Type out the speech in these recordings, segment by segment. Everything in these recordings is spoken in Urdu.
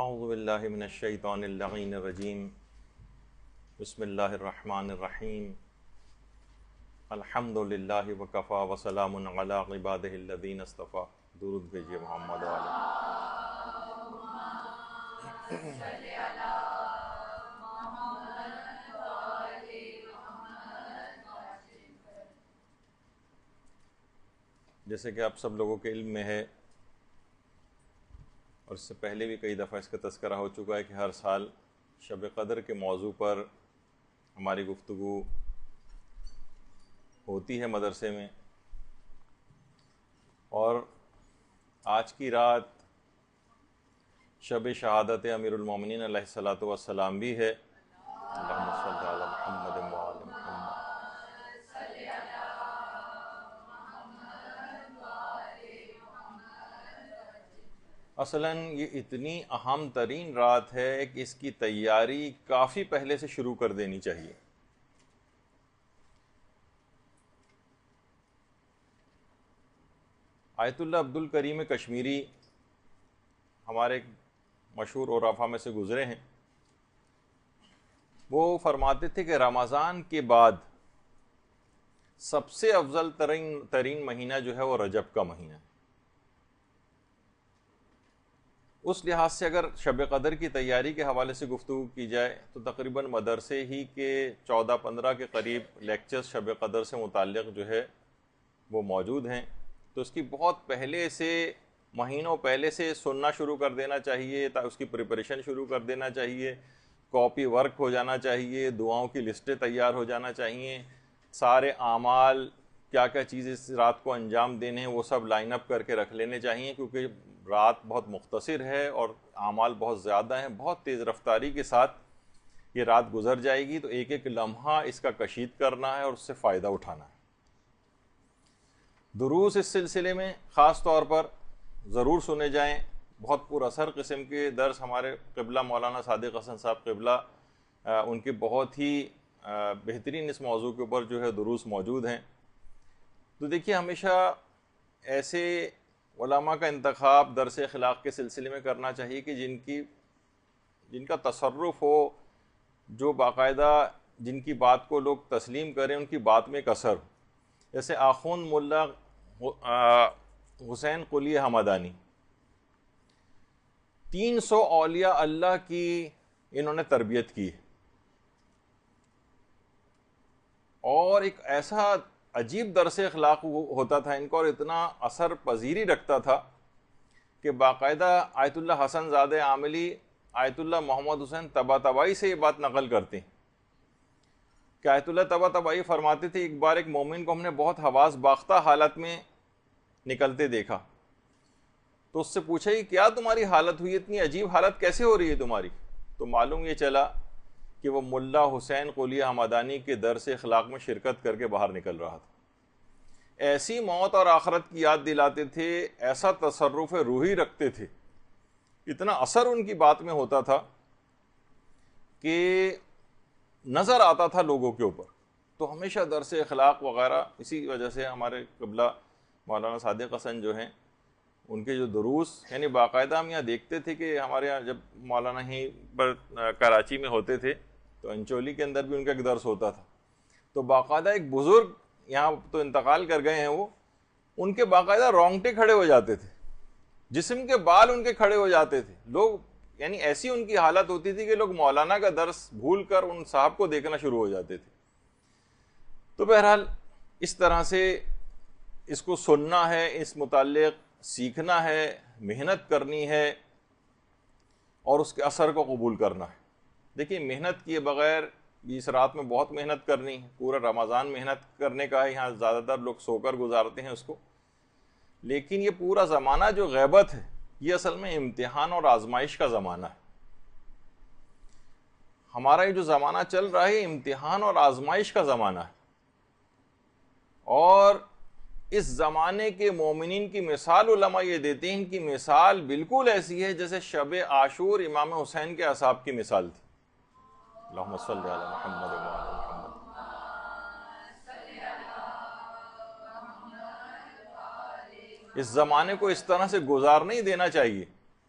اعوذ باللہ من الشیطان اللعین الرجیم بسم اللہ الرحمن الرحیم الحمد للہ وکفی وسلام علی عبادہ الذین اصطفی. درود بھیجیے محمد علیہ. جیسے کہ آپ سب لوگوں کے علم میں ہے اور اس سے پہلے بھی کئی دفعہ اس کا تذکرہ ہو چکا ہے کہ ہر سال شب قدر کے موضوع پر ہماری گفتگو ہوتی ہے مدرسے میں، اور آج کی رات شب شہادت امیر المومنین علیہ الصلوۃ والسلام بھی ہے. اللہم صلی علی محمد و آل محمد. اصلاً یہ اتنی اہم ترین رات ہے کہ اس کی تیاری کافی پہلے سے شروع کر دینی چاہیے. آیت اللہ عبد الکریم کشمیری ہمارے ایک مشہور عرفاء میں سے گزرے ہیں. وہ فرماتے تھے کہ رمضان کے بعد سب سے افضل ترین مہینہ جو ہے وہ رجب کا مہینہ ہے. اس لحاظ سے اگر شب قدر کی تیاری کے حوالے سے گفتگو کی جائے تو تقریباً مدرسے ہی کے 14-15 کے قریب لیکچرز شب قدر سے متعلق جو ہے وہ موجود ہیں. تو اس کی بہت پہلے سے، مہینوں پہلے سے سننا شروع کر دینا چاہیے، اس کی پریپریشن شروع کر دینا چاہیے، کاپی ورک ہو جانا چاہیے، دعاؤں کی لسٹیں تیار ہو جانا چاہیے، سارے اعمال کیا کیا چیزیں اس رات کو انجام دینے ہیں وہ سب لائن اپ کر کے رکھ لینے چاہیے، کیونکہ رات بہت مختصر ہے اور اعمال بہت زیادہ ہیں. بہت تیز رفتاری کے ساتھ یہ رات گزر جائے گی، تو ایک ایک لمحہ اس کا کشید کرنا ہے اور اس سے فائدہ اٹھانا ہے. دروس اس سلسلے میں خاص طور پر ضرور سنے جائیں. بہت پر اثر قسم کے درس ہمارے قبلہ مولانا صادق حسن صاحب قبلہ ان کے بہت ہی بہترین اس موضوع کے اوپر جو ہے دروس موجود ہیں. تو دیکھیے، ہمیشہ ایسے علماء کا انتخاب درس اخلاق کے سلسلے میں کرنا چاہیے کہ جن کا تصرف ہو، جو باقاعدہ جن کی بات کو لوگ تسلیم کریں، ان کی بات میں ایک اثر ہو. جیسے آخوند ملا حسین قلی حمدانی، 300 اولیاء اللہ کی انہوں نے تربیت کی، اور ایک ایسا عجیب درس اخلاق ہوتا تھا ان کو، اور اتنا اثر پذیری رکھتا تھا کہ باقاعدہ آیت اللہ حسن زادہ عاملی آیت اللہ محمد حسین طباطبائی سے یہ بات نقل کرتے ہیں کہ آیت اللہ طباطبائی فرماتے تھے ایک بار ایک مومن کو ہم نے بہت حواس باختہ حالت میں نکلتے دیکھا، تو اس سے پوچھا کہ کیا تمہاری حالت ہوئی، اتنی عجیب حالت کیسے ہو رہی ہے تمہاری؟ تو معلوم یہ چلا کہ وہ ملا حسین قلی حمدانی کے درس اخلاق میں شرکت کر کے باہر نکل رہا تھا. ایسی موت اور آخرت کی یاد دلاتے تھے، ایسا تصرف روحی رکھتے تھے، اتنا اثر ان کی بات میں ہوتا تھا کہ نظر آتا تھا لوگوں کے اوپر. تو ہمیشہ درس اخلاق وغیرہ، اسی وجہ سے ہمارے قبلہ مولانا صادق حسن جو ہیں ان کے جو دروس، یعنی باقاعدہ ہم یہاں دیکھتے تھے کہ ہمارے یہاں جب مولانا ہی پر کراچی میں ہوتے تھے تو انچولی کے اندر بھی ان کا ایک درس ہوتا تھا. تو باقاعدہ ایک بزرگ یہاں تو انتقال کر گئے ہیں، وہ ان کے باقاعدہ رونگٹے کھڑے ہو جاتے تھے، جسم کے بال ان کے کھڑے ہو جاتے تھے. لوگ، یعنی ایسی ان کی حالت ہوتی تھی کہ لوگ مولانا کا درس بھول کر ان صاحب کو دیکھنا شروع ہو جاتے تھے. تو بہرحال اس طرح سے اس کو سننا ہے، اس متعلق سیکھنا ہے، محنت کرنی ہے اور اس کے اثر کو قبول کرنا ہے. دیکھیے، محنت کیے بغیر بھی اس رات میں بہت محنت کرنی ہے. پورا رمضان محنت کرنے کا ہے، یہاں زیادہ تر لوگ سو کر گزارتے ہیں اس کو، لیکن یہ پورا زمانہ جو غیبت ہے یہ اصل میں امتحان اور آزمائش کا زمانہ ہے. ہمارا یہ جو زمانہ چل رہا ہے امتحان اور آزمائش کا زمانہ ہے، اور اس زمانے کے مومنین کی مثال علماء یہ دیتے ہیں، ان کی مثال بالکل ایسی ہے جیسے شب عاشور امام حسین کے اصحاب کی مثال تھی. اللہم صلی علی محمد و آل محمد. اس زمانے کو اس طرح سے گزار نہیں دینا چاہیے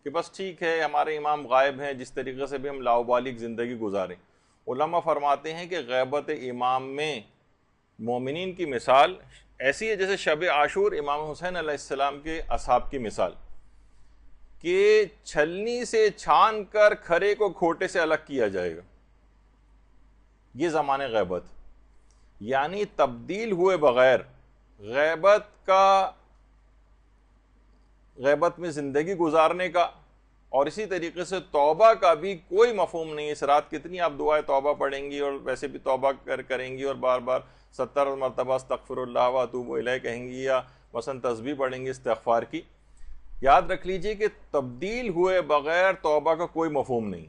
کہ بس ٹھیک ہے ہمارے امام غائب ہیں، جس طریقے سے بھی ہم لاؤبالی زندگی گزاریں۔ علماء فرماتے ہیں کہ غیبت امام میں مومنین کی مثال ایسی ہے جیسے شب عاشور امام حسین علیہ السلام کے اصحاب کی مثال، کہ چھلنی سے چھان کر کھرے کو کھوٹے سے الگ کیا جائے گا۔ یہ زمان غیبت، یعنی تبدیل ہوئے بغیر غیبت میں زندگی گزارنے کا، اور اسی طریقے سے توبہ کا بھی کوئی مفہوم نہیں ہے۔ اس رات کتنی آپ دعائیں توبہ پڑھیں گی اور ویسے بھی توبہ کریں گی اور بار بار 70 مرتبہ استغفر اللہ و اتوب الیہ کہیں گی، یا مثلا تسبیح پڑھیں گی استغفار کی۔ یاد رکھ لیجئے کہ تبدیل ہوئے بغیر توبہ کا کوئی مفہوم نہیں۔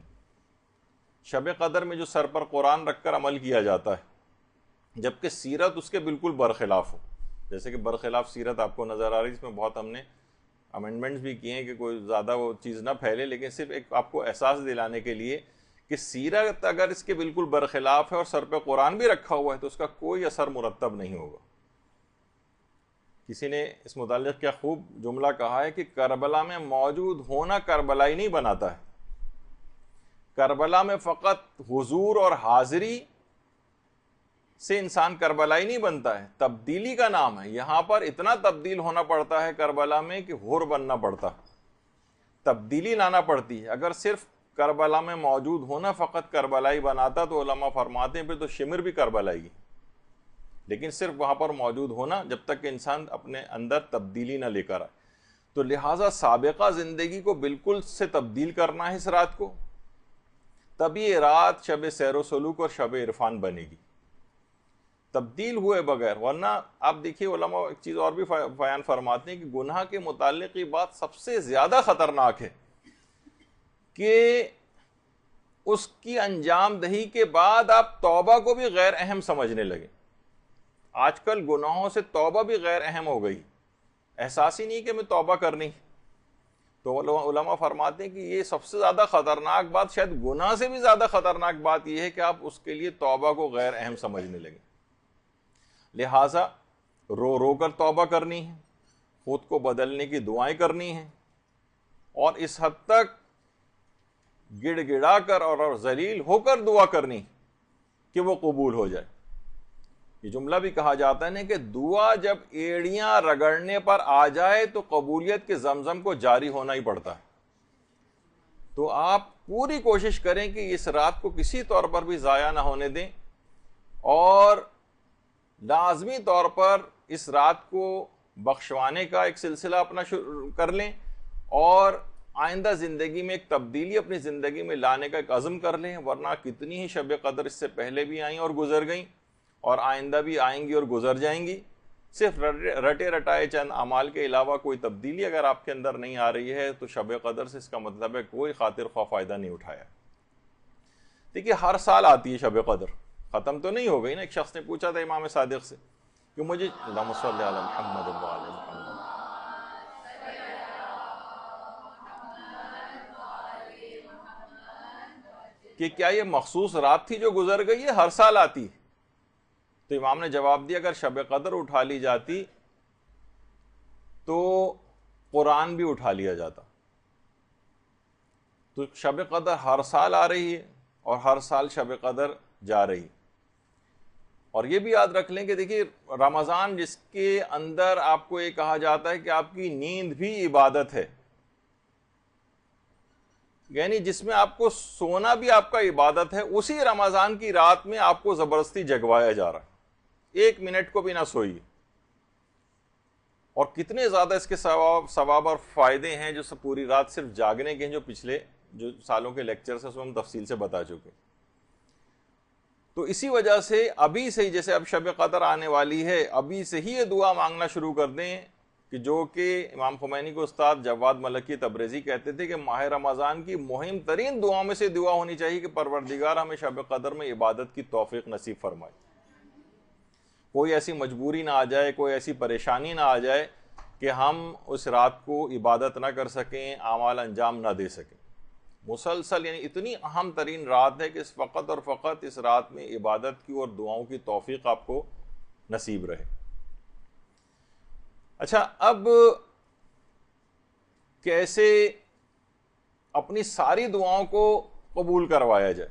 شب قدر میں جو سر پر قرآن رکھ کر عمل کیا جاتا ہے، جبکہ سیرت اس کے بالکل برخلاف ہو، جیسے کہ برخلاف سیرت آپ کو نظر آ رہی ہے، اس میں بہت ہم نے امینڈمنٹس بھی کیے ہیں کہ کوئی زیادہ وہ چیز نہ پھیلے، لیکن صرف ایک آپ کو احساس دلانے کے لیے کہ سیرت اگر اس کے بالکل برخلاف ہے اور سر پہ قرآن بھی رکھا ہوا ہے تو اس کا کوئی اثر مرتب نہیں ہوگا۔ کسی نے اس متعلق کیا خوب جملہ کہا ہے کہ کربلا میں موجود ہونا کربلائی نہیں بناتا ہے، کربلا میں فقط حضور اور حاضری سے انسان کربلائی نہیں بنتا ہے، تبدیلی کا نام ہے۔ یہاں پر اتنا تبدیل ہونا پڑتا ہے کربلا میں کہ حر بننا پڑتا، تبدیلی لانا پڑتی ہے۔ اگر صرف کربلا میں موجود ہونا فقط کربلائی بناتا تو علماء فرماتے ہیں پھر تو شمر بھی کربلائی، لیکن صرف وہاں پر موجود ہونا جب تک کہ انسان اپنے اندر تبدیلی نہ لے کر آئے، تو لہٰذا سابقہ زندگی کو بالکل سے تبدیل کرنا ہے اس رات کو، تب یہ رات شب سیر و سلوک اور شب عرفان بنے گی، تبدیل ہوئے بغیر۔ ورنہ آپ دیکھیے علماء ایک چیز اور بھی بیان فرماتے ہیں کہ گناہ کے متعلق یہ بات سب سے زیادہ خطرناک ہے کہ اس کی انجام دہی کے بعد آپ توبہ کو بھی غیر اہم سمجھنے لگے۔ آج کل گناہوں سے توبہ بھی غیر اہم ہو گئی، احساس ہی نہیں کہ میں توبہ کرنی۔ تو علماء فرماتے ہیں کہ یہ سب سے زیادہ خطرناک بات، شاید گناہ سے بھی زیادہ خطرناک بات یہ ہے کہ آپ اس کے لیے توبہ کو غیر اہم سمجھنے لگے۔ لہٰذا رو رو کر توبہ کرنی ہے، خود کو بدلنے کی دعائیں کرنی ہیں، اور اس حد تک گڑ گڑا کر اور ذلیل ہو کر دعا کرنی کہ وہ قبول ہو جائے۔ یہ جملہ بھی کہا جاتا ہے کہ دعا جب ایڑیاں رگڑنے پر آ جائے تو قبولیت کے زمزم کو جاری ہونا ہی پڑتا ہے۔ تو آپ پوری کوشش کریں کہ اس رات کو کسی طور پر بھی ضائع نہ ہونے دیں، اور لازمی طور پر اس رات کو بخشوانے کا ایک سلسلہ اپنا شروع کر لیں، اور آئندہ زندگی میں ایک تبدیلی اپنی زندگی میں لانے کا ایک عزم کر لیں۔ ورنہ کتنی ہی شب قدر اس سے پہلے بھی آئیں اور گزر گئیں، اور آئندہ بھی آئیں گی اور گزر جائیں گی۔ صرف رٹے رٹائے چند اعمال کے علاوہ کوئی تبدیلی اگر آپ کے اندر نہیں آ رہی ہے تو شب قدر سے اس کا مطلب ہے کوئی خاطر خواہ فائدہ نہیں اٹھایا۔ دیکھیے ہر سال آتی ہے شب قدر، ختم تو نہیں ہو گئی نا۔ ایک شخص نے پوچھا تھا امام صادق سے کہ مجھے اللہم صلی علی محمد و علی محمد، کہ کیا یہ مخصوص رات تھی جو گزر گئی ہے، ہر سال آتی؟ تو امام نے جواب دیا اگر شب قدر اٹھا لی جاتی تو قرآن بھی اٹھا لیا جاتا۔ تو شب قدر ہر سال آ رہی ہے اور ہر سال شب قدر جا رہی۔ اور یہ بھی یاد رکھ لیں کہ دیکھیے رمضان جس کے اندر آپ کو یہ کہا جاتا ہے کہ آپ کی نیند بھی عبادت ہے، یعنی جس میں آپ کو سونا بھی آپ کا عبادت ہے، اسی رمضان کی رات میں آپ کو زبردستی جگوایا جا رہا ہے، 1 منٹ کو بھی نہ سوئیے۔ اور کتنے زیادہ اس کے ثواب اور فائدے ہیں جو پوری رات صرف جاگنے کے ہیں، جو پچھلے جو سالوں کے لیکچرز ہیں اس میں ہم تفصیل سے بتا چکے۔ تو اسی وجہ سے ابھی سے ہی، جیسے اب شب قدر آنے والی ہے، ابھی سے ہی یہ دعا مانگنا شروع کر دیں، کہ جو کہ امام خمینی کو استاد جواد ملکی تبریزی کہتے تھے کہ ماہ رمضان کی مہم ترین دعاؤں میں سے دعا ہونی چاہیے کہ پروردگار ہمیں شب قدر میں عبادت کی توفیق نصیب فرمائے، کوئی ایسی مجبوری نہ آ جائے، کوئی ایسی پریشانی نہ آ جائے کہ ہم اس رات کو عبادت نہ کر سکیں، اعمال انجام نہ دے سکیں۔ مسلسل یعنی اتنی اہم ترین رات ہے کہ اس فقط اور فقط اس رات میں عبادت کی اور دعاؤں کی توفیق آپ کو نصیب رہے۔ اچھا، اب کیسے اپنی ساری دعاؤں کو قبول کروایا جائے۔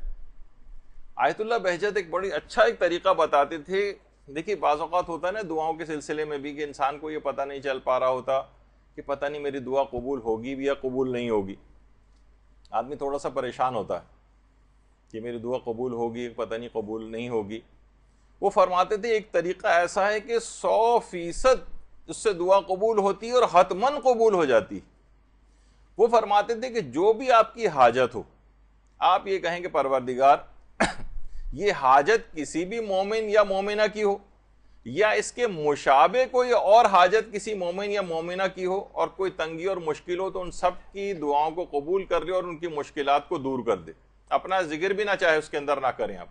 آیت اللہ بہجت ایک بڑی اچھا ایک طریقہ بتاتے تھے۔ دیکھیے بعض اوقات ہوتا ہے نا دعاؤں کے سلسلے میں بھی کہ انسان کو یہ پتہ نہیں چل پا رہا ہوتا کہ پتہ نہیں میری دعا قبول ہوگی بھی یا قبول نہیں ہوگی، آدمی تھوڑا سا پریشان ہوتا ہے کہ میری دعا قبول ہوگی پتہ نہیں قبول نہیں ہوگی۔ وہ فرماتے تھے ایک طریقہ ایسا ہے کہ 100% اس سے دعا قبول ہوتی ہے اور حتماً قبول ہو جاتی۔ وہ فرماتے تھے کہ جو بھی آپ کی حاجت ہو، آپ یہ کہیں کہ پروردگار یہ حاجت کسی بھی مومن یا مومنہ کی ہو یا اس کے مشابہ کوئی اور حاجت کسی مومن یا مومنہ کی ہو اور کوئی تنگی اور مشکل ہو، تو ان سب کی دعاؤں کو قبول کر لے اور ان کی مشکلات کو دور کر دے۔ اپنا ذکر بھی نہ چاہے اس کے اندر نہ کریں آپ،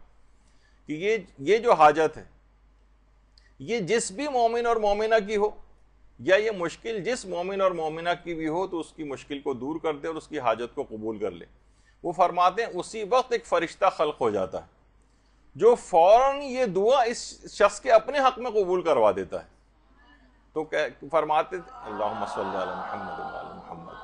کہ یہ جو حاجت ہے یہ جس بھی مومن اور مومنہ کی ہو یا یہ مشکل جس مومن اور مومنہ کی بھی ہو، تو اس کی مشکل کو دور کر دے اور اس کی حاجت کو قبول کر لے۔ وہ فرماتے ہیں اسی وقت ایک فرشتہ خلق ہو جاتا ہے جو فوراً یہ دعا اس شخص کے اپنے حق میں قبول کروا دیتا ہے۔ تو فرماتے اللہم صلی علی محمد و علی محمد۔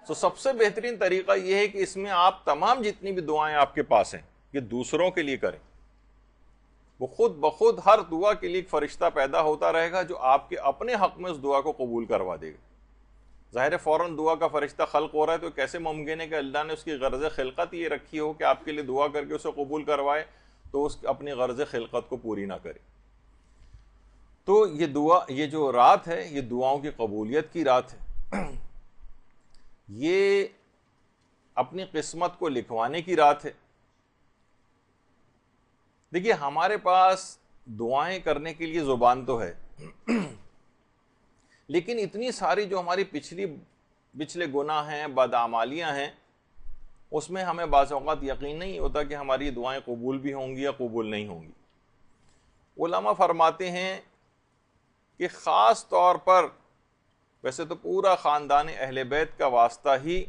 تو سب سے بہترین طریقہ یہ ہے کہ اس میں آپ تمام جتنی بھی دعائیں آپ کے پاس ہیں یہ دوسروں کے لیے کریں۔ وہ خود بخود ہر دعا کے لیے ایک فرشتہ پیدا ہوتا رہے گا جو آپ کے اپنے حق میں اس دعا کو قبول کروا دے گا۔ ظاہر فوراً دعا کا فرشتہ خلق ہو رہا ہے تو کیسے ممکن ہے کہ اللہ نے اس کی غرض خلقت یہ رکھی ہو کہ آپ کے لیے دعا کر کے اسے قبول کروائے تو اس اپنی غرض خلقت کو پوری نہ کرے۔ تو یہ دعا، یہ جو رات ہے یہ دعاؤں کی قبولیت کی رات ہے، یہ اپنی قسمت کو لکھوانے کی رات ہے۔ دیکھیے ہمارے پاس دعائیں کرنے کے لیے زبان تو ہے، لیکن اتنی ساری جو ہماری پچھلے گناہ ہیں، بدعمالیاں ہیں، اس میں ہمیں بعض اوقات یقین نہیں ہوتا کہ ہماری دعائیں قبول بھی ہوں گی یا قبول نہیں ہوں گی۔ علماء فرماتے ہیں کہ خاص طور پر، ویسے تو پورا خاندان اہل بیت کا واسطہ ہی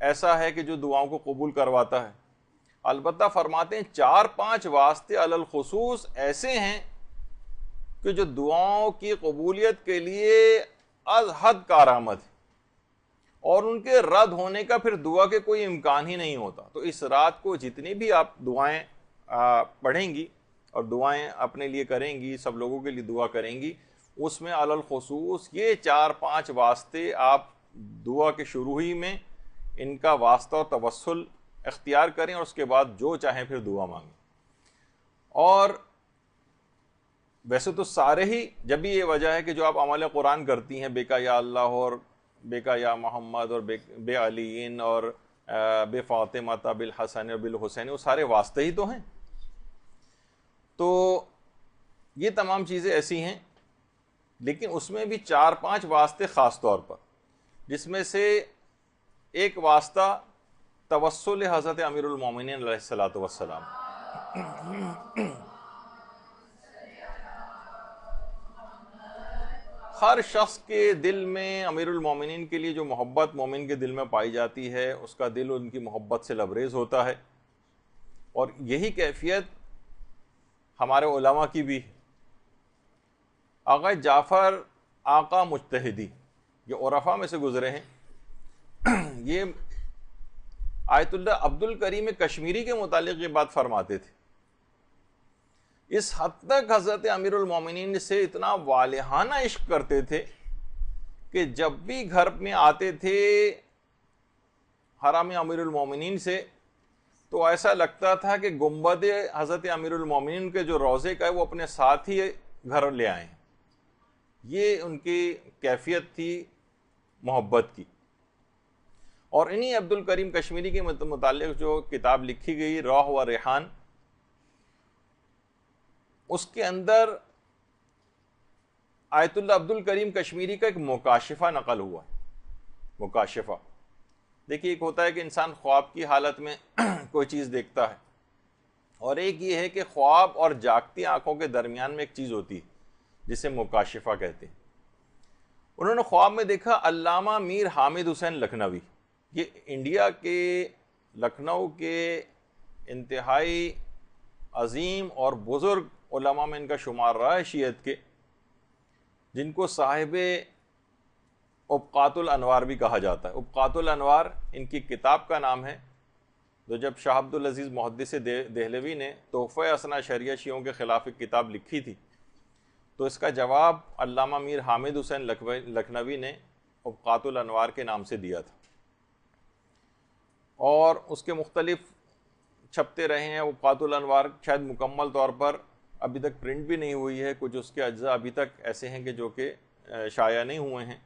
ایسا ہے کہ جو دعاؤں کو قبول کرواتا ہے، البتہ فرماتے ہیں 4-5 واسطے علی الخصوص ایسے ہیں کہ جو دعاؤں کی قبولیت کے لیے از حد کارآمد ہے اور ان کے رد ہونے کا پھر دعا کے کوئی امکان ہی نہیں ہوتا۔ تو اس رات کو جتنی بھی آپ دعائیں پڑھیں گی اور دعائیں اپنے لیے کریں گی، سب لوگوں کے لیے دعا کریں گی، اس میں علی الخصوص یہ 4-5 واسطے آپ دعا کے شروع ہی میں ان کا واسطہ اور توسل اختیار کریں اور اس کے بعد جو چاہیں پھر دعا مانگیں۔ اور ویسے تو سارے ہی، جب بھی یہ وجہ ہے کہ جو آپ عمل قرآن کرتی ہیں، بے کا یا اللہ اور بے کا یا محمد اور بے علین اور بے فاطمہ بالحسن اور بالحسین، وہ سارے واسطے ہی تو ہیں۔ تو یہ تمام چیزیں ایسی ہیں، لیکن اس میں بھی 4-5 واسطے خاص طور پر، جس میں سے ایک واسطہ توسل حضرت امیر المومنین علیہ الصلوۃ والسلام۔ ہر شخص کے دل میں امیر المومنین کے لیے جو محبت مومن کے دل میں پائی جاتی ہے، اس کا دل ان کی محبت سے لبریز ہوتا ہے، اور یہی کیفیت ہمارے علماء کی بھی ہے۔ آقا جعفر آقا مجتہدی، یہ عرفاء میں سے گزرے ہیں، یہ آیت اللہ عبد الکریم کشمیری کے متعلق یہ بات فرماتے تھے، اس حد تک حضرت امیر المومنین سے اتنا والہانہ عشق کرتے تھے کہ جب بھی گھر میں آتے تھے حرم امیر المومنین سے تو ایسا لگتا تھا کہ گنبد حضرت امیر المومنین کے جو روضے کا ہے وہ اپنے ساتھ ہی گھر لے آئے ہیں۔ یہ ان کی کیفیت تھی محبت کی۔ اور انہی عبد الکریم کشمیری کے متعلق جو کتاب لکھی گئی روح و ریحان، اس کے اندر آیت اللہ عبد الکریم کشمیری کا ایک مکاشفہ نقل ہوا ہے۔ مکاشفہ، دیکھیے ایک ہوتا ہے کہ انسان خواب کی حالت میں کوئی چیز دیکھتا ہے، اور ایک یہ ہے کہ خواب اور جاگتی آنکھوں کے درمیان میں ایک چیز ہوتی ہے جسے مکاشفہ کہتے ہیں۔ انہوں نے خواب میں دیکھا علامہ میر حامد حسین لکھنوی، یہ انڈیا کے لکھنؤ کے انتہائی عظیم اور بزرگ علماء میں ان کا شمار رہا ہے شیعت کے، جن کو صاحب ابقات الانوار بھی کہا جاتا ہے۔ ابقات الانوار ان کی کتاب کا نام ہے، تو جب شاہ عبد العزیز محدث دہلوی نے تحفہ اثنا شریعہ شیعوں کے خلاف ایک کتاب لکھی تھی، تو اس کا جواب علامہ میر حامد حسین لکھنوی نے ابقات الانوار کے نام سے دیا تھا، اور اس کے مختلف چھپتے رہے ہیں۔ ابقات الانوار شاید مکمل طور پر ابھی تک پرنٹ بھی نہیں ہوئی ہے، کچھ اس کے اجزاء ابھی تک ایسے ہیں کہ جو کہ شائع نہیں ہوئے ہیں۔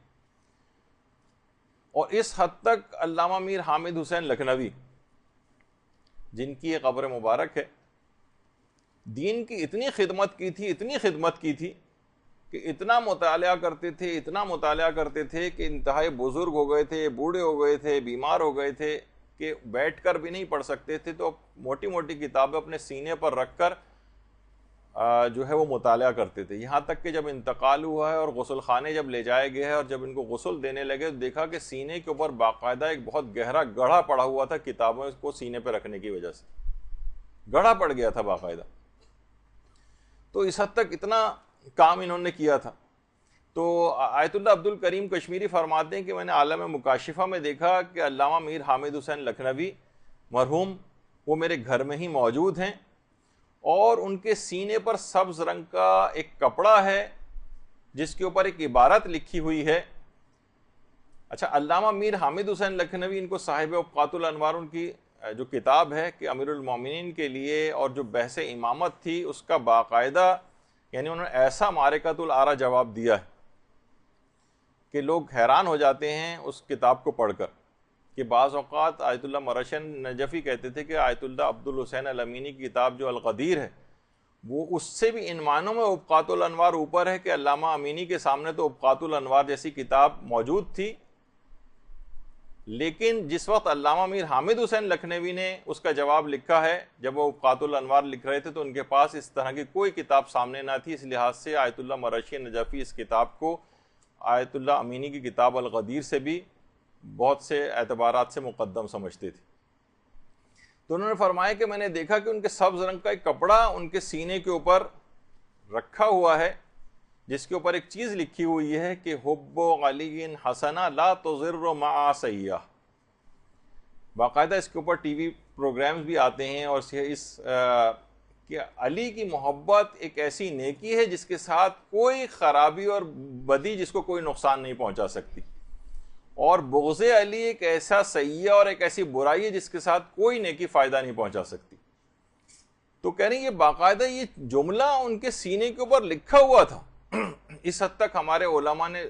اور اس حد تک علامہ میر حامد حسین لکھنوی، جن کی یہ قبر مبارک ہے، دین کی اتنی خدمت کی تھی کہ اتنا مطالعہ کرتے تھے کہ انتہائی بزرگ ہو گئے تھے، بوڑھے ہو گئے تھے، بیمار ہو گئے تھے کہ بیٹھ کر بھی نہیں پڑھ سکتے تھے، تو موٹی موٹی کتابیں اپنے سینے پر رکھ کر جو ہے وہ مطالعہ کرتے تھے۔ یہاں تک کہ جب انتقال ہوا ہے اور غسل خانے جب لے جائے گئے ہیں اور جب ان کو غسل دینے لگے تو دیکھا کہ سینے کے اوپر باقاعدہ ایک بہت گہرا گڑھا پڑا ہوا تھا، کتابوں کو سینے پہ رکھنے کی وجہ سے گڑھا پڑ گیا تھا باقاعدہ۔ تو اس حد تک اتنا کام انہوں نے کیا تھا۔ تو آیت اللہ عبد الکریم کشمیری فرماتے ہیں کہ میں نے عالم مکاشفہ میں دیکھا کہ علامہ میر حامد حسین لکھنوی مرحوم وہ میرے گھر میں ہی موجود ہیں، اور ان کے سینے پر سبز رنگ کا ایک کپڑا ہے جس کے اوپر ایک عبارت لکھی ہوئی ہے۔ اچھا، علامہ میر حامد حسین لکھنوی، ان کو صاحب ابقات الانوار، ان کی جو کتاب ہے کہ امیر المومنین کے لیے اور جو بحث امامت تھی اس کا باقاعدہ، یعنی انہوں نے ایسا معرکۃ الآرا جواب دیا ہے کہ لوگ حیران ہو جاتے ہیں اس کتاب کو پڑھ کر، کہ بعض اوقات آیت اللہ مرشن نجفی کہتے تھے کہ آیت اللہ عبد الحسین الامینی کی کتاب جو القدیر ہے وہ اس سے بھی ان معنوں میں ابقات الانوار اوپر ہے کہ علامہ امینی کے سامنے تو ابقات الانوار جیسی کتاب موجود تھی، لیکن جس وقت علامہ میر حامد حسین لکھنوی نے اس کا جواب لکھا ہے، جب وہ ابقات الانوار لکھ رہے تھے تو ان کے پاس اس طرح کی کوئی کتاب سامنے نہ تھی، اس لحاظ سے آیت اللہ مرشی نجفی اس کتاب کو آیت اللہ امینی کی کتاب القدیر سے بھی بہت سے اعتبارات سے مقدم سمجھتے تھے۔ تو انہوں نے فرمایا کہ میں نے دیکھا کہ ان کے سبز رنگ کا ایک کپڑا ان کے سینے کے اوپر رکھا ہوا ہے، جس کے اوپر ایک چیز لکھی ہوئی ہے کہ حب علی حسنہ لا تضر مع سیاح۔ باقاعدہ اس کے اوپر ٹی وی پروگرامز بھی آتے ہیں، اور کہ علی کی محبت ایک ایسی نیکی ہے جس کے ساتھ کوئی خرابی اور بدی، جس کو کوئی نقصان نہیں پہنچا سکتی، اور بغض علی ایک ایسا سیاح اور ایک ایسی برائی ہے جس کے ساتھ کوئی نیکی فائدہ نہیں پہنچا سکتی۔ تو کہہ رہے ہیں یہ باقاعدہ یہ جملہ ان کے سینے کے اوپر لکھا ہوا تھا۔ اس حد تک ہمارے علماء نے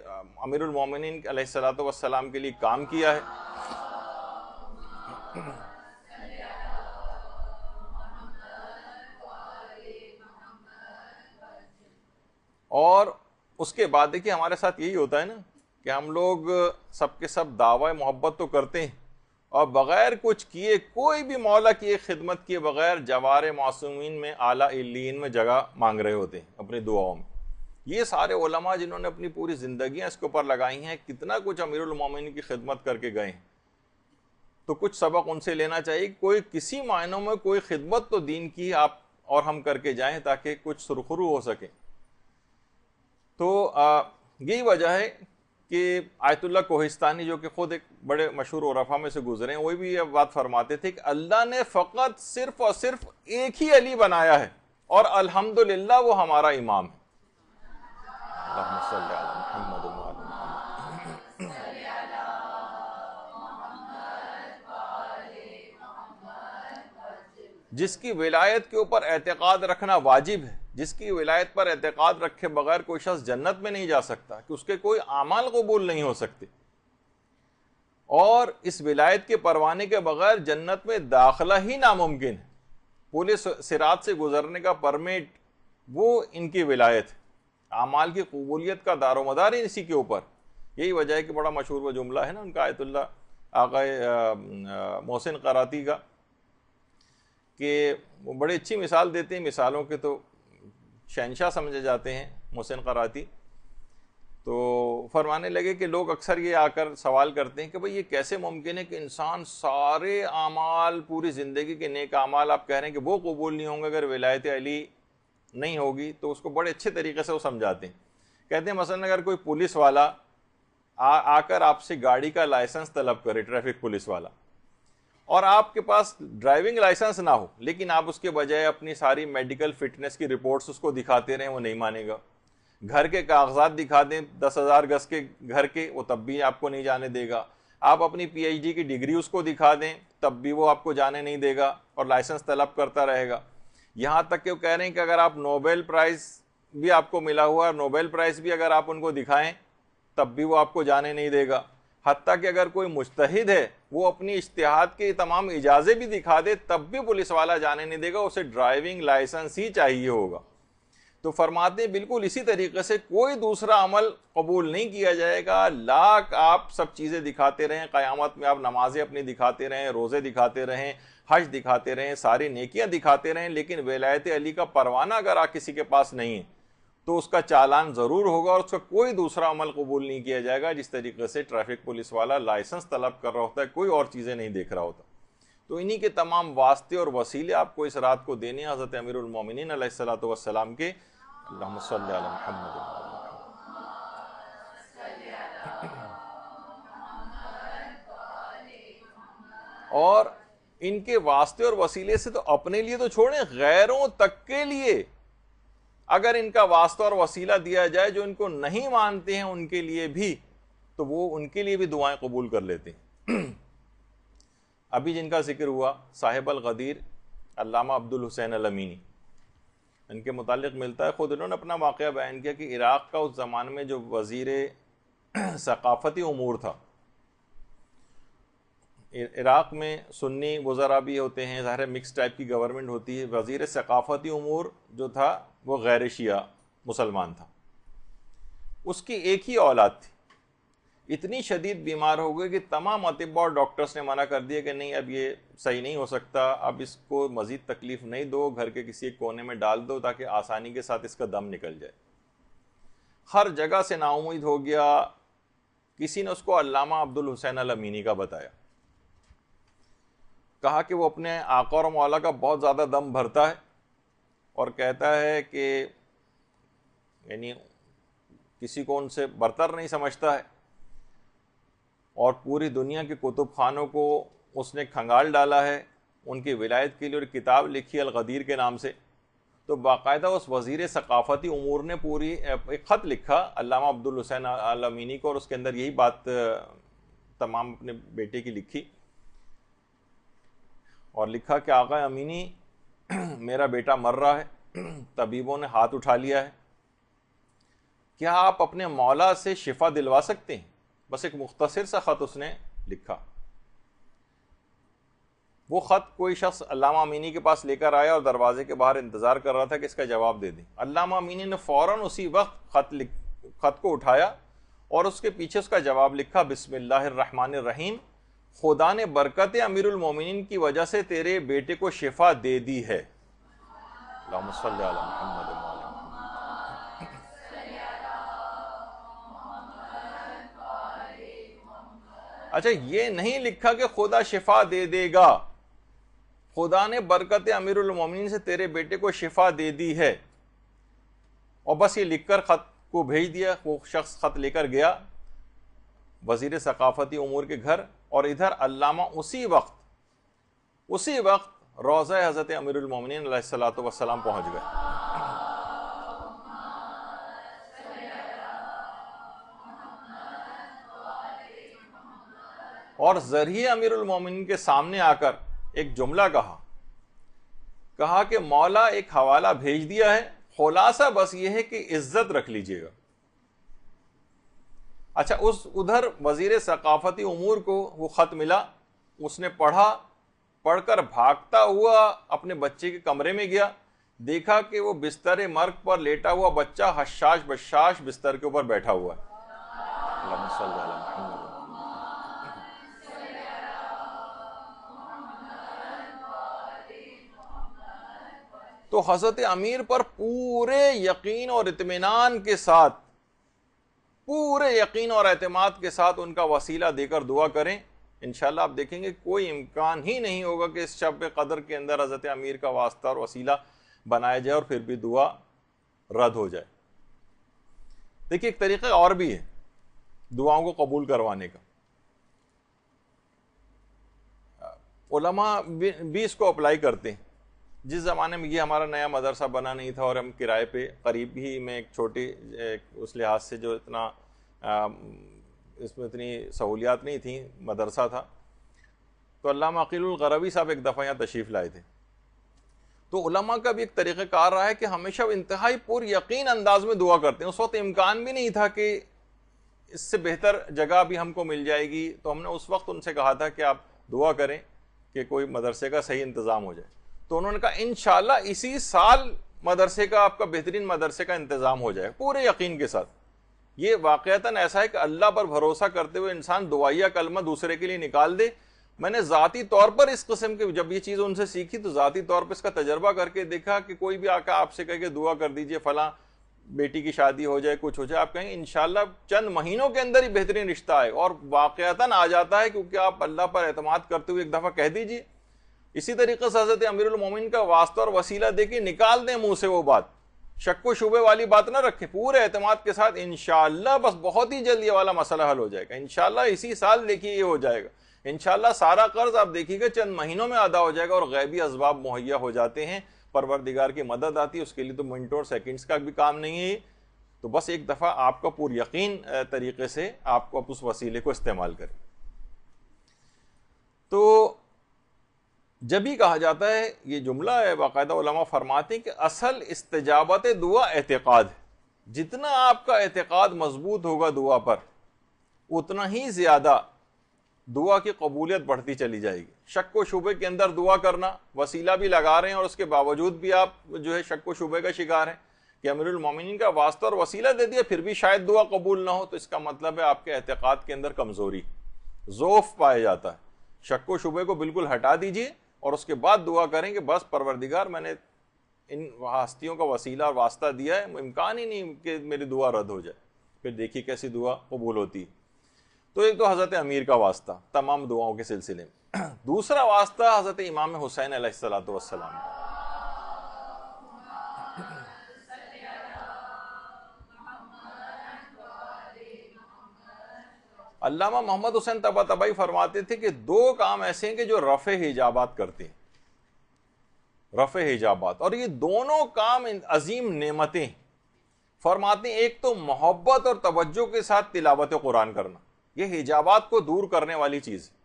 امیر المومنین علیہ الصلوۃ والسلام کے لیے کام کیا ہے۔ اور اس کے بعد دیکھیے ہمارے ساتھ یہی ہوتا ہے نا کہ ہم لوگ سب کے سب دعوی محبت تو کرتے ہیں، اور بغیر کچھ کیے، کوئی بھی مولا کی خدمت کیے بغیر جوار معصومین میں اعلیٰ علیین میں جگہ مانگ رہے ہوتے ہیں اپنی دعاؤں میں۔ یہ سارے علماء جنہوں نے اپنی پوری زندگیاں اس کے اوپر لگائی ہیں، کتنا کچھ امیر المومنین کی خدمت کر کے گئے ہیں، تو کچھ سبق ان سے لینا چاہیے۔ کوئی کسی معنوں میں کوئی خدمت تو دین کی آپ اور ہم کر کے جائیں تاکہ کچھ سرخرو ہو سکے۔ تو یہی وجہ ہے کہ آیت اللہ کوہستانی جو کہ خود ایک بڑے مشہور عرفاء میں سے گزرے ہیں، وہ بھی یہ بات فرماتے تھے کہ اللہ نے فقط صرف اور صرف ایک ہی علی بنایا ہے، اور الحمدللہ وہ ہمارا امام ہے۔ اللہم صلی علی محمد و آل محمد۔ جس کی ولایت کے اوپر اعتقاد رکھنا واجب ہے، جس کی ولایت پر اعتقاد رکھے بغیر کوئی شخص جنت میں نہیں جا سکتا، کہ اس کے کوئی اعمال قبول نہیں ہو سکتے، اور اس ولایت کے پروانے کے بغیر جنت میں داخلہ ہی ناممکن ہے۔ پورے صراط سے گزرنے کا پرمٹ وہ ان کی ولایت ہے، اعمال کی قبولیت کا دار و مدار ہی اسی کے اوپر۔ یہی وجہ ہے کہ بڑا مشہور وہ جملہ ہے نا ان کا آیت اللہ آقا محسن قراتی کا، کہ وہ بڑی اچھی مثال دیتے ہیں، مثالوں کے تو شہنشاہ سمجھے جاتے ہیں محسن قراتی۔ تو فرمانے لگے کہ لوگ اکثر یہ آ کر سوال کرتے ہیں کہ بھئی یہ کیسے ممکن ہے کہ انسان سارے اعمال، پوری زندگی کے نیک اعمال آپ کہہ رہے ہیں کہ وہ قبول نہیں ہوں گے اگر ولایت علی نہیں ہوگی؟ تو اس کو بڑے اچھے طریقے سے وہ سمجھاتے ہیں کہتے ہیں مثلا اگر کوئی پولیس والا آ کر آپ سے گاڑی کا لائسنس طلب کرے، ٹریفک پولیس والا، اور آپ کے پاس ڈرائیونگ لائسنس نہ ہو، لیکن آپ اس کے بجائے اپنی ساری میڈیکل فٹنس کی رپورٹس اس کو دکھاتے رہیں، وہ نہیں مانے گا۔ گھر کے کاغذات دکھا دیں 10,000 گز کے گھر کے، وہ تب بھی آپ کو نہیں جانے دے گا۔ آپ اپنی پی ایچ ڈی کی ڈگری اس کو دکھا دیں، تب بھی وہ آپ کو جانے نہیں دے گا اور لائسنس طلب کرتا رہے گا۔ یہاں تک کہ وہ کہہ رہے ہیں کہ اگر آپ نوبل پرائز بھی آپ کو ملا ہوا ہے، نوبل پرائز بھی اگر آپ ان کو دکھائیں تب بھی وہ آپ کو جانے نہیں دے گا۔ حتیٰ کہ اگر کوئی مجتہد ہے، وہ اپنی اجتہاد کے تمام اجازے بھی دکھا دے تب بھی پولیس والا جانے نہیں دے گا، اسے ڈرائیونگ لائسنس ہی چاہیے ہوگا۔ تو فرماتے ہیں بالکل اسی طریقے سے کوئی دوسرا عمل قبول نہیں کیا جائے گا۔ لاکھ آپ سب چیزیں دکھاتے رہیں، قیامت میں آپ نمازیں اپنی دکھاتے رہیں، روزے دکھاتے رہیں، حج دکھاتے رہیں، ساری نیکیاں دکھاتے رہیں، لیکن ولایت علی کا پروانہ اگر آپ کسی کے پاس نہیں ہے تو اس کا چالان ضرور ہوگا اور اس کا کوئی دوسرا عمل قبول نہیں کیا جائے گا۔ جس طریقے سے ٹریفک پولیس والا لائسنس طلب کر رہا ہوتا ہے، کوئی اور چیزیں نہیں دیکھ رہا ہوتا۔ تو انہی کے تمام واسطے اور وسیلے آپ کو اس رات کو دینے ہیں حضرت امیر المومنین علیہ الصلوۃ والسلام کے۔ اللہم صلی علی محمد۔ اور ان کے واسطے اور وسیلے سے تو اپنے لیے تو چھوڑیں، غیروں تک کے لیے اگر ان کا واسطہ اور وسیلہ دیا جائے جو ان کو نہیں مانتے ہیں ان کے لیے بھی، تو وہ ان کے لیے بھی دعائیں قبول کر لیتے ہیں۔ ابھی جن کا ذکر ہوا صاحب الغدیر علامہ عبد الحسین الامینی، ان کے متعلق ملتا ہے، خود انہوں نے اپنا واقعہ بیان کیا کہ عراق کا اس زمانے میں جو وزیر ثقافتی امور تھا، عراق میں سنی وزراء بھی ہوتے ہیں، ظاہر مکس ٹائپ کی گورنمنٹ ہوتی ہے، وزیر ثقافتی امور جو تھا وہ غیر شیعہ مسلمان تھا، اس کی ایک ہی اولاد تھی، اتنی شدید بیمار ہو گئی کہ تمام اطباء اور ڈاکٹرز نے منع کر دیا کہ نہیں اب یہ صحیح نہیں ہو سکتا، اب اس کو مزید تکلیف نہیں دو، گھر کے کسی ایک کونے میں ڈال دو تاکہ آسانی کے ساتھ اس کا دم نکل جائے۔ ہر جگہ سے نا امید ہو گیا، کسی نے اس کو علامہ عبد الحسین الامینی کا بتایا، کہا کہ وہ اپنے آقا اور مولا کا بہت زیادہ دم بھرتا ہے اور کہتا ہے کہ یعنی کسی کو ان سے برتر نہیں سمجھتا ہے، اور پوری دنیا کے کتب خانوں کو اس نے کھنگال ڈالا ہے، ان کی ولایت کے لیے اور کتاب لکھی الغدیر کے نام سے۔ تو باقاعدہ اس وزیر ثقافتی امور نے پوری ایک خط لکھا علامہ عبد الحسین الامینی کو، اور اس کے اندر یہی بات تمام اپنے بیٹے کی لکھی، اور لکھا کہ آقا امینی میرا بیٹا مر رہا ہے، طبیبوں نے ہاتھ اٹھا لیا ہے، کیا آپ اپنے مولا سے شفا دلوا سکتے ہیں؟ بس ایک مختصر سا خط اس نے لکھا۔ وہ خط کوئی شخص علامہ امینی کے پاس لے کر آیا اور دروازے کے باہر انتظار کر رہا تھا کہ اس کا جواب دے دیں۔ علامہ امینی نے فوراً اسی وقت خط کو اٹھایا اور اس کے پیچھے اس کا جواب لکھا، بسم اللہ الرحمن الرحیم، خدا نے برکت امیر المومنین کی وجہ سے تیرے بیٹے کو شفا دے دی ہے۔ اللہم صلی علی محمد۔ اچھا، یہ نہیں لکھا کہ خدا شفا دے دے گا، خدا نے برکت امیر المومنین سے تیرے بیٹے کو شفا دے دی ہے، اور بس یہ لکھ کر خط کو بھیج دیا۔ وہ شخص خط لے کر گیا وزیر ثقافتی امور کے گھر، اور ادھر علامہ اسی وقت روضہ حضرت امیر المومنین علیہ الصلوۃ والسلام پہنچ گئے۔ اور ذریعے امیر المومنین کے سامنے آ کر ایک جملہ کہا کہ مولا ایک حوالہ بھیج دیا ہے، خلاصہ بس یہ ہے کہ عزت رکھ لیجئے گا۔ اچھا، ادھر وزیر ثقافتی امور کو وہ خط ملا، اس نے پڑھ کر بھاگتا ہوا اپنے بچے کے کمرے میں گیا، دیکھا کہ وہ بستر مرگ پر لیٹا ہوا بچہ حشاش بشاش بستر کے اوپر بیٹھا ہوا ہے۔ اللہم صلی علی محمد۔ تو حضرت امیر پر پورے یقین اور اطمینان کے ساتھ، پورے یقین اور اعتماد کے ساتھ ان کا وسیلہ دے کر دعا کریں، انشاءاللہ آپ دیکھیں گے کوئی امکان ہی نہیں ہوگا کہ اس شب قدر کے اندر حضرت امیر کا واسطہ اور وسیلہ بنایا جائے اور پھر بھی دعا رد ہو جائے۔ دیکھیے ایک طریقہ اور بھی ہے دعاؤں کو قبول کروانے کا، علماء بھی اس کو اپلائی کرتے ہیں۔ جس زمانے میں یہ ہمارا نیا مدرسہ بنا نہیں تھا اور ہم کرائے پہ قریب ہی میں ایک چھوٹی اس لحاظ سے جو اتنا اس میں اتنی سہولیات نہیں تھیں، مدرسہ تھا، تو علامہ عقیل الغروی صاحب ایک دفعہ یہاں تشریف لائے تھے۔ تو علماء کا بھی ایک طریقہ کار رہا ہے کہ ہمیشہ انتہائی پر یقین انداز میں دعا کرتے ہیں۔ اس وقت امکان بھی نہیں تھا کہ اس سے بہتر جگہ بھی ہم کو مل جائے گی، تو ہم نے اس وقت ان سے کہا تھا کہ آپ دعا کریں کہ کوئی مدرسے کا صحیح انتظام ہو جائے۔ تو انہوں نے کہا انشاءاللہ اسی سال مدرسے کا، آپ کا بہترین مدرسے کا انتظام ہو جائے، پورے یقین کے ساتھ۔ یہ واقعتاً ایسا ہے کہ اللہ پر بھروسہ کرتے ہوئے انسان دعائیہ کلمہ دوسرے کے لیے نکال دے۔ میں نے ذاتی طور پر اس قسم کی جب یہ چیز ان سے سیکھی تو ذاتی طور پر اس کا تجربہ کر کے دیکھا کہ کوئی بھی آقا آپ سے کہے کہ دعا کر دیجئے فلاں بیٹی کی شادی ہو جائے، کچھ ہو جائے، آپ کہیں انشاءاللہ چند مہینوں کے اندر ہی بہترین رشتہ آئے، اور واقعتاً آ جاتا ہے، کیونکہ آپ اللہ پر اعتماد کرتے ہوئے ایک دفعہ کہہ دیجئے۔ اسی طریقے سے حضرت امیر المومنین کا واسطہ اور وسیلہ دے کے نکال دیں منہ سے وہ بات، شک و شبے والی بات نہ رکھیں، پورے اعتماد کے ساتھ انشاءاللہ بس بہت ہی جلد یہ والا مسئلہ حل ہو جائے گا، انشاءاللہ اسی سال دیکھیے یہ ہو جائے گا، انشاءاللہ سارا قرض آپ دیکھیے گا چند مہینوں میں ادا ہو جائے گا، اور غیبی اسباب مہیا ہو جاتے ہیں، پروردگار کی مدد آتی ہے، اس کے لیے تو منٹوں اور سیکنڈز کا بھی کام نہیں ہے۔ تو بس ایک دفعہ آپ کا پر یقین طریقے سے آپ کو اس وسیلے کو استعمال کریں۔ تو جب ہی کہا جاتا ہے، یہ جملہ ہے باقاعدہ علماء فرماتے ہیں کہ اصل استجابت دعا اعتقاد ہے، جتنا آپ کا اعتقاد مضبوط ہوگا دعا پر اتنا ہی زیادہ دعا کی قبولیت بڑھتی چلی جائے گی۔ شک و شبے کے اندر دعا کرنا، وسیلہ بھی لگا رہے ہیں اور اس کے باوجود بھی آپ جو ہے شک و شبے کا شکار ہیں کہ امیر المومنین کا واسطہ اور وسیلہ دے دیا پھر بھی شاید دعا قبول نہ ہو، تو اس کا مطلب ہے آپ کے اعتقاد کے اندر کمزوری، ضعف پایا جاتا ہے۔ شک و شبے کو بالکل ہٹا دیجئے اور اس کے بعد دعا کریں کہ بس پروردگار میں نے ان ہستیوں کا وسیلہ اور واسطہ دیا ہے، امکان ہی نہیں کہ میری دعا رد ہو جائے، پھر دیکھیے کیسی دعا قبول ہوتی ہے۔ تو ایک تو حضرت امیر کا واسطہ تمام دعاؤں کے سلسلے میں، دوسرا واسطہ حضرت امام حسین علیہ السلام۔ علامہ محمد حسین طباطبائی فرماتے تھے کہ دو کام ایسے ہیں کہ جو رفع حجابات کرتے ہیں، رفع حجابات، اور یہ دونوں کام عظیم نعمتیں۔ فرماتے ہیں ایک تو محبت اور توجہ کے ساتھ تلاوت قرآن کرنا، یہ حجابات کو دور کرنے والی چیز ہے۔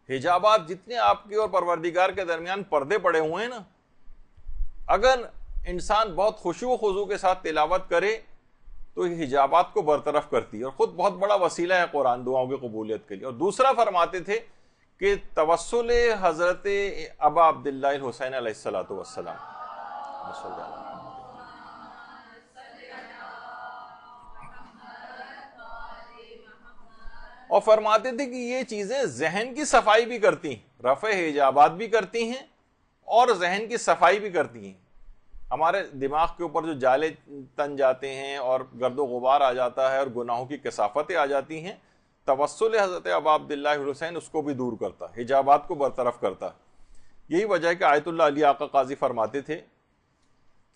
حجابات جتنے آپ کے اور پروردگار کے درمیان پردے پڑے ہوئے ہیں نا، اگر انسان بہت خشوع و خضوع کے ساتھ تلاوت کرے تو یہ حجابات کو برطرف کرتی ہے، اور خود بہت بڑا وسیلہ ہے قرآن دعاؤں کی قبولیت کے لیے۔ اور دوسرا فرماتے تھے کہ توسل حضرت ابا عبداللہ الحسین علیہ السلام، اور فرماتے تھے کہ یہ چیزیں ذہن کی صفائی بھی کرتی ہیں، رفع حجابات بھی کرتی ہیں اور ذہن کی صفائی بھی کرتی ہیں۔ ہمارے دماغ کے اوپر جو جالے تن جاتے ہیں اور گرد و غبار آ جاتا ہے اور گناہوں کی کثافتیں آ جاتی ہیں، توسل حضرت ابا عبداللہ حسین اس کو بھی دور کرتا، حجابات کو برطرف کرتا۔ یہی وجہ ہے کہ آیت اللہ علی آقا قاضی فرماتے تھے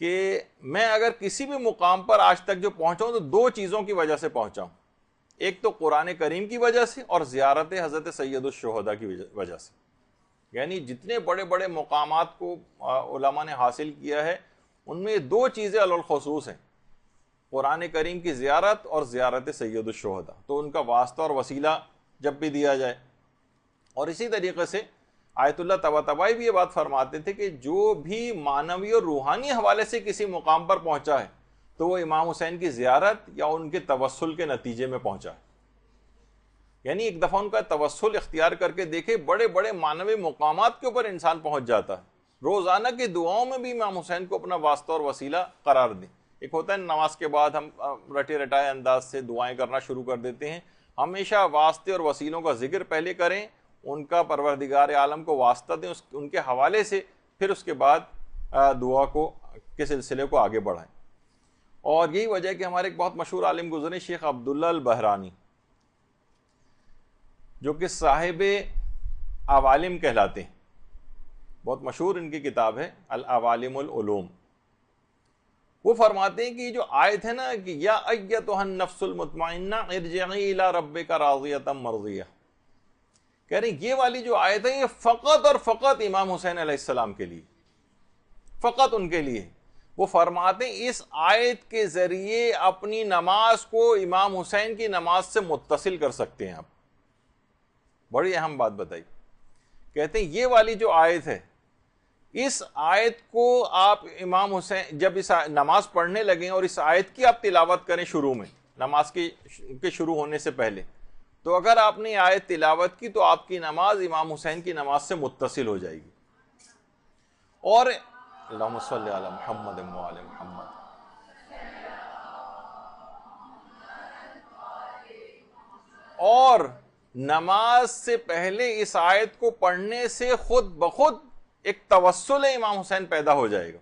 کہ میں اگر کسی بھی مقام پر آج تک جو پہنچا ہوں تو دو چیزوں کی وجہ سے پہنچا ہوں، ایک تو قرآن کریم کی وجہ سے اور زیارت حضرت سید الشہداء کی وجہ سے۔ یعنی جتنے بڑے بڑے مقامات کو علماء نے حاصل کیا ہے ان میں دو چیزیں علی الخصوص ہیں، قرآن کریم کی زیارت اور زیارت سید الشہداء، تو ان کا واسطہ اور وسیلہ جب بھی دیا جائے۔ اور اسی طریقے سے آیت اللہ طباطبائی بھی یہ بات فرماتے تھے کہ جو بھی معنوی اور روحانی حوالے سے کسی مقام پر پہنچا ہے تو وہ امام حسین کی زیارت یا ان کے توسل کے نتیجے میں پہنچا ہے۔ یعنی ایک دفعہ ان کا توسل اختیار کر کے دیکھے، بڑے بڑے معنوی مقامات کے اوپر انسان پہنچ جاتا ہے۔ روزانہ کی دعاؤں میں بھی امام حسین کو اپنا واسطہ اور وسیلہ قرار دیں۔ ایک ہوتا ہے نماز کے بعد ہم رٹے رٹائے انداز سے دعائیں کرنا شروع کر دیتے ہیں، ہمیشہ واسطے اور وسیلوں کا ذکر پہلے کریں، ان کا پروردگار عالم کو واسطہ دیں ان کے حوالے سے، پھر اس کے بعد دعا کے سلسلے کو آگے بڑھائیں۔ اور یہی وجہ ہے کہ ہمارے ایک بہت مشہور عالم گزرے شیخ عبداللہ البحرانی، جو کہ صاحب عوالم کہلاتے ہیں، بہت مشہور ان کی کتاب ہے العوالم العلوم۔ وہ فرماتے ہیں کہ یہ جو آیت ہے نا کہ یا ایتھا النفس المطمئنہ ارجعی الی ربک راضیۃ مرضیہ، کہہ رہے ہیں یہ والی جو آیت ہے یہ فقط اور فقط امام حسین علیہ السلام کے لیے، فقط ان کے لیے۔ وہ فرماتے ہیں اس آیت کے ذریعے اپنی نماز کو امام حسین کی نماز سے متصل کر سکتے ہیں آپ۔ بڑی اہم بات بتائی، کہتے ہیں یہ والی جو آیت ہے، اس آیت کو آپ امام حسین جب اس نماز پڑھنے لگیں اور اس آیت کی آپ تلاوت کریں شروع میں، نماز کے شروع ہونے سے پہلے، تو اگر آپ نے آیت تلاوت کی تو آپ کی نماز امام حسین کی نماز سے متصل ہو جائے گی۔ اور اللہم صلی علی محمد وعلی محمد، اور نماز سے پہلے اس آیت کو پڑھنے سے خود بخود ایک توسل امام حسین پیدا ہو جائے گا،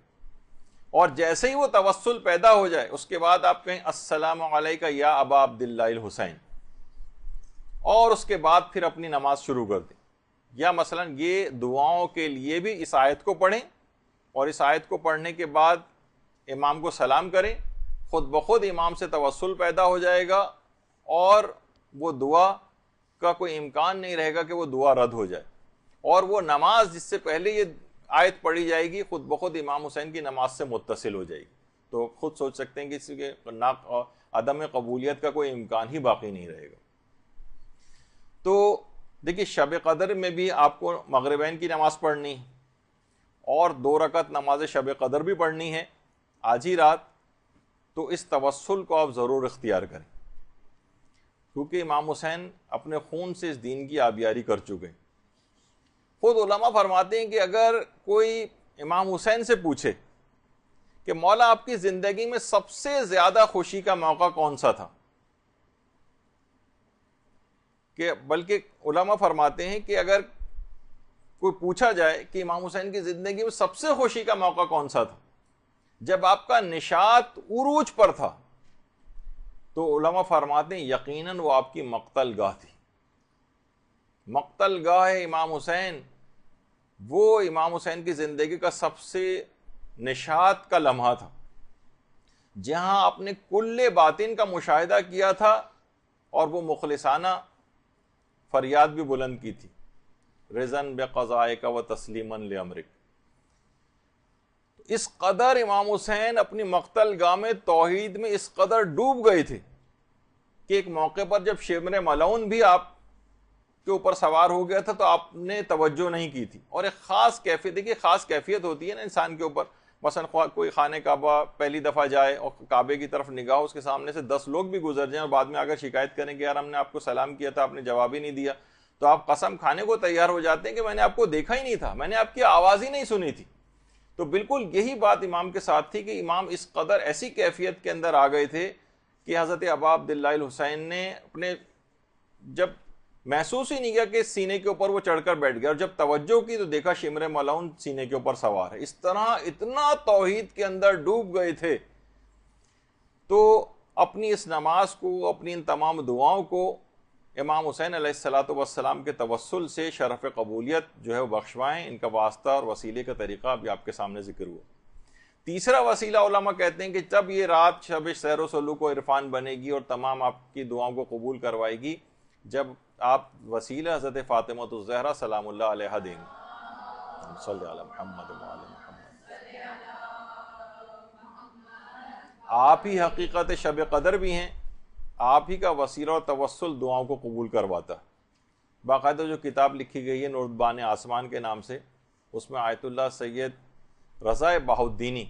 اور جیسے ہی وہ توسل پیدا ہو جائے اس کے بعد آپ کہیں السلام علیکہ یا ابا عبداللہ الحسین، اور اس کے بعد پھر اپنی نماز شروع کر دیں۔ یا مثلا یہ دعاؤں کے لیے بھی اس آیت کو پڑھیں، اور اس آیت کو پڑھنے کے بعد امام کو سلام کریں، خود بخود امام سے توسل پیدا ہو جائے گا، اور وہ دعا کا کوئی امکان نہیں رہے گا کہ وہ دعا رد ہو جائے، اور وہ نماز جس سے پہلے یہ آیت پڑھی جائے گی خود بخود امام حسین کی نماز سے متصل ہو جائے گی۔ تو خود سوچ سکتے ہیں کہ اس کے عدم قبولیت کا کوئی امکان ہی باقی نہیں رہے گا۔ تو دیکھیے شب قدر میں بھی آپ کو مغربین کی نماز پڑھنی، اور 2 رکعت نماز شب قدر بھی پڑھنی ہے آج ہی رات، تو اس توسل کو آپ ضرور اختیار کریں، کیونکہ امام حسین اپنے خون سے اس دین کی آبیاری کر چکے۔ خود علماء فرماتے ہیں کہ اگر کوئی امام حسین سے پوچھے کہ مولا آپ کی زندگی میں سب سے زیادہ خوشی کا موقع کون سا تھا، کہ بلکہ علماء فرماتے ہیں کہ اگر کوئی پوچھا جائے کہ امام حسین کی زندگی میں سب سے خوشی کا موقع کون سا تھا، جب آپ کا نشاط عروج پر تھا، تو علماء فرماتے ہیں یقیناً وہ آپ کی مقتل گاہ تھی۔ مقتل گاہ امام حسین وہ امام حسین کی زندگی کا سب سے نشاط کا لمحہ تھا، جہاں آپ نے کل باطن کا مشاہدہ کیا تھا، اور وہ مخلصانہ فریاد بھی بلند کی تھی، رضن بقضائک و تسلیما لامرک۔ اس قدر امام حسین اپنی مقتل گاہ میں توحید میں اس قدر ڈوب گئے تھے کہ ایک موقع پر جب شمر ملعون بھی آپ کے اوپر سوار ہو گیا تھا تو آپ نے توجہ نہیں کی تھی، اور ایک خاص کیفیت، دیکھیے خاص کیفیت ہوتی ہے نا انسان کے اوپر، مثلا کوئی خانہ کعبہ پہلی دفعہ جائے اور کعبے کی طرف نگاہ، اس کے سامنے سے 10 لوگ بھی گزر جائیں اور بعد میں اگر شکایت کریں کہ یار ہم نے آپ کو سلام کیا تھا آپ نے جواب ہی نہیں دیا، تو آپ قسم کھانے کو تیار ہو جاتے ہیں کہ میں نے آپ کو دیکھا ہی نہیں تھا، میں نے آپ کی آواز ہی نہیں سنی تھی۔ تو بالکل یہی بات امام کے ساتھ تھی کہ امام اس قدر ایسی کیفیت کے اندر آ گئے تھے کہ حضرت ابا عبداللہ الحسین نے اپنے جب محسوس ہی نہیں کیا کہ سینے کے اوپر وہ چڑھ کر بیٹھ گیا، اور جب توجہ کی تو دیکھا شمر ملعون سینے کے اوپر سوار ہے۔ اس طرح اتنا توحید کے اندر ڈوب گئے تھے، تو اپنی اس نماز کو، اپنی ان تمام دعاؤں کو امام حسین علیہ الصلوۃ والسلام کے توسل سے شرف قبولیت جو ہے وہ بخشوائیں۔ ان کا واسطہ اور وسیلے کا طریقہ ابھی آپ کے سامنے ذکر ہوا۔ تیسرا وسیلہ علماء کہتے ہیں کہ جب یہ رات شب سیر و سلوک و عرفان بنے گی اور تمام آپ کی دعاؤں کو قبول کروائے گی، جب آپ وسیلہ حضرت فاطمہ الزہرا سلام اللہ علیہا دیں گے۔ صلی علی محمد وعلی محمد۔ آپ ہی حقیقت شب قدر بھی ہیں، آپ ہی کا وسیلہ اور توسل دعاؤں کو قبول کرواتا ہے۔ باقاعدہ جو کتاب لکھی گئی ہے نوردبان آسمان کے نام سے، اس میں آیت اللہ سید رضا بہاؤالدینی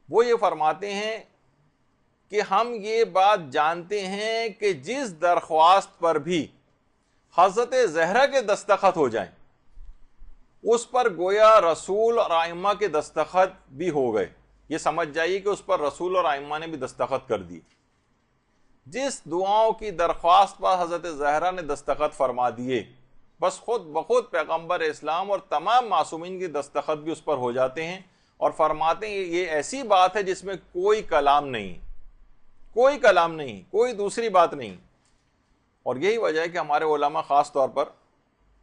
وہ یہ فرماتے ہیں کہ ہم یہ بات جانتے ہیں کہ جس درخواست پر بھی حضرت زہرا کے دستخط ہو جائیں اس پر گویا رسول اور ائمہ کے دستخط بھی ہو گئے۔ یہ سمجھ جائیے کہ اس پر رسول اور ائمہ نے بھی دستخط کر دی۔ جس دعاؤں کی درخواست پر حضرت زہرا نے دستخط فرما دیے، بس خود بخود پیغمبر اسلام اور تمام معصومین کی دستخط بھی اس پر ہو جاتے ہیں، اور فرماتے ہیں یہ ایسی بات ہے جس میں کوئی کلام نہیں، کوئی کلام نہیں، کوئی دوسری بات نہیں۔ اور یہی وجہ ہے کہ ہمارے علماء خاص طور پر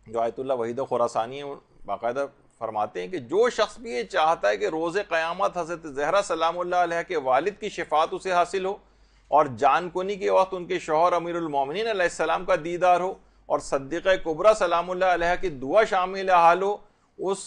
جو آیت اللہ وحید خراسانی ہیں باقاعدہ فرماتے ہیں کہ جو شخص بھی یہ چاہتا ہے کہ روز قیامت حضرت زہرا سلام اللہ علیہ کے والد کی شفاعت اسے حاصل ہو، اور جان کنی کے وقت ان کے شوہر امیر المومنین علیہ السلام کا دیدار ہو، اور صدیقہ کبریٰ سلام اللہ علیہ کی دعا شامل حال ہو، اس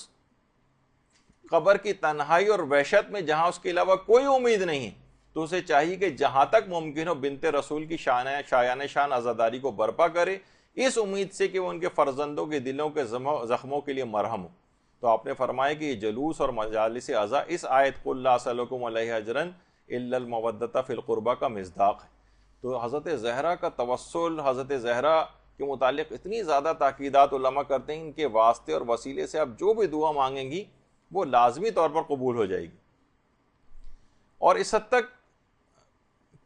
قبر کی تنہائی اور وحشت میں جہاں اس کے علاوہ کوئی امید نہیں، تو اسے چاہیے کہ جہاں تک ممکن ہو بنت رسول کی شایان شان عزاداری کو برپا کرے، اس امید سے کہ وہ ان کے فرزندوں کے دلوں کے زخموں کے لیے مرہم ہو۔ تو آپ نے فرمایا کہ یہ جلوس اور مجالس عزا اس آیت قل لا اسألکم علیہ اجرا الا المودۃ فی القربہ کا مصداق ہے۔ تو حضرت زہرا کا توسل، حضرت زہرا کے متعلق اتنی زیادہ تاکیدات علماء کرتے ہیں، ان کے واسطے اور وسیلے سے آپ جو بھی دعا مانگیں گی وہ لازمی طور پر قبول ہو جائے گی۔ اور اس حد تک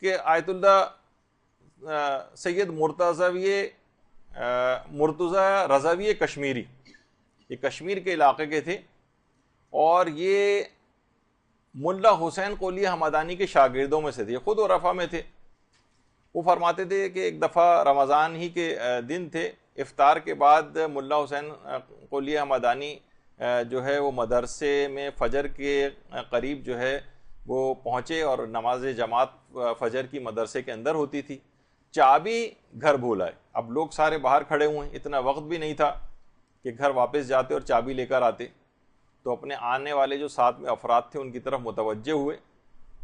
کہ آیت اللہ سید مرتضی رضوی کشمیری، یہ کشمیر کے علاقے کے تھے، اور یہ ملا حسین قلی حمدانی کے شاگردوں میں سے تھے، خود عرفہ میں تھے۔ وہ فرماتے تھے کہ ایک دفعہ رمضان ہی کے دن تھے، افطار کے بعد ملا حسین قلی حمدانی جو ہے وہ مدرسے میں فجر کے قریب جو ہے وہ پہنچے، اور نماز جماعت فجر کی مدرسے کے اندر ہوتی تھی۔ چابی گھر بھول آئے، اب لوگ سارے باہر کھڑے ہوئے ہیں، اتنا وقت بھی نہیں تھا کہ گھر واپس جاتے اور چابی لے کر آتے۔ تو اپنے آنے والے جو ساتھ میں افراد تھے ان کی طرف متوجہ ہوئے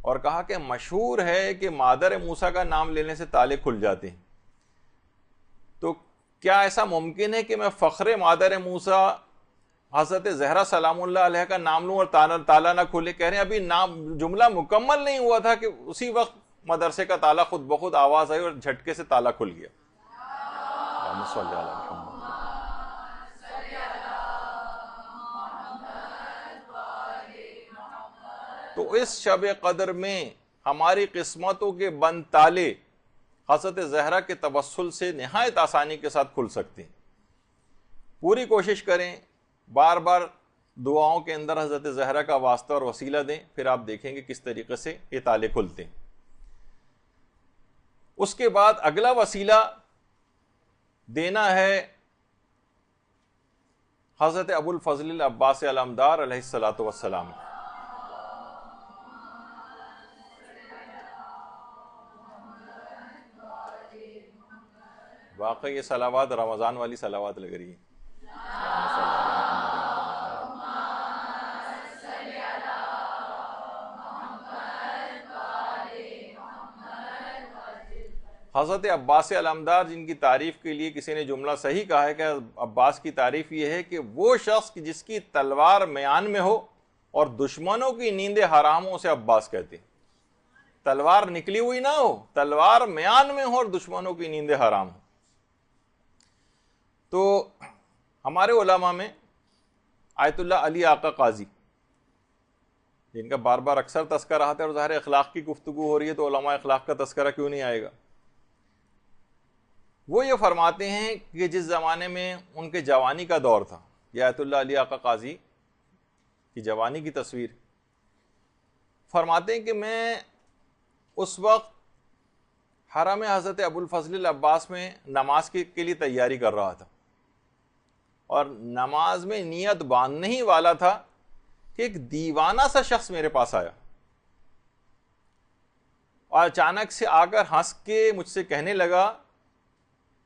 اور کہا کہ مشہور ہے کہ مادر موسیٰ کا نام لینے سے تالے کھل جاتے ہیں، تو کیا ایسا ممکن ہے کہ میں فخر مادر موسیٰ حضرت زہرا سلام اللہ علیہ کا نام لوں اور تالا نہ کھلے؟ کہہ رہے ہیں ابھی نام جملہ مکمل نہیں ہوا تھا کہ اسی وقت مدرسے کا تالا خود بخود آواز آئی اور جھٹکے سے تالا کھل گیا۔ اللہم صلی علی محمد۔ تو اس شب قدر میں ہماری قسمتوں کے بند تالے حضرت زہرا کے توسل سے نہایت آسانی کے ساتھ کھل سکتے ہیں۔ پوری کوشش کریں، بار بار دعاؤں کے اندر حضرت زہرا کا واسطہ اور وسیلہ دیں، پھر آپ دیکھیں گے کس طریقے سے یہ تالے کھلتے ہیں۔ اس کے بعد اگلا وسیلہ دینا ہے حضرت ابو الفضل العباس علمدار علیہ الصلاۃ والسلام۔ واقعی یہ صلوات رمضان والی صلوات لگ رہی ہے۔ حضرت عباس علمدار جن کی تعریف کے لیے کسی نے جملہ صحیح کہا ہے کہ عباس کی تعریف یہ ہے کہ وہ شخص جس کی تلوار میان میں ہو اور دشمنوں کی نیندیں حرام ہو، اسے عباس کہتے ہیں۔ تلوار نکلی ہوئی نہ ہو، تلوار میان میں ہو اور دشمنوں کی نیندیں حرام ہو۔ تو ہمارے علماء میں آیت اللہ علی آقا قاضی، جن کا بار بار اکثر تذکرہ آتا ہے، اور ظاہر اخلاق کی گفتگو ہو رہی ہے تو علماء اخلاق کا تذکرہ کیوں نہیں آئے گا؟ وہ یہ فرماتے ہیں کہ جس زمانے میں ان کے جوانی کا دور تھا، یہ آیت اللہ علی آقا قاضی کی جوانی کی تصویر، فرماتے ہیں کہ میں اس وقت حرم حضرت ابو الفضل العباس میں نماز کے لیے تیاری کر رہا تھا، اور نماز میں نیت باندھنے ہی والا تھا کہ ایک دیوانہ سا شخص میرے پاس آیا اور اچانک سے آ کر ہنس کے مجھ سے کہنے لگا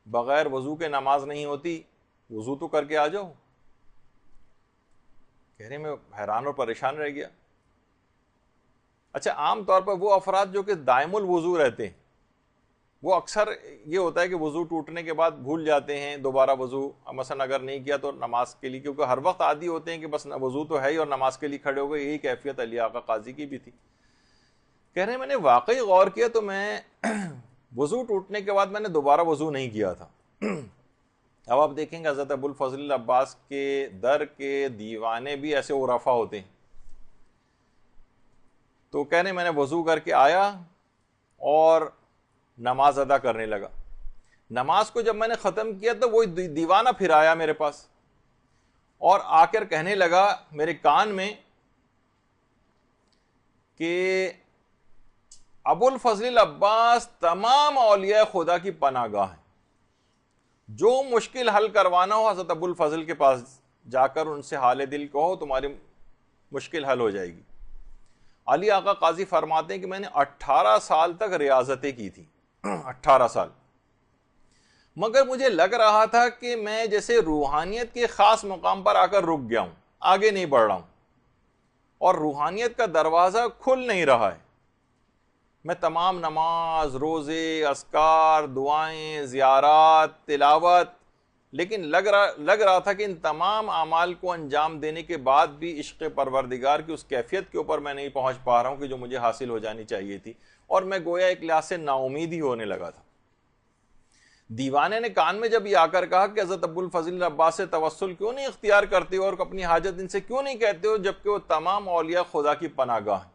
بغیر وضو کے نماز نہیں ہوتی، وضو تو کر کے آ جاؤ۔ کہہ رہے میں حیران اور پریشان رہ گیا۔ اچھا، عام طور پر وہ افراد جو کہ دائم الوضو رہتے ہیں، وہ اکثر یہ ہوتا ہے کہ وضو ٹوٹنے کے بعد بھول جاتے ہیں دوبارہ وضو، مثلا اگر نہیں کیا تو نماز کے لیے، کیونکہ ہر وقت عادی ہوتے ہیں کہ بس وضو تو ہے ہی اور نماز کے لیے کھڑے ہو گئے۔ یہی کیفیت علی آقا قاضی کی بھی تھی۔ کہہ رہے ہیں میں نے واقعی غور کیا تو میں وضو ٹوٹنے کے بعد میں نے دوبارہ وضو نہیں کیا تھا۔ اب آپ دیکھیں گے حضرت ابو الفضل العباس کے در کے دیوانے بھی ایسے عرفا ہوتے ہیں۔ تو کہہ رہے میں نے وضو کر کے آیا اور نماز ادا کرنے لگا۔ نماز کو جب میں نے ختم کیا تو وہ دیوانہ پھر آیا میرے پاس اور آ کر کہنے لگا میرے کان میں کہ ابو الفضل العباس تمام اولیاء خدا کی پناہ گاہ ہیں، جو مشکل حل کروانا ہو حضرت ابو الفضل کے پاس جا کر ان سے حال دل کہو، تمہاری مشکل حل ہو جائے گی۔ علی آقا قاضی فرماتے ہیں کہ میں نے 18 سال تک ریاضتیں کی تھی، 18 سال، مگر مجھے لگ رہا تھا کہ میں جیسے روحانیت کے خاص مقام پر آ کر رک گیا ہوں، آگے نہیں بڑھ رہا ہوں، اور روحانیت کا دروازہ کھل نہیں رہا ہے۔ میں تمام نماز، روزے، اذکار، دعائیں، زیارات، تلاوت، لیکن لگ رہا تھا کہ ان تمام اعمال کو انجام دینے کے بعد بھی عشق پروردگار کی اس کیفیت کے اوپر میں نہیں پہنچ پا رہا ہوں کہ جو مجھے حاصل ہو جانی چاہیے تھی، اور میں گویا ایک لحاظ سے نا امید ہی ہونے لگا تھا۔ دیوانے نے کان میں جب یہ آ کر کہا کہ حضرت ابو الفضل عباس سے توسل کیوں نہیں اختیار کرتے ہو اور اپنی حاجت ان سے کیوں نہیں کہتے ہو، جبکہ وہ تمام اولیاء خدا کی پناہ گاہ ہیں،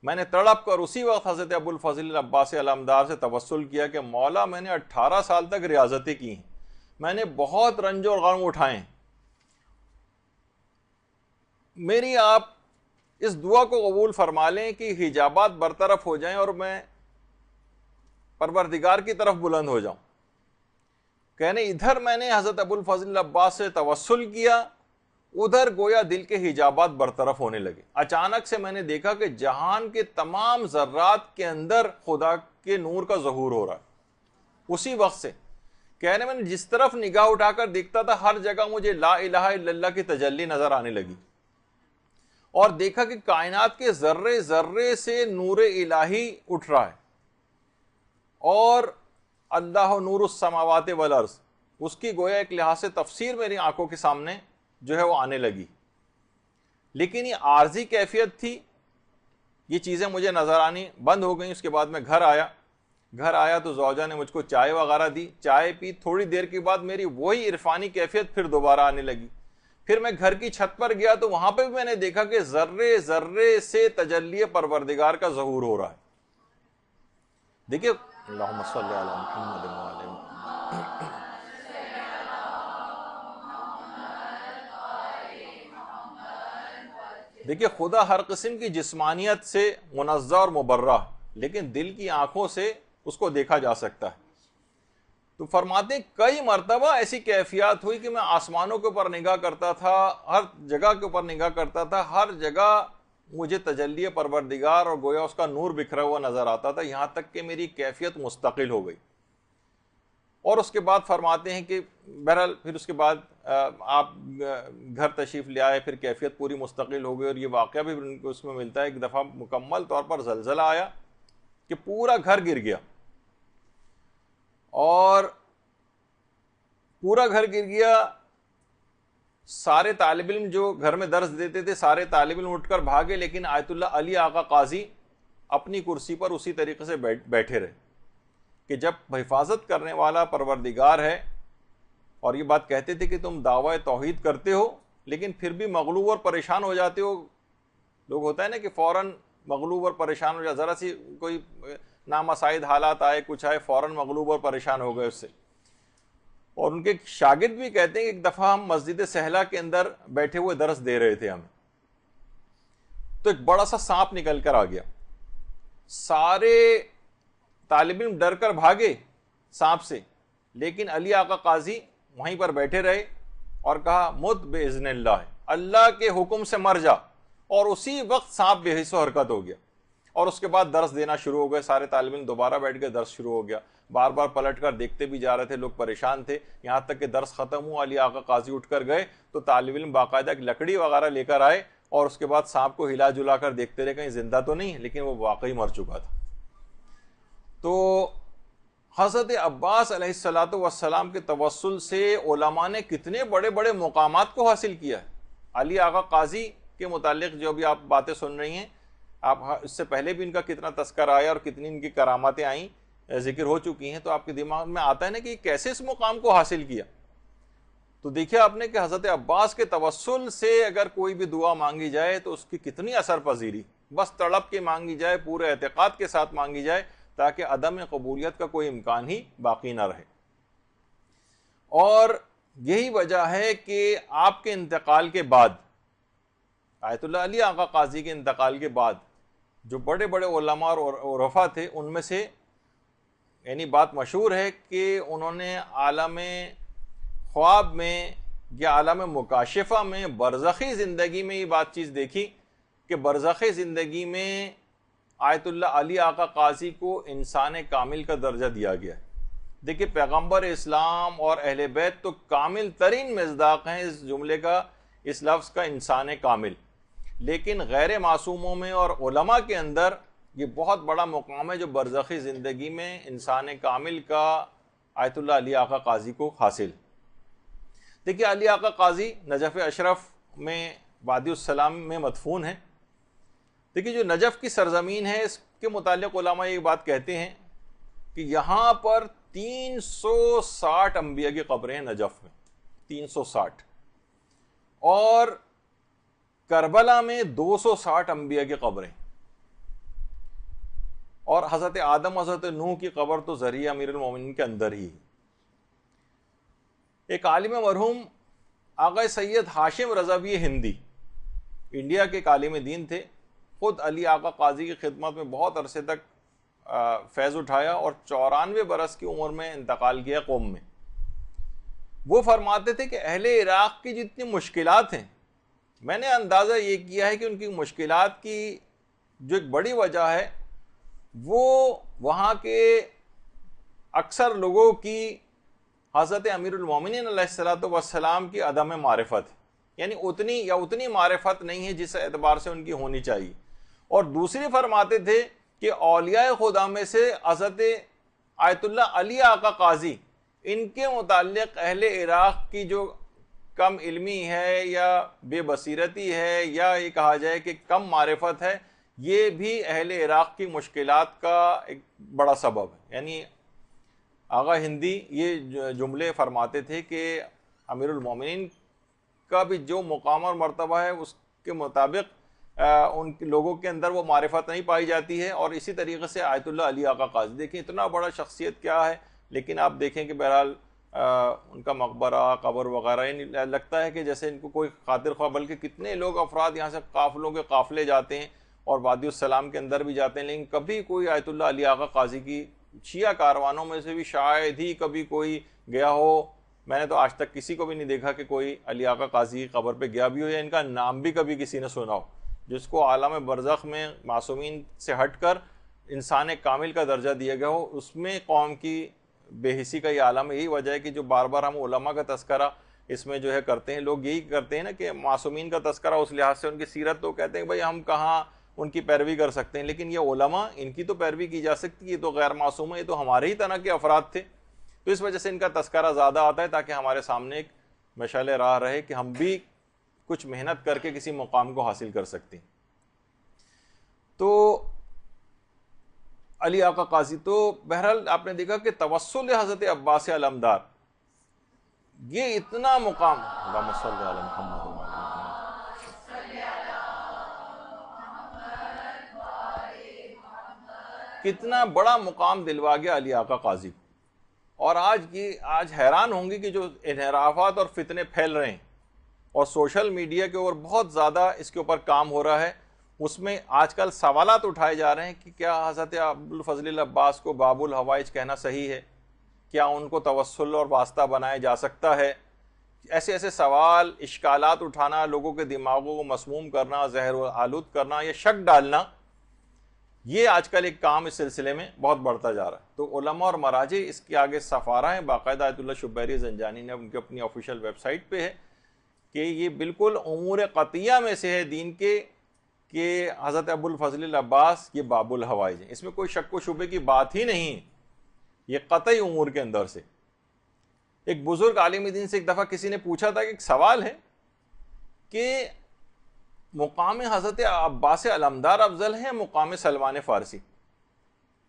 میں نے تڑپ کر اسی وقت حضرت ابو الفضل عباس علمدار سے توسل کیا کہ مولا میں نے 18 سال تک ریاضتیں کی ہیں، میں نے بہت رنج اور غم اٹھائے ہیں، میری آپ اس دعا کو قبول فرما لیں کہ حجابات برطرف ہو جائیں اور میں پروردگار کی طرف بلند ہو جاؤں۔ کہنے ادھر میں نے حضرت ابو الفضل عباس سے توسل کیا، ادھر گویا دل کے حجابات برطرف ہونے لگے۔ اچانک سے میں نے دیکھا کہ جہان کے تمام ذرات کے اندر خدا کے نور کا ظہور ہو رہا ہے۔ اسی وقت سے کہنے میں نے جس طرف نگاہ اٹھا کر دیکھتا تھا ہر جگہ مجھے لا الہ الا اللہ کی تجلی نظر آنے لگی، اور دیکھا کہ کائنات کے ذرے ذرے سے نور الہی اٹھ رہا ہے، اور اللہ نور السماوات والارض، اس کی گویا ایک لحاظ سے تفسیر میری آنکھوں کے سامنے جو ہے وہ آنے لگی۔ لیکن یہ عارضی کیفیت تھی، یہ چیزیں مجھے نظر آنی بند ہو گئیں۔ اس کے بعد میں گھر آیا تو زوجہ نے مجھ کو چائے وغیرہ دی، چائے پی، تھوڑی دیر کے بعد میری وہی عرفانی کیفیت پھر دوبارہ آنے لگی۔ پھر میں گھر کی چھت پر گیا تو وہاں پہ بھی میں نے دیکھا کہ ذرے ذرے سے تجلی پروردگار کا ظہور ہو رہا ہے۔ دیکھیے اللہم صلی علی محمد وعلی محمد۔ دیکھیے خدا ہر قسم کی جسمانیت سے منزہ اور مبرہ، لیکن دل کی آنکھوں سے اس کو دیکھا جا سکتا ہے۔ تو فرماتے ہیں کئی مرتبہ ایسی کیفیات ہوئی کہ میں آسمانوں کے اوپر نگاہ کرتا تھا، ہر جگہ کے اوپر نگاہ کرتا تھا، ہر جگہ مجھے تجلی پروردگار اور گویا اس کا نور بکھرا ہوا نظر آتا تھا، یہاں تک کہ میری کیفیت مستقل ہو گئی۔ اور اس کے بعد فرماتے ہیں کہ بہرحال پھر اس کے بعد آپ گھر تشریف لے آئے، پھر کیفیت پوری مستقل ہو گئی، اور یہ واقعہ بھی اس میں ملتا ہے۔ ایک دفعہ مکمل طور پر زلزلہ آیا کہ پورا گھر گر گیا، اور پورا گھر گر گیا، سارے طالب علم جو گھر میں درس دیتے تھے سارے طالب علم اٹھ کر بھاگے، لیکن آیت اللہ علی آقا قاضی اپنی کرسی پر اسی طریقے سے بیٹھے رہے کہ جب حفاظت کرنے والا پروردگار ہے، اور یہ بات کہتے تھے کہ تم دعوی توحید کرتے ہو لیکن پھر بھی مغلوب اور پریشان ہو جاتے ہو۔ لوگ ہوتا ہے نا کہ فوراً مغلوب اور پریشان ہو جاتے، ذرا سی کوئی نامساعد حالات آئے، کچھ آئے، فوراً مغلوب اور پریشان ہو گئے اس سے۔ اور ان کے شاگرد بھی کہتے ہیں کہ ایک دفعہ ہم مسجد سہلہ کے اندر بیٹھے ہوئے درس دے رہے تھے ہمیں، تو ایک بڑا سا سانپ نکل کر آ گیا، سارے طالب علم ڈر کر بھاگے سانپ سے، لیکن علی آقا قاضی وہیں پر بیٹھے رہے اور کہا مت باذن اللہ، اللہ کے حکم سے مر جا، اور اسی وقت سانپ بے حس و حرکت ہو گیا۔ اور اس کے بعد درس دینا شروع ہو گئے، سارے طالب علم دوبارہ بیٹھ گئے، درس شروع ہو گیا، بار بار پلٹ کر دیکھتے بھی جا رہے تھے، لوگ پریشان تھے، یہاں تک کہ درس ختم ہوا، علی آقا قاضی اٹھ کر گئے تو طالب علم باقاعدہ ایک لکڑی وغیرہ لے کر آئے، اور اس کے بعد سانپ کو ہلا جلا کر دیکھتے رہے کہیں زندہ تو نہیں، لیکن وہ واقعی مر چکا تھا۔ تو حضرت عباس علیہ الصلوۃ والسلام کے توسل سے علماء نے کتنے بڑے بڑے مقامات کو حاصل کیا ہے۔ علی آقا قاضی کے متعلق جو بھی آپ باتیں سن رہی ہیں، آپ اس سے پہلے بھی ان کا کتنا تذکرہ آیا اور کتنی ان کی کراماتیں آئیں، ذکر ہو چکی ہیں، تو آپ کے دماغ میں آتا ہے نا کہ کیسے اس مقام کو حاصل کیا۔ تو دیکھیں آپ نے کہ حضرت عباس کے توسل سے اگر کوئی بھی دعا مانگی جائے تو اس کی کتنی اثر پذیری، بس تڑپ کے مانگی جائے، پورے اعتقاد کے ساتھ مانگی جائے، تاکہ عدم قبولیت کا کوئی امکان ہی باقی نہ رہے۔ اور یہی وجہ ہے کہ آپ کے انتقال کے بعد، آیت اللہ علی آقا قاضی کے انتقال کے بعد، جو بڑے بڑے علماء اور عرفا تھے، ان میں سے یعنی بات مشہور ہے کہ انہوں نے عالم خواب میں یہ عالم مکاشفہ میں برزخی زندگی میں یہ بات چیز دیکھی کہ برزخی زندگی میں آیت اللہ علی آقا قاضی کو انسان کامل کا درجہ دیا گیا ہے. دیکھیے پیغمبر اسلام اور اہل بیت تو کامل ترین مصداق ہیں اس جملے کا، اس لفظ کا، انسان کامل. لیکن غیر معصوموں میں اور علماء کے اندر یہ بہت بڑا مقام ہے جو برزخی زندگی میں انسان کامل کا آیت اللہ علی آقا قاضی کو حاصل. دیکھیے علی آقا قاضی نجف اشرف میں وادی السلام میں مدفون ہے. دیکھیے جو نجف کی سرزمین ہے اس کے متعلق علماء یہ بات کہتے ہیں کہ یہاں پر 360 انبیاء کی قبریں ہیں نجف میں، 360، اور کربلا میں 260 انبیاء کی قبریں، اور حضرت آدم حضرت نوح کی قبر تو ذریعہ امیر المومنین کے اندر ہی. ایک عالم مرحوم آقا سید ہاشم رضوی ہندی انڈیا کے ایک عالم دین تھے، خود علی آقا قاضی کی خدمت میں بہت عرصے تک فیض اٹھایا اور 94 برس کی عمر میں انتقال کیا قوم میں. وہ فرماتے تھے کہ اہل عراق کی جتنی مشکلات ہیں، میں نے اندازہ یہ کیا ہے کہ ان کی مشکلات کی جو ایک بڑی وجہ ہے وہ وہاں کے اکثر لوگوں کی حضرت امیر المومنین علیہ السلام کی عدم معرفت ہے، یعنی اتنی معرفت نہیں ہے جس اعتبار سے ان کی ہونی چاہیے. اور دوسری فرماتے تھے کہ اولیاء خدا میں سے حضرت آیت اللہ علی آقا قاضی، ان کے متعلق اہل عراق کی جو کم علمی ہے یا بے بصیرتی ہے یا یہ کہا جائے کہ کم معرفت ہے، یہ بھی اہل عراق کی مشکلات کا ایک بڑا سبب ہے. یعنی آغا ہندی یہ جملے فرماتے تھے کہ امیر المومنین کا بھی جو مقام اور مرتبہ ہے اس کے مطابق ان لوگوں کے اندر وہ معرفت نہیں پائی جاتی ہے. اور اسی طریقے سے آیت اللہ علی آقا قاضی دیکھیں اتنا بڑا شخصیت کیا ہے، لیکن آپ دیکھیں کہ بہرحال ان کا مقبرہ قبر وغیرہ لگتا ہے کہ جیسے ان کو کوئی خاطر خواہ، بلکہ کتنے لوگ افراد یہاں سے قافلوں کے قافلے جاتے ہیں اور وادی السلام کے اندر بھی جاتے ہیں، لیکن کبھی کوئی آیت اللہ علی آقا قاضی کی شیعہ کاروانوں میں سے بھی شاید ہی کبھی کوئی گیا ہو. میں نے تو آج تک کسی کو بھی نہیں دیکھا کہ کوئی علی آقا قاضی کی قبر پہ گیا بھی ہو یا ان کا نام بھی کبھی کسی نے سنا ہو، جس کو عالم برزخ میں معصومین سے ہٹ کر انسان کامل کا درجہ دیا گیا ہو. اس میں قوم کی بے حسی کا یہ عالم ہے. یہی وجہ ہے کہ جو بار بار ہم علماء کا تذکرہ اس میں جو ہے کرتے ہیں، لوگ یہی کرتے ہیں نا کہ معصومین کا تذکرہ اس لحاظ سے ان کی سیرت، تو کہتے ہیں بھائی ہم کہاں ان کی پیروی کر سکتے ہیں، لیکن یہ علماء ان کی تو پیروی کی جا سکتی ہے، یہ تو غیر معصوم ہے، یہ تو ہمارے ہی طرح کے افراد تھے. تو اس وجہ سے ان کا تذکرہ زیادہ آتا ہے تاکہ ہمارے سامنے ایک مشعل راہ رہے کہ ہم بھی کچھ محنت کر کے کسی مقام کو حاصل کر سکتے ہیں. تو علی آقا قاضی تو بہرحال آپ نے دیکھا کہ توسل حضرت عباس علمدار، یہ اتنا مقام، اللہم صلی علی محمد، کتنا بڑا مقام دلوا گیا علی آقا قاضی. اور آج حیران ہوں گے کہ جو انحرافات اور فتنے پھیل رہے ہیں اور سوشل میڈیا کے اوپر بہت زیادہ اس کے اوپر کام ہو رہا ہے، اس میں آج کل سوالات اٹھائے جا رہے ہیں کہ کیا حضرت ابوالفضل العباس کو باب الحوائج کہنا صحیح ہے، کیا ان کو توسل اور واسطہ بنایا جا سکتا ہے. ایسے سوال، اشکالات اٹھانا، لوگوں کے دماغوں کو مسموم کرنا، زہر آلود کرنا یا شک ڈالنا، یہ آج کل ایک کام اس سلسلے میں بہت بڑھتا جا رہا ہے. تو علماء اور مراجع اس کے آگے سفارہ ہیں، باقاعدہ آیت اللہ شبیری زنجانی نے ان کی اپنی آفیشیل ویب سائٹ پہ ہے کہ یہ بالکل امور قطعیہ میں سے ہے دین کے کہ حضرت ابوالفضل العباس یہ باب الحوائج ہیں. اس میں کوئی شک و شبے کی بات ہی نہیں ہے، یہ قطعی امور کے اندر سے. ایک بزرگ عالم دین سے ایک دفعہ کسی نے پوچھا تھا کہ ایک سوال ہے کہ مقام حضرت عباس علمدار افضل ہے مقام سلمان فارسی؟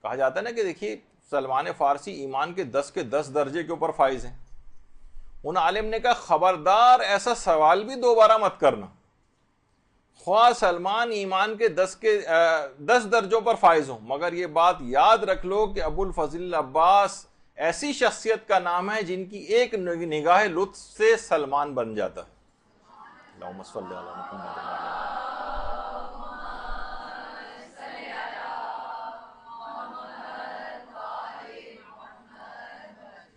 کہا جاتا ہے نا کہ دیکھیے سلمان فارسی ایمان کے 10 درجے کے اوپر فائز ہیں. ان عالم نے کہا خبردار ایسا سوال بھی دوبارہ مت کرنا، خواہ سلمان ایمان کے 10 درجوں پر فائز ہوں، مگر یہ بات یاد رکھ لو کہ ابوالفضل العباس ایسی شخصیت کا نام ہے جن کی ایک نگاہ لطف سے سلمان بن جاتا ہے. اللہم صلی علی محمد.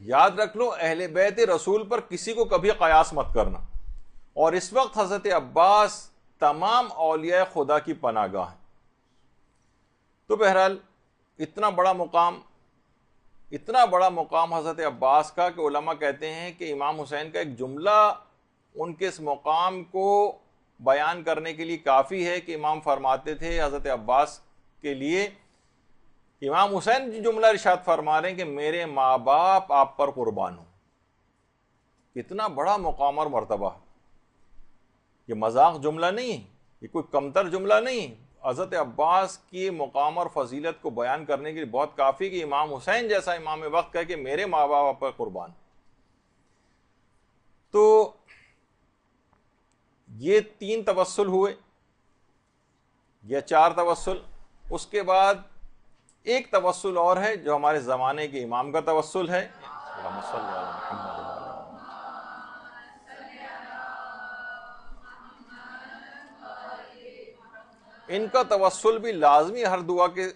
یاد رکھ لو اہل بیت رسول پر کسی کو کبھی قیاس مت کرنا. اور اس وقت حضرت عباس تمام اولیاء خدا کی پناہ گاہ ہیں. تو بہرحال اتنا بڑا مقام حضرت عباس کا کہ علماء کہتے ہیں کہ امام حسین کا ایک جملہ ان کے اس مقام کو بیان کرنے کے لیے کافی ہے کہ امام فرماتے تھے حضرت عباس کے لیے، امام حسین جو جملہ ارشاد فرما رہے ہیں کہ میرے ماں باپ آپ پر قربان ہوں. اتنا بڑا مقام اور مرتبہ، یہ مذاق جملہ نہیں ہے، یہ کوئی کمتر جملہ نہیں. حضرت عباس کی مقام اور فضیلت کو بیان کرنے کے لیے بہت کافی کہ امام حسین جیسا امام وقت کہے کہ میرے ماں باپ آپ پر قربان. تو یہ 3 توسل ہوئے یا 4 توسل. اس کے بعد ایک توسل اور ہے جو ہمارے زمانے کے امام کا توسل ہے. ان کا توسل بھی لازمی ہر دعا کے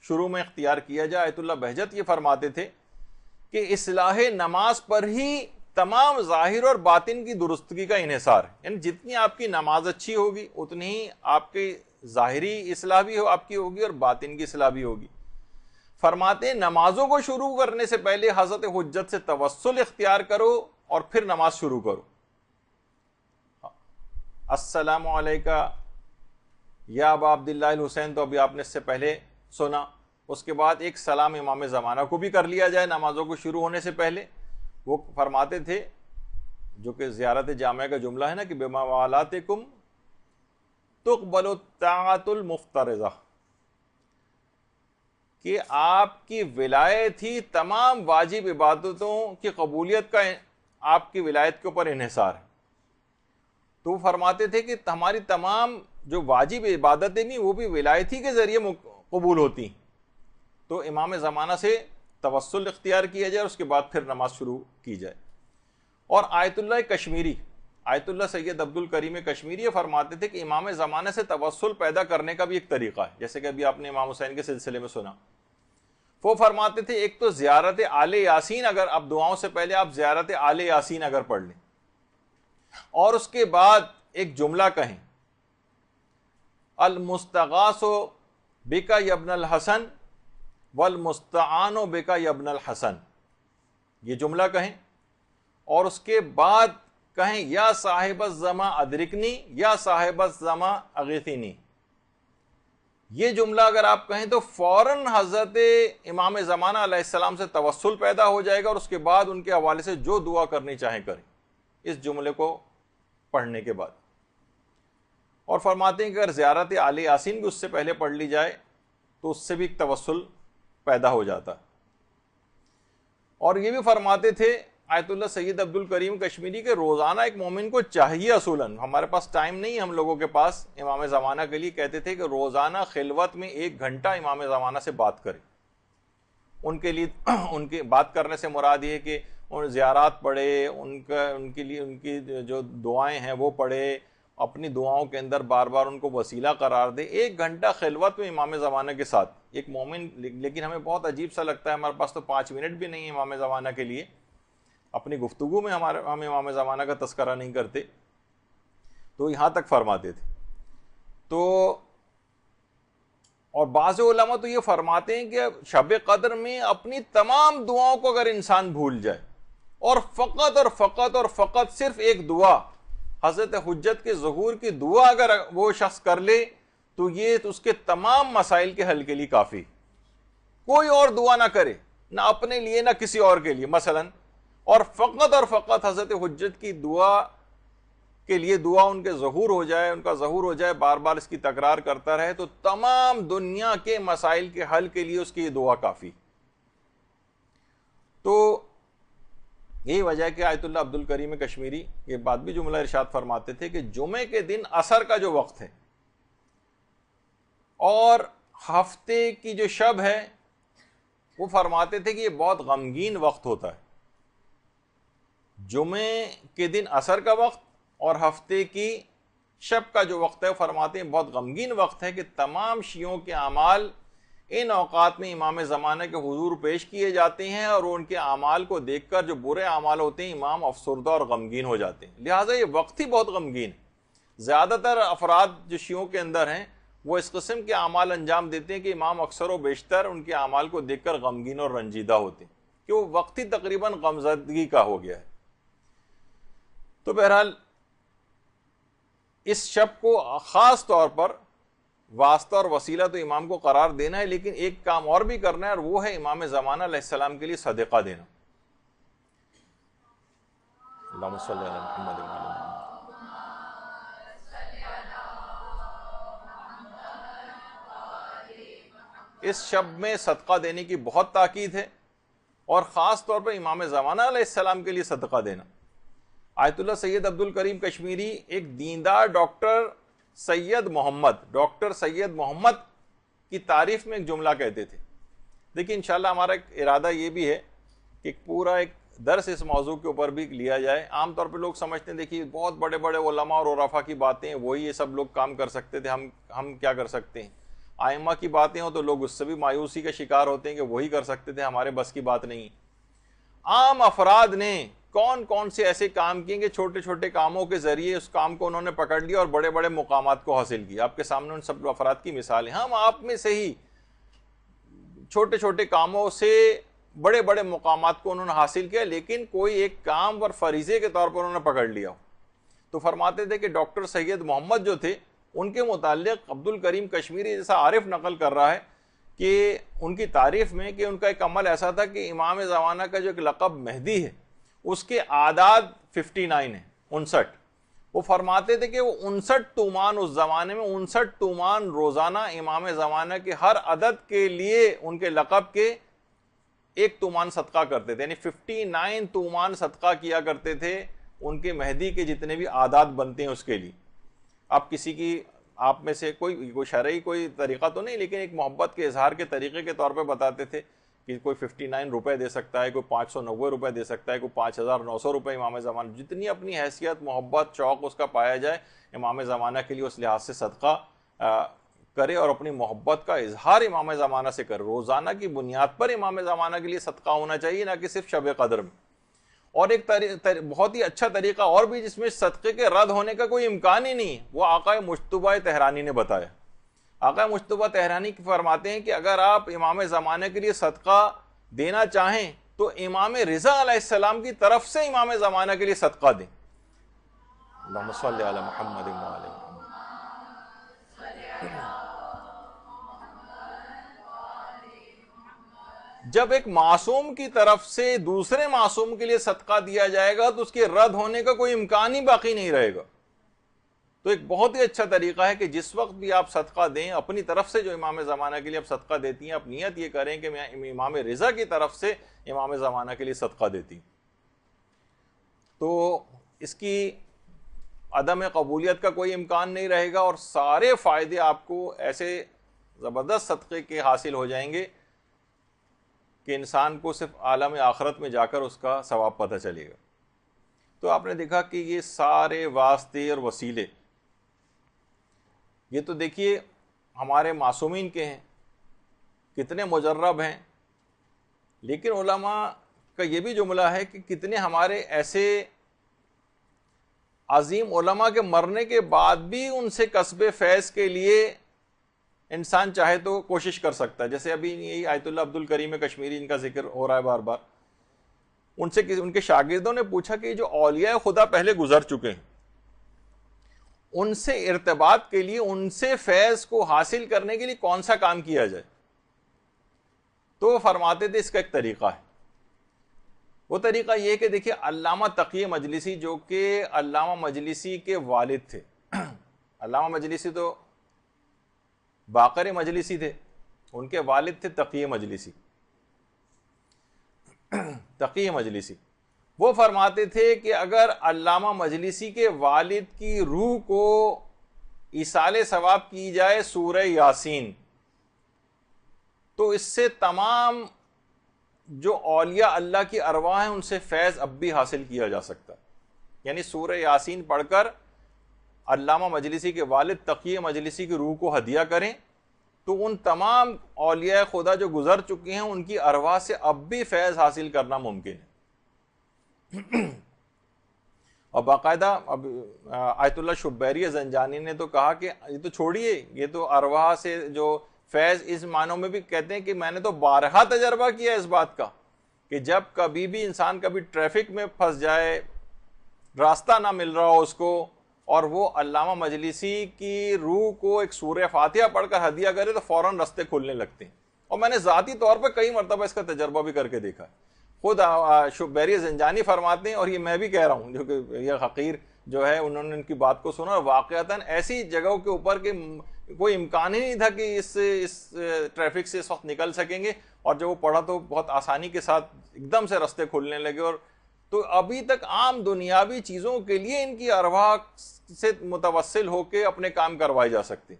شروع میں اختیار کیا جائے. آیت اللہ بہجت یہ فرماتے تھے کہ اصلاح نماز پر ہی تمام ظاہر اور باطن کی درستگی کا انحصار ہے. یعنی جتنی آپ کی نماز اچھی ہوگی اتنی ہی آپ کی ظاہری اصلاح بھی آپ کی ہوگی اور باطن کی اصلاح بھی ہوگی. فرماتے ہیں نمازوں کو شروع کرنے سے پہلے حضرت حجت سے توسل اختیار کرو اور پھر نماز شروع کرو. السلام علیکہ یا ابا عبداللہ الحسین تو ابھی آپ نے اس سے پہلے سنا. اس کے بعد ایک سلام امام زمانہ کو بھی کر لیا جائے نمازوں کو شروع ہونے سے پہلے. وہ فرماتے تھے جو کہ زیارت جامعہ کا جملہ ہے نا کہ بما والاتکم تقبل الطاعۃ المفترضہ، کہ آپ کی ولایت ہی تمام واجب عبادتوں کی قبولیت کا آپ کی ولایت کے اوپر انحصار ہے. تو وہ فرماتے تھے کہ ہماری تمام جو واجب عبادتیں بھی وہ بھی ولایت ہی کے ذریعے قبول ہوتی. تو امام زمانہ سے توسل اختیار کیا جائے اور اس کے بعد پھر نماز شروع کی جائے. اور آیت اللہ کشمیری، آیت اللہ سید عبد الکریم کشمیری یہ فرماتے تھے کہ امام زمانہ سے توسل پیدا کرنے کا بھی ایک طریقہ ہے، جیسے کہ ابھی آپ نے امام حسین کے سلسلے میں سنا. وہ فرماتے تھے ایک تو زیارت آل یاسین، اگر آپ دعاؤں سے پہلے آپ زیارت آل یاسین اگر پڑھ لیں اور اس کے بعد ایک جملہ کہیں المستغاث بک یا ابن الحسن والمستعان بک یا ابن الحسن، یہ جملہ کہیں اور اس کے بعد کہیں یا صاحب الزما ادرکنی یا صاحب الزما اغیثنی. یہ جملہ اگر آپ کہیں تو فوراً حضرت امام زمانہ علیہ السلام سے توسل پیدا ہو جائے گا اور اس کے بعد ان کے حوالے سے جو دعا کرنی چاہیں کریں اس جملے کو پڑھنے کے بعد. اور فرماتے ہیں کہ اگر زیارت آل یاسین بھی اس سے پہلے پڑھ لی جائے تو اس سے بھی ایک توسل پیدا ہو جاتا. اور یہ بھی فرماتے تھے آیت اللہ سید عبد الکریم کشمیری کے روزانہ ایک مومن کو چاہیے، اصولاً ہمارے پاس ٹائم نہیں ہے ہم لوگوں کے پاس امام زمانہ کے لیے، کہتے تھے کہ روزانہ خلوت میں 1 گھنٹہ امام زمانہ سے بات کرے. ان کے لیے ان کی بات کرنے سے مراد یہ ہے کہ ان زیارات پڑھے، ان کے لیے ان کی جو دعائیں ہیں وہ پڑھے، اپنی دعاؤں کے اندر بار بار ان کو وسیلہ قرار دے. 1 گھنٹہ خلوت میں امام زمانہ کے ساتھ ایک مومن. لیکن ہمیں بہت عجیب سا لگتا ہے، ہمارے پاس تو 5 منٹ بھی نہیں ہے امام زمانہ کے لیے. اپنی گفتگو میں ہم امام زمانہ کا تذکرہ نہیں کرتے. تو یہاں تک فرماتے تھے. تو اور بعض علماء تو یہ فرماتے ہیں کہ شب قدر میں اپنی تمام دعاؤں کو اگر انسان بھول جائے اور فقط صرف ایک دعا حضرت حجت کے ظہور کی دعا اگر وہ شخص کر لے تو یہ اس کے تمام مسائل کے حل کے لیے کافی. کوئی اور دعا نہ کرے، نہ اپنے لیے نہ کسی اور کے لیے مثلا، اور فقط حضرت حجت کی دعا کے لیے دعا ان کے ظہور ہو جائے، ان کا ظہور ہو جائے، بار بار اس کی تکرار کرتا رہے تو تمام دنیا کے مسائل کے حل کے لیے اس کی یہ دعا کافی. تو یہی وجہ ہے کہ آیت اللہ عبد الکریم کشمیری یہ بات بھی جملہ ارشاد فرماتے تھے کہ جمعے کے دن عصر کا جو وقت ہے اور ہفتے کی جو شب ہے وہ فرماتے تھے کہ یہ بہت غمگین وقت ہوتا ہے. جمعے کے دن عصر کا وقت اور ہفتے کی شب کا جو وقت ہے فرماتے ہیں بہت غمگین وقت ہے کہ تمام شیعوں کے اعمال ان اوقات میں امام زمانہ کے حضور پیش کیے جاتے ہیں اور ان کے اعمال کو دیکھ کر جو برے اعمال ہوتے ہیں امام افسردہ اور غمگین ہو جاتے ہیں. لہٰذا یہ وقت ہی بہت غمگین ہے. زیادہ تر افراد جو شیعوں کے اندر ہیں وہ اس قسم کے اعمال انجام دیتے ہیں کہ امام اکثر و بیشتر ان کے اعمال کو دیکھ کر غمگین اور رنجیدہ ہوتے ہیں کہ وہ وقت ہی تقریباً غمزدگی کا ہو گیا ہے. تو بہرحال اس شب کو خاص طور پر واسطہ اور وسیلہ تو امام کو قرار دینا ہے، لیکن ایک کام اور بھی کرنا ہے، اور وہ ہے امام زمانہ علیہ السلام کے لیے صدقہ دینا. اللہم صلی علی محمد وعلی محمد. اس شب میں صدقہ دینے کی بہت تاکید ہے، اور خاص طور پر امام زمانہ علیہ السلام کے لیے صدقہ دینا. آیت اللہ سید عبد الکریم کشمیری ایک دیندار ڈاکٹر سید محمد کی تعریف میں ایک جملہ کہتے تھے. دیکھیں انشاءاللہ ہمارا ایک ارادہ یہ بھی ہے کہ پورا ایک درس اس موضوع کے اوپر بھی لیا جائے. عام طور پہ لوگ سمجھتے ہیں دیکھیے بہت بڑے بڑے علماء اور عرفاء کی باتیں وہی یہ سب لوگ کام کر سکتے تھے، ہم کیا کر سکتے ہیں. ائمہ کی باتیں ہوں تو لوگ اس سے بھی مایوسی کا شکار ہوتے ہیں کہ وہی کر سکتے تھے، ہمارے بس کی بات نہیں. عام افراد نے کون کون سے ایسے کام کیے کہ چھوٹے چھوٹے کاموں کے ذریعے اس کام کو انہوں نے پکڑ لیا اور بڑے بڑے مقامات کو حاصل کیا. آپ کے سامنے ان سب افراد کی مثالیں. ہم آپ میں سے ہی چھوٹے چھوٹے کاموں سے بڑے بڑے مقامات کو انہوں نے حاصل کیا، لیکن کوئی ایک کام اور فریضے کے طور پر انہوں نے پکڑ لیا. تو فرماتے تھے کہ ڈاکٹر سید محمد جو تھے ان کے متعلق عبد الکریم کشمیری جیسا عارف نقل کر رہا ہے کہ ان کی تعریف میں کہ ان کا ایک عمل ایسا تھا کہ امام زمانہ کا جو ایک لقب مہدی ہے اس کے اعداد 59 ہیں، 59. وہ فرماتے تھے کہ وہ 59 تومان اس زمانے میں 59 تومان روزانہ امام زمانہ کے ہر عدد کے لیے ان کے لقب کے 1 تومان صدقہ کرتے تھے، یعنی 59 تومان صدقہ کیا کرتے تھے ان کے مہدی کے جتنے بھی اعداد بنتے ہیں اس کے لیے. اب کسی کی آپ میں سے کوئی شرعی کوئی طریقہ تو نہیں، لیکن ایک محبت کے اظہار کے طریقے کے طور پہ بتاتے تھے کہ کوئی 59 روپے دے سکتا ہے، کوئی 590 روپے دے سکتا ہے، کوئی 5900 روپے امام زمانہ، جتنی اپنی حیثیت محبت شوق اس کا پایا جائے امام زمانہ کے لیے اس لحاظ سے صدقہ کرے اور اپنی محبت کا اظہار امام زمانہ سے کرے. روزانہ کی بنیاد پر امام زمانہ کے لیے صدقہ ہونا چاہیے، نہ کہ صرف شب قدر میں. اور ایک بہت ہی اچھا طریقہ اور بھی جس میں صدقے کے رد ہونے کا کوئی امکان ہی نہیں، وہ آقا مجتبیٰ طہرانی نے بتایا. آقا مجتبیٰ طہرانی فرماتے ہیں کہ اگر آپ امام زمانہ کے لیے صدقہ دینا چاہیں تو امام رضا علیہ السلام کی طرف سے امام زمانہ کے لیے صدقہ دیں. اللہم صلی علی محمد وعلی محمد. جب ایک معصوم کی طرف سے دوسرے معصوم کے لیے صدقہ دیا جائے گا تو اس کے رد ہونے کا کوئی امکان ہی باقی نہیں رہے گا. تو ایک بہت ہی اچھا طریقہ ہے کہ جس وقت بھی آپ صدقہ دیں اپنی طرف سے، جو امام زمانہ کے لیے آپ صدقہ دیتی ہیں، آپ نیت یہ کریں کہ میں امام رضا کی طرف سے امام زمانہ کے لیے صدقہ دیتی ہوں. تو اس کی عدم قبولیت کا کوئی امکان نہیں رہے گا، اور سارے فائدے آپ کو ایسے زبردست صدقے کے حاصل ہو جائیں گے کہ انسان کو صرف عالم آخرت میں جا کر اس کا ثواب پتہ چلے گا. تو آپ نے دیکھا کہ یہ سارے واسطے اور وسیلے یہ تو دیکھیے ہمارے معصومین کے ہیں، کتنے مجرب ہیں، لیکن علماء کا یہ بھی جملہ ہے کہ کتنے ہمارے ایسے عظیم علماء کے مرنے کے بعد بھی ان سے کسب فیض کے لیے انسان چاہے تو کوشش کر سکتا ہے. جیسے ابھی یہی آیت اللہ عبد الکریم کشمیری ان کا ذکر ہو رہا ہے بار بار. ان کے شاگردوں نے پوچھا کہ جو اولیاء خدا پہلے گزر چکے ہیں ان سے ارتباط کے لیے، ان سے فیض کو حاصل کرنے کے لیے کون سا کام کیا جائے. تو وہ فرماتے تھے اس کا ایک طریقہ ہے. وہ طریقہ یہ کہ دیکھیے علامہ تقی مجلسی جو کہ علامہ مجلسی کے والد تھے، علامہ مجلسی تو باقر مجلسی تھے، ان کے والد تھے تقی مجلسی. تقی مجلسی وہ فرماتے تھے کہ اگر علامہ مجلسی کے والد کی روح کو ایصال ثواب کی جائے سورہ یاسین تو اس سے تمام جو اولیاء اللہ کی ارواح ہیں ان سے فیض اب بھی حاصل کیا جا سکتا ہے. یعنی سورہ یاسین پڑھ کر علامہ مجلسی کے والد تقی مجلسی کی روح کو ہدیہ کریں تو ان تمام اولیاء خدا جو گزر چکی ہیں ان کی ارواح سے اب بھی فیض حاصل کرنا ممکن ہے. اور باقاعدہ اب آیت اللہ شبیری زنجانی نے تو کہا کہ یہ تو چھوڑیے، یہ تو ارواح سے جو فیض اس معنوں میں بھی کہتے ہیں کہ میں نے تو بارہا تجربہ کیا اس بات کا کہ جب کبھی بھی انسان کبھی ٹریفک میں پھنس جائے، راستہ نہ مل رہا ہو اس کو، اور وہ علامہ مجلسی کی روح کو ایک سورہ فاتحہ پڑھ کر ہدیہ کرے تو فوراً راستے کھلنے لگتے ہیں. اور میں نے ذاتی طور پہ کئی مرتبہ اس کا تجربہ بھی کر کے دیکھا ہے. خود شبیری زنجانی فرماتے ہیں، اور یہ میں بھی کہہ رہا ہوں جو کہ یہ حقیر جو ہے انہوں نے ان کی بات کو سنا، اور واقعتاً ایسی جگہوں کے اوپر کہ کوئی امکان ہی نہیں تھا کہ اس ٹریفک سے اس وقت نکل سکیں گے، اور جب وہ پڑھا تو بہت آسانی کے ساتھ ایک دم سے راستے کھلنے لگے. اور تو ابھی تک عام دنیاوی چیزوں کے لیے ان کی ارواح سے متوسل ہو کے اپنے کام کروائے جا سکتے،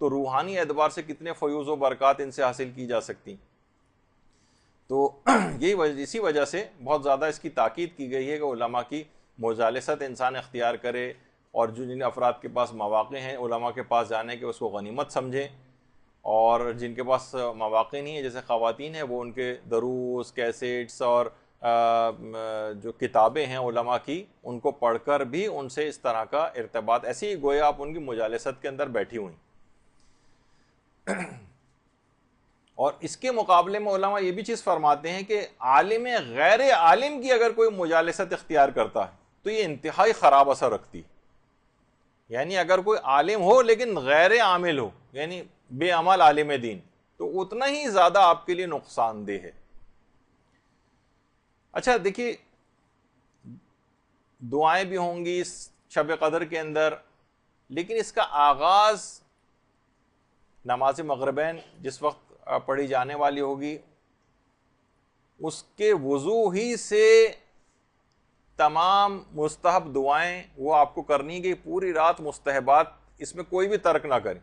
تو روحانی اعتبار سے کتنے فیوز و برکات ان سے حاصل کی جا سکتی. تو اسی وجہ سے بہت زیادہ اس کی تاکید کی گئی ہے کہ علماء کی مجالست انسان اختیار کرے، اور جن افراد کے پاس مواقع ہیں علماء کے پاس جانے کے اس کو غنیمت سمجھیں، اور جن کے پاس مواقع نہیں ہے جیسے خواتین ہیں وہ ان کے دروس، کیسٹس اور جو کتابیں ہیں علماء کی ان کو پڑھ کر بھی ان سے اس طرح کا ارتباط، ایسی ہی گویا آپ ان کی مجالست کے اندر بیٹھی ہوئی. اور اس کے مقابلے میں علماء یہ بھی چیز فرماتے ہیں کہ عالم غیر عالم کی اگر کوئی مجالست اختیار کرتا ہے تو یہ انتہائی خراب اثر رکھتی. یعنی اگر کوئی عالم ہو لیکن غیر عامل ہو، یعنی بے عمل عالم دین، تو اتنا ہی زیادہ آپ کے لیے نقصان دہ ہے. اچھا دیکھیے، دعائیں بھی ہوں گی اس شب قدر کے اندر، لیکن اس کا آغاز نماز مغربین جس وقت پڑھی جانے والی ہوگی اس کے وضو ہی سے تمام مستحب دعائیں وہ آپ کو کرنی کہ پوری رات مستحبات اس میں کوئی بھی ترک نہ کریں.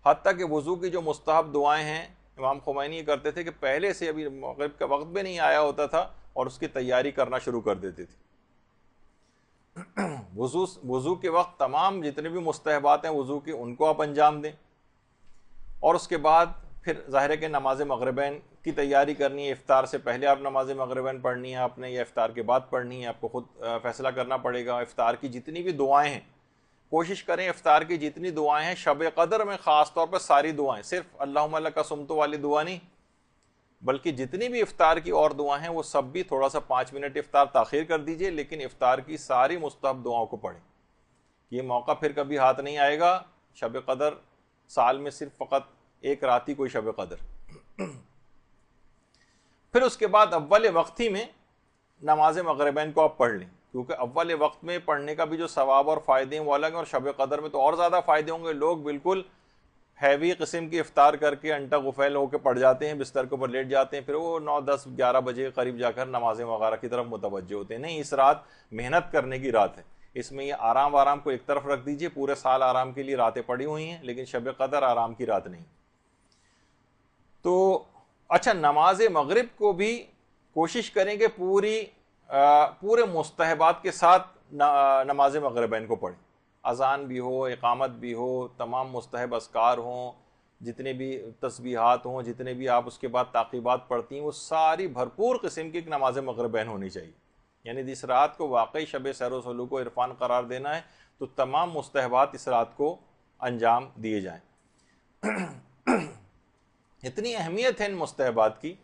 حتیٰ کہ وضو کی جو مستحب دعائیں ہیں امام خمینی یہ کرتے تھے کہ پہلے سے ابھی مغرب کا وقت بھی نہیں آیا ہوتا تھا اور اس کی تیاری کرنا شروع کر دیتے تھے. وضو کے وقت تمام جتنے بھی مستحبات ہیں وضو کے ان کو آپ انجام دیں، اور اس کے بعد پھر ظاہر ہے کہ نماز مغربین کی تیاری کرنی ہے. افطار سے پہلے آپ نماز مغربین پڑھنی ہے آپ نے یا افطار کے بعد پڑھنی ہے، آپ کو خود فیصلہ کرنا پڑے گا. افطار کی جتنی بھی دعائیں ہیں کوشش کریں افطار کی جتنی دعائیں ہیں شب قدر میں خاص طور پر ساری دعائیں، صرف اللہم لک صمت والی دعا نہیں بلکہ جتنی بھی افطار کی اور دعائیں ہیں وہ سب بھی تھوڑا سا 5 منٹ افطار تاخیر کر دیجئے، لیکن افطار کی ساری مستحب دعاؤں کو پڑھیں. یہ موقع پھر کبھی ہاتھ نہیں آئے گا. شب قدر سال میں صرف فقط ایک رات ہی کوئی شب قدر. پھر اس کے بعد اول وقت ہی میں نماز مغربین کو آپ پڑھ لیں، کیونکہ اول وقت میں پڑھنے کا بھی جو ثواب اور فائدے ہیں وہ الگ ہیں، اور شب قدر میں تو اور زیادہ فائدے ہوں گے. لوگ بالکل ہیوی قسم کی افطار کر کے انٹا غفیل ہو کے پڑ جاتے ہیں، بستر کے اوپر لیٹ جاتے ہیں، پھر وہ 9 10 11 بجے کے قریب جا کر نمازیں وغیرہ کی طرف متوجہ ہوتے ہیں. نہیں، اس رات محنت کرنے کی رات ہے، اس میں یہ آرام کو ایک طرف رکھ دیجئے. پورے سال آرام کے لیے راتیں پڑی ہوئی ہیں لیکن شب قدر آرام کی رات نہیں. تو اچھا، نماز مغرب کو بھی کوشش کریں کہ پورے مستحبات کے ساتھ نماز مغربین کو پڑھیں. اذان بھی ہو، اقامت بھی ہو، تمام مستحب اذکار ہوں، جتنے بھی تسبیحات ہوں، جتنے بھی آپ اس کے بعد تعقیبات پڑھتی ہیں وہ ساری بھرپور قسم کی ایک نماز مغربین ہونی چاہیے. یعنی جس رات کو واقعی شب سیر و سلوک و عرفان قرار دینا ہے تو تمام مستحبات اس رات کو انجام دیے جائیں. اتنی اہمیت ہے ان مستحبات کی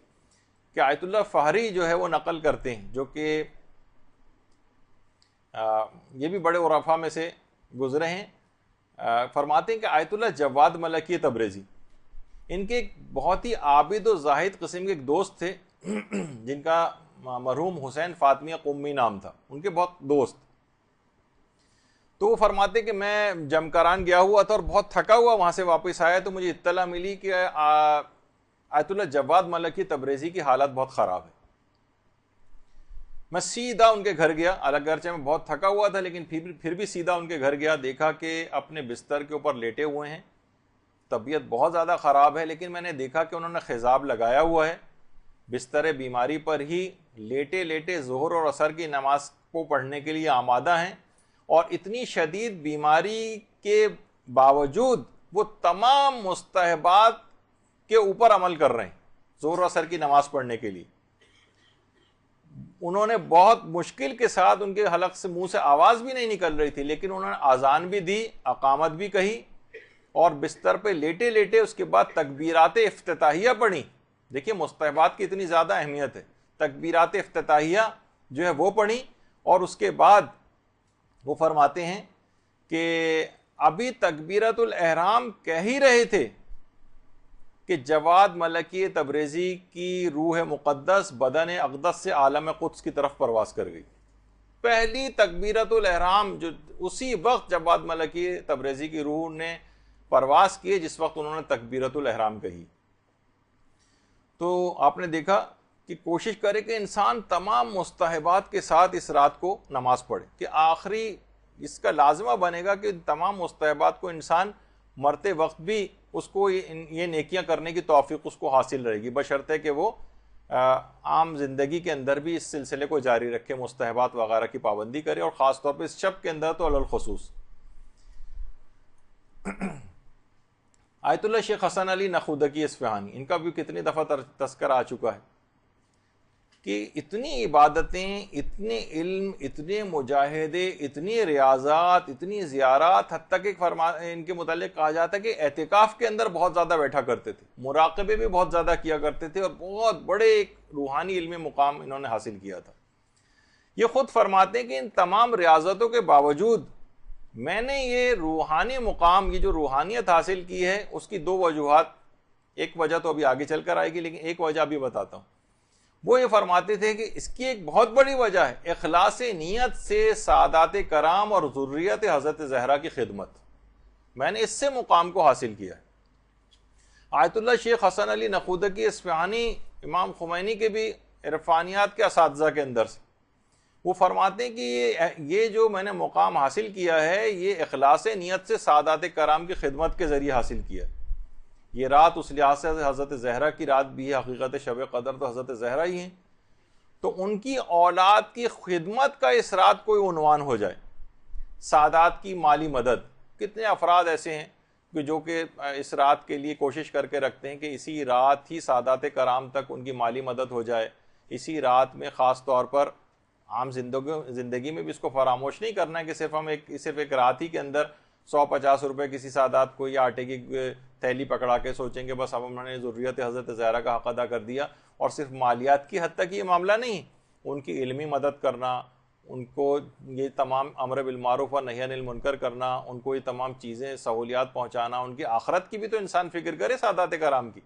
کہ آیت اللہ فہری جو ہے وہ نقل کرتے ہیں، جو کہ یہ بھی بڑے عرفاء میں سے گزرے ہیں. فرماتے ہیں کہ آیت اللہ جواد ملکی تبریزی ان کے ایک بہت ہی عابد و زاہد قسم کے ایک دوست تھے جن کا مرحوم حسین فاطمیہ قمی نام تھا، ان کے بہت دوست. تو وہ فرماتے کہ میں جمکران گیا ہوا تھا اور بہت تھکا ہوا وہاں سے واپس آیا تو مجھے اطلاع ملی کہ آیت اللہ جواد ملکی تبریزی کی حالت بہت خراب ہے. میں سیدھا ان کے گھر گیا، اگرچہ میں بہت تھکا ہوا تھا لیکن پھر بھی سیدھا ان کے گھر گیا. دیکھا کہ اپنے بستر کے اوپر لیٹے ہوئے ہیں، طبیعت بہت زیادہ خراب ہے، لیکن میں نے دیکھا کہ انہوں نے خضاب لگایا ہوا ہے، بستر بیماری پر ہی لیٹے لیٹے ظہر اور عصر کی نماز کو پڑھنے کے لیے آمادہ ہیں. اور اتنی شدید بیماری کے باوجود وہ تمام مستحبات کے اوپر عمل کر رہے ہیں ظہر اثر کی نماز پڑھنے کے لیے. انہوں نے بہت مشکل کے ساتھ، ان کے حلق سے منہ سے آواز بھی نہیں نکل رہی تھی، لیکن انہوں نے اذان بھی دی، اقامت بھی کہی، اور بستر پہ لیٹے لیٹے اس کے بعد تکبیرات افتتاحیہ پڑھی. دیکھیے مستحبات کی اتنی زیادہ اہمیت ہے. تکبیرات افتتاحیہ جو ہے وہ پڑھی، اور اس کے بعد وہ فرماتے ہیں کہ ابھی تکبیرۃ الاحرام کہہ ہی رہے تھے کہ جواد ملکی تبریزی کی روح مقدس بدن اقدس سے عالم قدس کی طرف پرواز کر گئی. پہلی تکبیرۃ الاحرام جو اسی وقت جواد ملکی تبریزی کی روح نے پرواز کیے جس وقت انہوں نے تکبیرۃ الاحرام کہی. تو آپ نے دیکھا کہ کوشش کرے کہ انسان تمام مستحبات کے ساتھ اس رات کو نماز پڑھے، کہ آخری اس کا لازمہ بنے گا کہ تمام مستحبات کو انسان مرتے وقت بھی اس کو یہ نیکیاں کرنے کی توفیق اس کو حاصل رہے گی، بشرطے کہ وہ عام زندگی کے اندر بھی اس سلسلے کو جاری رکھے، مستحبات وغیرہ کی پابندی کرے، اور خاص طور پہ اس شب کے اندر تو علی الخصوص. آیت اللہ شیخ حسن علی نخودکی اصفہانی، ان کا بھی کتنی دفعہ تذکر آ چکا ہے کہ اتنی عبادتیں، اتنے علم، اتنے مجاہدے، اتنی ریاضات، اتنی زیارات، حتیٰ کہ ان کے متعلق کہا جاتا ہے کہ اعتکاف کے اندر بہت زیادہ بیٹھا کرتے تھے، مراقبے بھی بہت زیادہ کیا کرتے تھے، اور بہت بڑے ایک روحانی علمی مقام انہوں نے حاصل کیا تھا. یہ خود فرماتے ہیں کہ ان تمام ریاضتوں کے باوجود میں نے یہ روحانی مقام، یہ جو روحانیت حاصل کی ہے، اس کی دو وجوہات، ایک وجہ تو ابھی آگے چل کر آئے گی لیکن ایک وجہ بھی بتاتا ہوں. وہ یہ فرماتے تھے کہ اس کی ایک بہت بڑی وجہ ہے اخلاص نیت سے سادات کرام اور ذریت حضرت زہرا کی خدمت. میں نے اس سے مقام کو حاصل کیا ہے. آیت اللہ شیخ حسن علی نخودکی اصفہانی امام خمینی کے بھی عرفانیات کے اساتذہ کے اندر سے، وہ فرماتے ہیں کہ یہ جو میں نے مقام حاصل کیا ہے یہ اخلاص نیت سے سادات کرام کی خدمت کے ذریعے حاصل کیا ہے. یہ رات اس لحاظ سے حضرت زہرا کی رات بھی ہے، حقیقت شب قدر تو حضرت زہرا ہی ہیں، تو ان کی اولاد کی خدمت کا اس رات کوئی عنوان ہو جائے. سادات کی مالی مدد، کتنے افراد ایسے ہیں کہ جو کہ اس رات کے لیے کوشش کر کے رکھتے ہیں کہ اسی رات ہی سادات کرام تک ان کی مالی مدد ہو جائے. اسی رات میں خاص طور پر عام زندگی میں بھی اس کو فراموش نہیں کرنا ہے کہ صرف ایک رات ہی کے اندر 150 روپے کسی سادات کو یا آٹے کی تھیلی پکڑا کے سوچیں گے بس اب ہم نے ضروریت حضرت زہرا کا حق ادا کر دیا. اور صرف مالیات کی حد تک یہ معاملہ نہیں، ان کی علمی مدد کرنا، ان کو یہ تمام امر بالمعروف و نہی عن المنکر کرنا، ان کو یہ تمام چیزیں سہولیات پہنچانا، ان کی آخرت کی بھی تو انسان فکر کرے. سادات کرام کی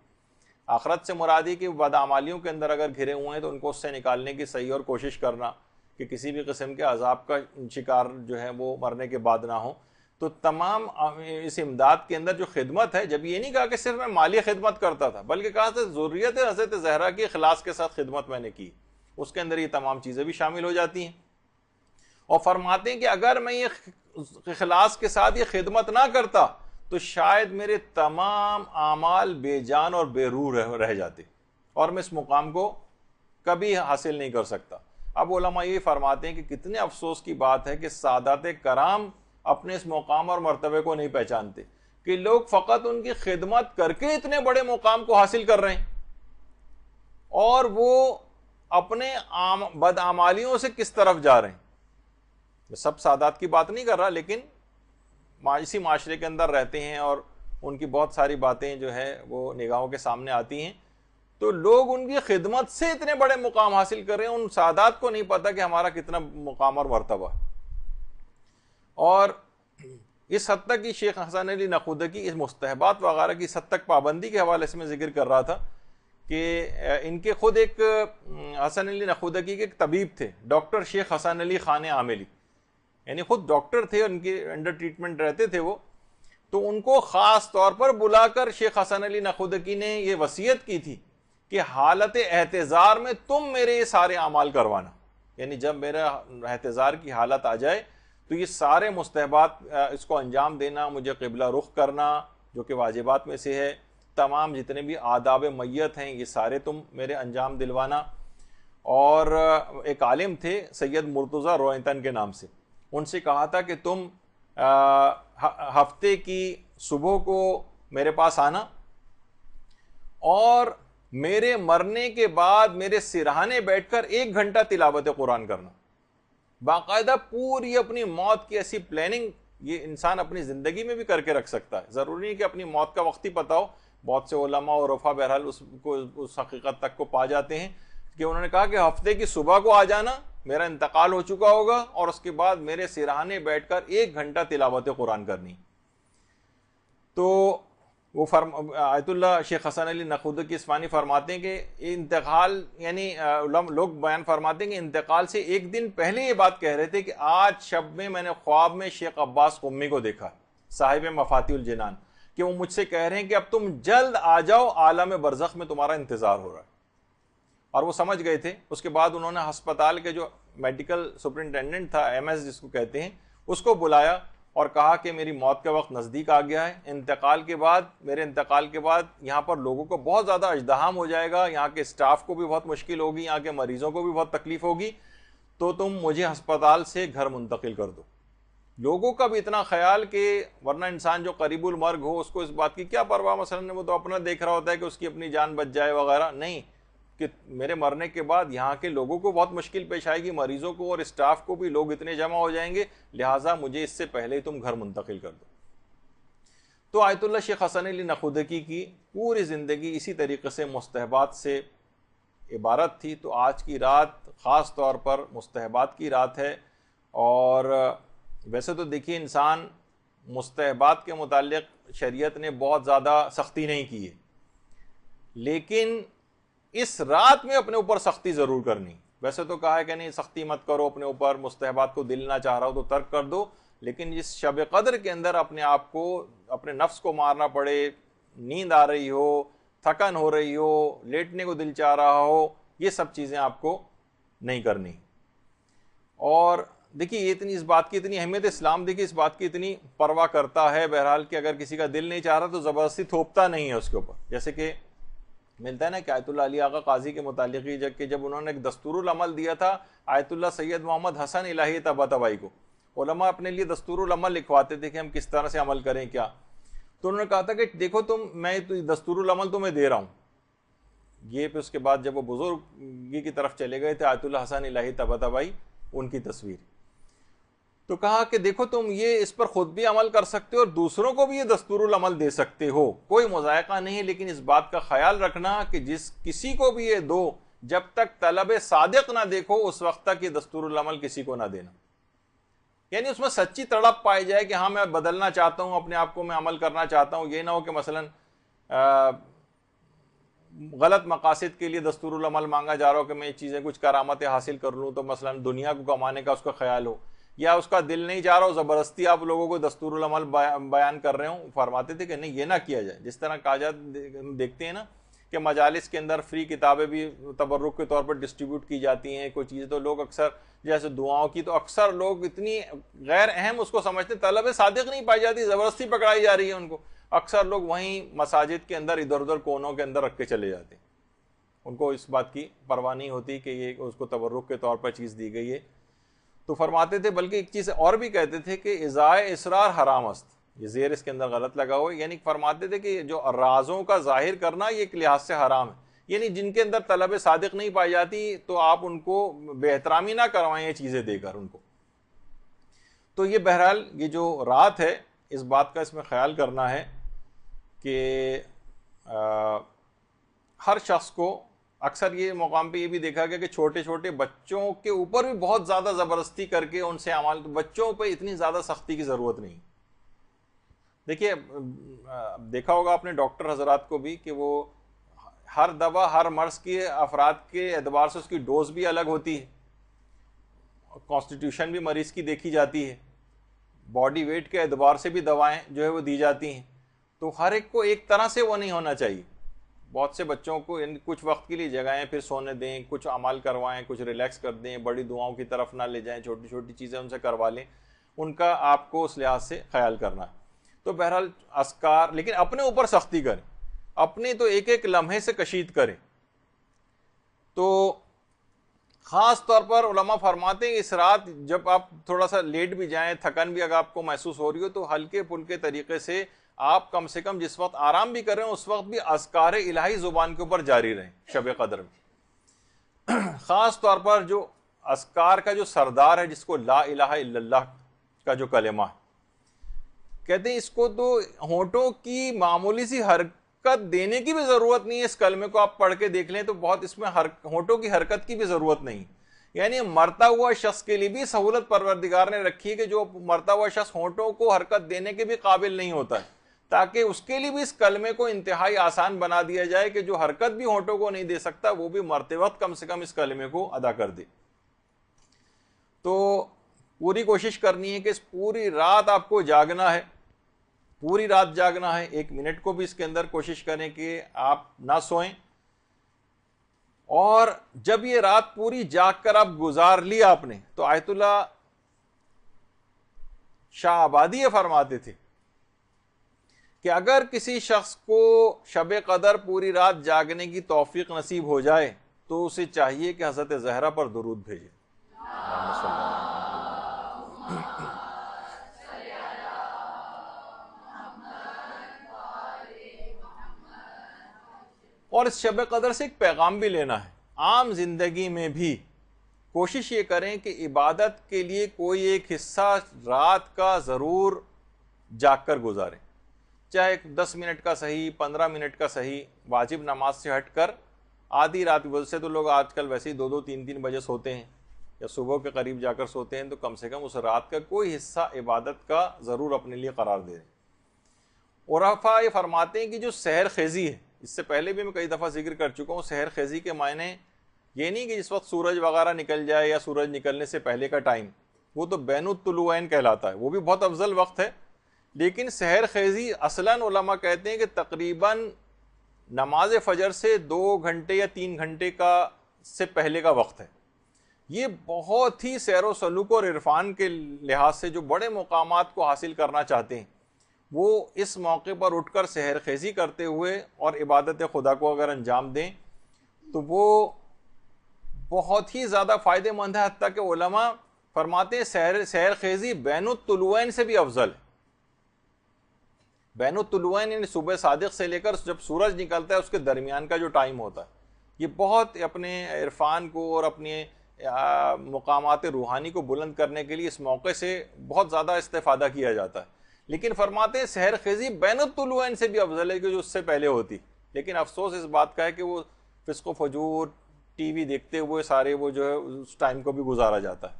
آخرت سے مرادی کہ بدعمالیوں کے اندر اگر گھرے ہوئے ہیں تو ان کو اس سے نکالنے کی صحیح اور کوشش کرنا کہ کسی بھی قسم کے عذاب کا شکار جو ہے وہ مرنے کے بعد نہ ہو. تو تمام اس امداد کے اندر جو خدمت ہے، جب یہ نہیں کہا کہ صرف میں مالی خدمت کرتا تھا بلکہ کہا تھا ذریت حضرت زہرا کی اخلاص کے ساتھ خدمت میں نے کی، اس کے اندر یہ تمام چیزیں بھی شامل ہو جاتی ہیں. اور فرماتے ہیں کہ اگر میں یہ اخلاص کے ساتھ یہ خدمت نہ کرتا تو شاید میرے تمام اعمال بے جان اور بے روح رہ جاتے اور میں اس مقام کو کبھی حاصل نہیں کر سکتا. اب علماء یہ فرماتے ہیں کہ کتنے افسوس کی بات ہے کہ سادات کرام اپنے اس مقام اور مرتبے کو نہیں پہچانتے، کہ لوگ فقط ان کی خدمت کر کے اتنے بڑے مقام کو حاصل کر رہے ہیں، اور وہ اپنے بدعمالیوں سے کس طرف جا رہے ہیں. سب سادات کی بات نہیں کر رہا، لیکن اسی معاشرے کے اندر رہتے ہیں اور ان کی بہت ساری باتیں جو ہے وہ نگاہوں کے سامنے آتی ہیں، تو لوگ ان کی خدمت سے اتنے بڑے مقام حاصل کر رہے ہیں، ان سادات کو نہیں پتا کہ ہمارا کتنا مقام اور مرتبہ. اور اس حد تک کہ شیخ حسن علی نخودکی اس مستحبات وغیرہ کی اس حد تک پابندی کے حوالے سے میں ذکر کر رہا تھا کہ ان کے خود ایک حسن علی نخودکی کے ایک طبیب تھے، ڈاکٹر شیخ حسن علی خان عاملی، یعنی خود ڈاکٹر تھے، ان کے انڈر ٹریٹمنٹ رہتے تھے وہ. تو ان کو خاص طور پر بلا کر شیخ حسن علی نخودکی نے یہ وصیت کی تھی کہ حالت احتضار میں تم میرے یہ سارے اعمال کروانا، یعنی جب میرا احتضار کی حالت آ جائے تو یہ سارے مستحبات اس کو انجام دینا، مجھے قبلہ رخ کرنا جو کہ واجبات میں سے ہے، تمام جتنے بھی آداب میت ہیں یہ سارے تم میرے انجام دلوانا. اور ایک عالم تھے سید مرتضی روئنتن کے نام سے، ان سے کہا تھا کہ تم ہفتے کی صبح کو میرے پاس آنا اور میرے مرنے کے بعد میرے سرہانے بیٹھ کر 1 گھنٹہ تلاوت قرآن کرنا. باقاعدہ پوری اپنی موت کی ایسی پلاننگ یہ انسان اپنی زندگی میں بھی کر کے رکھ سکتا ہے. ضروری نہیں کہ اپنی موت کا وقت ہی پتہ ہو. بہت سے علماء اور عرفا بہرحال اس حقیقت تک کو پا جاتے ہیں کہ انہوں نے کہا کہ ہفتے کی صبح کو آ جانا, میرا انتقال ہو چکا ہوگا, اور اس کے بعد میرے سرہانے بیٹھ کر 1 گھنٹہ تلاوت قرآن کرنی. تو وہ آیت اللہ شیخ حسن علی نخودکی اصفہانی فرماتے ہیں کہ انتقال یعنی لوگ بیان فرماتے ہیں کہ انتقال سے 1 دن پہلے یہ بات کہہ رہے تھے کہ آج شب میں نے خواب میں شیخ عباس قمی کو دیکھا, صاحب مفاتیح الجنان, کہ وہ مجھ سے کہہ رہے ہیں کہ اب تم جلد آ جاؤ, عالم برزخ میں تمہارا انتظار ہو رہا ہے. اور وہ سمجھ گئے تھے. اس کے بعد انہوں نے ہسپتال کے جو میڈیکل سپرنٹینڈنٹ تھا, ایم ایس جس کو کہتے ہیں, اس کو بلایا اور کہا کہ میری موت کا وقت نزدیک آ گیا ہے. میرے انتقال کے بعد یہاں پر لوگوں کو بہت زیادہ اژدہام ہو جائے گا, یہاں کے اسٹاف کو بھی بہت مشکل ہوگی, یہاں کے مریضوں کو بھی بہت تکلیف ہوگی, تو تم مجھے ہسپتال سے گھر منتقل کر دو. لوگوں کا بھی اتنا خیال کہ ورنہ انسان جو قریب المرگ ہو اس کو اس بات کی کیا پرواہ, مثلا وہ تو اپنا دیکھ رہا ہوتا ہے کہ اس کی اپنی جان بچ جائے وغیرہ, نہیں, کہ میرے مرنے کے بعد یہاں کے لوگوں کو بہت مشکل پیش آئے گی, مریضوں کو اور اسٹاف کو بھی, لوگ اتنے جمع ہو جائیں گے, لہٰذا مجھے اس سے پہلے ہی تم گھر منتقل کر دو. تو آیت اللہ شیخ حسن علی نخودکی کی پوری زندگی اسی طریقے سے مستحبات سے عبارت تھی. تو آج کی رات خاص طور پر مستحبات کی رات ہے. اور ویسے تو دیکھیے انسان مستحبات کے متعلق شریعت نے بہت زیادہ سختی نہیں کی ہے, لیکن اس رات میں اپنے اوپر سختی ضرور کرنی. ویسے تو کہا ہے کہ نہیں سختی مت کرو اپنے اوپر, مستحبات کو دل نہ چاہ رہا ہو تو ترک کر دو, لیکن اس شب قدر کے اندر اپنے آپ کو, اپنے نفس کو مارنا پڑے, نیند آ رہی ہو, تھکن ہو رہی ہو, لیٹنے کو دل چاہ رہا ہو, یہ سب چیزیں آپ کو نہیں کرنی. اور دیکھیے یہ اس بات کی اتنی اہمیت, اسلام دیکھیے اس بات کی اتنی پرواہ کرتا ہے بہرحال کہ اگر کسی کا دل نہیں چاہ رہا تو زبردستی تھوپتا نہیں ہے اس کے اوپر. جیسے کہ ملتا ہے نا کہ آیت اللہ علی آغا قاضی کے متعلق ہی جب انہوں نے ایک دستور العمل دیا تھا آیت اللہ سید محمد حسن الہی طباطبائی کو, علماء اپنے لیے دستور العمل لکھواتے تھے کہ ہم کس طرح سے عمل کریں کیا. تو انہوں نے کہا تھا کہ دیکھو میں دستور العمل تمہیں دے رہا ہوں. یہ پھر اس کے بعد جب وہ بزرگی کی طرف چلے گئے تھے آیت اللہ حسن الہی طباطبائی, ان کی تصویر, تو کہا کہ دیکھو تم یہ اس پر خود بھی عمل کر سکتے ہو اور دوسروں کو بھی یہ دستور العمل دے سکتے ہو, کوئی مذائقہ نہیں ہے, لیکن اس بات کا خیال رکھنا کہ جس کسی کو بھی یہ دو, جب تک طلب صادق نہ دیکھو اس وقت تک یہ دستور العمل کسی کو نہ دینا. یعنی اس میں سچی تڑپ پائی جائے کہ ہاں میں بدلنا چاہتا ہوں, اپنے آپ کو میں عمل کرنا چاہتا ہوں, یہ نہ ہو کہ مثلا غلط مقاصد کے لیے دستور العمل مانگا جا رہا ہو کہ میں یہ چیزیں کچھ کرامتیں حاصل کر لوں, تو مثلا دنیا کو کمانے کا اس کا خیال ہو, یا اس کا دل نہیں چاہ رہا ہو, زبردستی آپ لوگوں کو دستور العمل بیان کر رہے ہوں. فرماتے تھے کہ نہیں یہ نہ کیا جائے. جس طرح کاجات دیکھتے ہیں نا کہ مجالس کے اندر فری کتابیں بھی تبرک کے طور پر ڈسٹریبیوٹ کی جاتی ہیں, کوئی چیزیں تو لوگ اکثر جیسے دعاؤں کی, تو اکثر لوگ اتنی غیر اہم اس کو سمجھتے ہیں, طلب صادق نہیں پائی جاتی, زبردستی پکڑائی جا رہی ہے ان کو. اکثر لوگ وہیں مساجد کے اندر ادھر ادھر کونوں کے اندر رکھ کے چلے جاتے ہیں, ان کو اس بات کی پرواہ نہیں ہوتی کہ یہ اس کو تبرک کے طور پر چیز دی گئی ہے. تو فرماتے تھے, بلکہ ایک چیز اور بھی کہتے تھے کہ ازائے اسرار حرام است, یہ زیر اس کے اندر غلط لگا ہوا ہے, یعنی فرماتے تھے کہ جو رازوں کا ظاہر کرنا یہ ایک لحاظ سے حرام ہے, یعنی جن کے اندر طلب صادق نہیں پائی جاتی تو آپ ان کو بے احترامی نہ کروائیں یہ چیزیں دے کر ان کو. تو یہ بہرحال یہ جو رات ہے اس بات کا اس میں خیال کرنا ہے کہ ہر شخص کو, اکثر یہ مقام پہ یہ بھی دیکھا گیا کہ چھوٹے چھوٹے بچوں کے اوپر بھی بہت زیادہ زبردستی کر کے ان سے عمل, بچوں پہ اتنی زیادہ سختی کی ضرورت نہیں. دیکھیے دیکھا ہوگا آپ نے ڈاکٹر حضرات کو بھی کہ وہ ہر دوا ہر مرض کے افراد کے اعتبار سے اس کی ڈوز بھی الگ ہوتی ہے, کانسٹیٹیوشن بھی مریض کی دیکھی جاتی ہے, باڈی ویٹ کے اعتبار سے بھی دوائیں جو ہے وہ دی جاتی ہیں. تو ہر ایک کو ایک طرح سے وہ نہیں ہونا چاہیے. بہت سے بچوں کو کچھ وقت کے لیے جگائیں, پھر سونے دیں, کچھ عمل کروائیں, کچھ ریلیکس کر دیں, بڑی دعاؤں کی طرف نہ لے جائیں, چھوٹی چھوٹی چیزیں ان سے کروا لیں, ان کا آپ کو اس لحاظ سے خیال کرنا ہے. تو بہرحال اذکار, لیکن اپنے اوپر سختی کریں, اپنے تو ایک ایک لمحے سے کشید کریں. تو خاص طور پر علماء فرماتے ہیں اس رات جب آپ تھوڑا سا لیٹ بھی جائیں, تھکن بھی اگر آپ کو محسوس ہو رہی ہو, تو ہلکے پھلکے طریقے سے آپ کم سے کم جس وقت آرام بھی کر رہے ہیں اس وقت بھی اذکار الہی زبان کے اوپر جاری رہیں شب قدر میں. خاص طور پر جو اذکار کا جو سردار ہے جس کو لا الہ الا اللہ کا جو کلمہ ہے، کہتے ہیں اس کو تو ہونٹوں کی معمولی سی حرکت دینے کی بھی ضرورت نہیں ہے. اس کلمے کو آپ پڑھ کے دیکھ لیں تو بہت اس میں ہونٹوں کی حرکت کی بھی ضرورت نہیں. یعنی مرتا ہوا شخص کے لیے بھی سہولت پروردگار نے رکھی ہے کہ جو مرتا ہوا شخص ہونٹوں کو حرکت دینے کے بھی قابل نہیں ہوتا ہے، تاکہ اس کے لیے بھی اس کلمے کو انتہائی آسان بنا دیا جائے کہ جو حرکت بھی ہونٹوں کو نہیں دے سکتا وہ بھی مرتے وقت کم سے کم اس کلمے کو ادا کر دے. تو پوری کوشش کرنی ہے کہ اس پوری رات آپ کو جاگنا ہے، پوری رات جاگنا ہے. 1 منٹ کو بھی اس کے اندر کوشش کریں کہ آپ نہ سوئیں. اور جب یہ رات پوری جاگ کر آپ گزار لی آپ نے، تو آیت اللہ شاہ آبادی یہ فرماتے تھے کہ اگر کسی شخص کو شب قدر پوری رات جاگنے کی توفیق نصیب ہو جائے تو اسے چاہیے کہ حضرت زہرا پر درود بھیجے. اور اس شب قدر سے ایک پیغام بھی لینا ہے. عام زندگی میں بھی کوشش یہ کریں کہ عبادت کے لیے کوئی ایک حصہ رات کا ضرور جاگ کر گزاریں، چاہے 10 منٹ کا صحیح، 15 منٹ کا صحیح. واجب نماز سے ہٹ کر آدھی رات، ویسے تو لوگ آج کل ویسے ہی 2-2 3-3 بجے سوتے ہیں یا صبح کے قریب جا کر سوتے ہیں، تو کم سے کم اس رات کا کوئی حصہ عبادت کا ضرور اپنے لیے قرار دے دیں. عرفاء یہ فرماتے ہیں کہ جو سحر خیزی ہے، اس سے پہلے بھی میں کئی دفعہ ذکر کر چکا ہوں، سحر خیزی کے معنی یہ نہیں کہ جس وقت سورج وغیرہ نکل جائے یا سورج نکلنے سے پہلے کا ٹائم، وہ تو بین الطلوعین کہلاتا ہے، وہ بھی بہت افضل وقت ہے. لیکن سحر خیزی اصلاً علماء کہتے ہیں کہ تقریباً نماز فجر سے 2 گھنٹے یا 3 گھنٹے کا سے پہلے کا وقت ہے. یہ بہت ہی سیر و سلوک اور عرفان کے لحاظ سے جو بڑے مقامات کو حاصل کرنا چاہتے ہیں وہ اس موقع پر اٹھ کر سحر خیزی کرتے ہوئے اور عبادت خدا کو اگر انجام دیں تو وہ بہت ہی زیادہ فائدہ مند ہے. حتیٰ کہ علماء فرماتے ہیں سحر خیزی بین الطلوعین سے بھی افضل ہے. بین الطلوعین یعنی صبح صادق سے لے کر جب سورج نکلتا ہے اس کے درمیان کا جو ٹائم ہوتا ہے، یہ بہت اپنے عرفان کو اور اپنے مقامات روحانی کو بلند کرنے کے لیے اس موقع سے بہت زیادہ استفادہ کیا جاتا ہے. لیکن فرماتے ہیں سحر خیزی بین الطلوعین سے بھی افضل ہے کہ جو اس سے پہلے ہوتی. لیکن افسوس اس بات کا ہے کہ وہ فسق و فجور، ٹی وی دیکھتے ہوئے سارے وہ جو ہے اس ٹائم کو بھی گزارا جاتا ہے.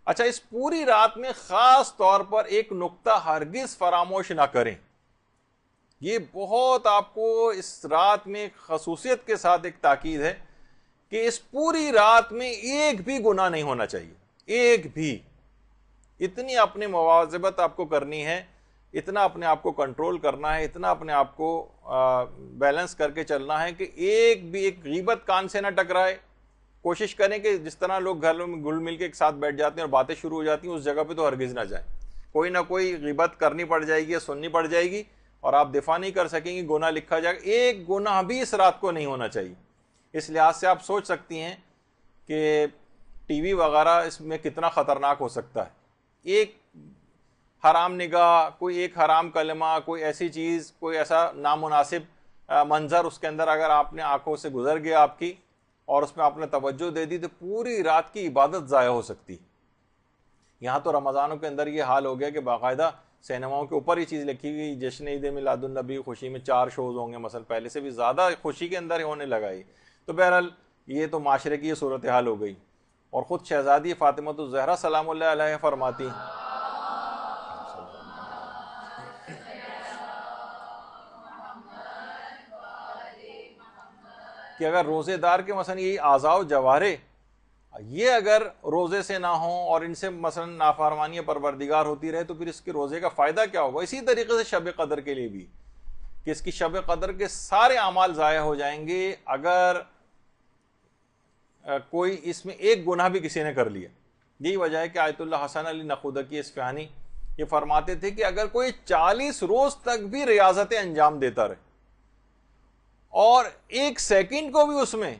اچھا، اس پوری رات میں خاص طور پر ایک نقطہ ہرگز فراموش نہ کریں. یہ بہت آپ کو اس رات میں خصوصیت کے ساتھ ایک تاکید ہے کہ اس پوری رات میں ایک بھی گناہ نہیں ہونا چاہیے، ایک بھی. اتنی اپنی مواظبت آپ کو کرنی ہے، اتنا اپنے آپ کو کنٹرول کرنا ہے، اتنا اپنے آپ کو بیلنس کر کے چلنا ہے کہ ایک بھی ایک غیبت کان سے نہ ٹکرائے. کوشش کریں کہ جس طرح لوگ گھروں میں گل مل کے ایک ساتھ بیٹھ جاتے ہیں اور باتیں شروع ہو جاتی ہیں، اس جگہ پہ تو ہرگز نہ جائیں. کوئی نہ کوئی غیبت کرنی پڑ جائے گی یا سننی پڑ جائے گی اور آپ دفاع نہیں کر سکیں گے، گناہ لکھا جائے گا. ایک گناہ بھی اس رات کو نہیں ہونا چاہیے. اس لحاظ سے آپ سوچ سکتی ہیں کہ ٹی وی وغیرہ اس میں کتنا خطرناک ہو سکتا ہے. ایک حرام نگاہ، کوئی ایک حرام کلمہ، کوئی ایسی چیز، کوئی ایسا نامناسب منظر اس کے اندر اگر آپ نے آنکھوں سے گزر گیا آپ کی اور اس میں آپ نے توجہ دے دی تو پوری رات کی عبادت ضائع ہو سکتی. یہاں تو رمضانوں کے اندر یہ حال ہو گیا کہ باقاعدہ سینماؤں کے اوپر یہ چیز لکھی گئی، جشن عید میلاد النبی خوشی میں 4 شوز ہوں گے مثلا، پہلے سے بھی زیادہ خوشی کے اندر ہونے لگائی. تو بہرحال یہ تو معاشرے کی یہ صورتحال ہو گئی. اور خود شہزادی فاطمہ الزہرا سلام اللہ علیہ فرماتی کہ اگر روزے دار کے مثلا یہی اعضاء و جوارے یہ اگر روزے سے نہ ہوں اور ان سے مثلا نافرمانی پروردگار ہوتی رہے تو پھر اس کے روزے کا فائدہ کیا ہوگا. اسی طریقے سے شب قدر کے لیے بھی کہ اس کی شب قدر کے سارے اعمال ضائع ہو جائیں گے اگر کوئی اس میں ایک گناہ بھی کسی نے کر لیا. یہی وجہ ہے کہ آیت اللہ حسن علی نقودکی اصفہانی یہ فرماتے تھے کہ اگر کوئی 40 روز تک بھی ریاضتیں انجام دیتا رہے اور 1 سیکنڈ کو بھی اس میں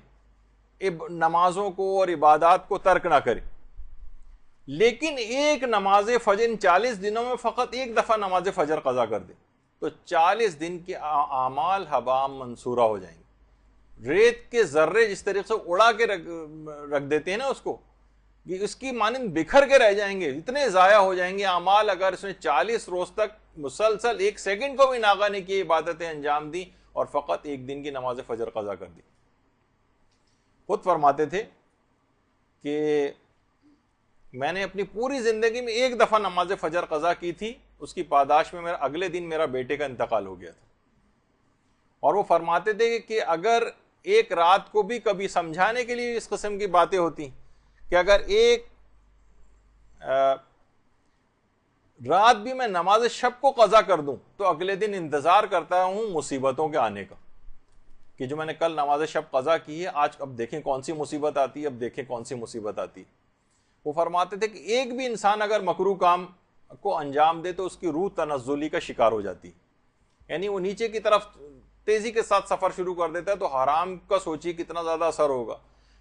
نمازوں کو اور عبادات کو ترک نہ کرے، لیکن ایک نماز فجر ان 40 دنوں میں فقط 1 دفعہ نماز فجر قضا کر دے، تو 40 دن کے اعمال ہبا منصورہ ہو جائیں گے. ریت کے ذرے جس طریقے سے اڑا کے رکھ دیتے ہیں نا اس کو، کہ اس کی مانند بکھر کے رہ جائیں گے، اتنے ضائع ہو جائیں گے اعمال. اگر اس نے 40 روز تک مسلسل 1 سیکنڈ کو بھی ناغہ نہیں کی، عبادتیں انجام دی اور فقط 1 دن کی نماز فجر قضا کر دی. خود فرماتے تھے کہ میں نے اپنی پوری زندگی میں 1 دفعہ نماز فجر قضا کی تھی، اس کی پاداش میں اگلے دن میرا بیٹے کا انتقال ہو گیا تھا. اور وہ فرماتے تھے کہ اگر ایک رات کو بھی کبھی سمجھانے کے لیے اس قسم کی باتیں ہوتی کہ اگر ایک رات بھی میں نماز شب کو قضا کر دوں تو اگلے دن انتظار کرتا ہوں مصیبتوں کے آنے کا، کہ جو میں نے کل نماز شب قضا کی ہے آج اب دیکھیں کون سی مصیبت آتی ہے، اب دیکھیں کون سی مصیبت آتی. وہ فرماتے تھے کہ ایک بھی انسان اگر مکروہ کام کو انجام دے تو اس کی روح تنزلی کا شکار ہو جاتی، یعنی وہ نیچے کی طرف تیزی کے ساتھ سفر شروع کر دیتا ہے. تو حرام کا سوچی کتنا زیادہ اثر ہوگا.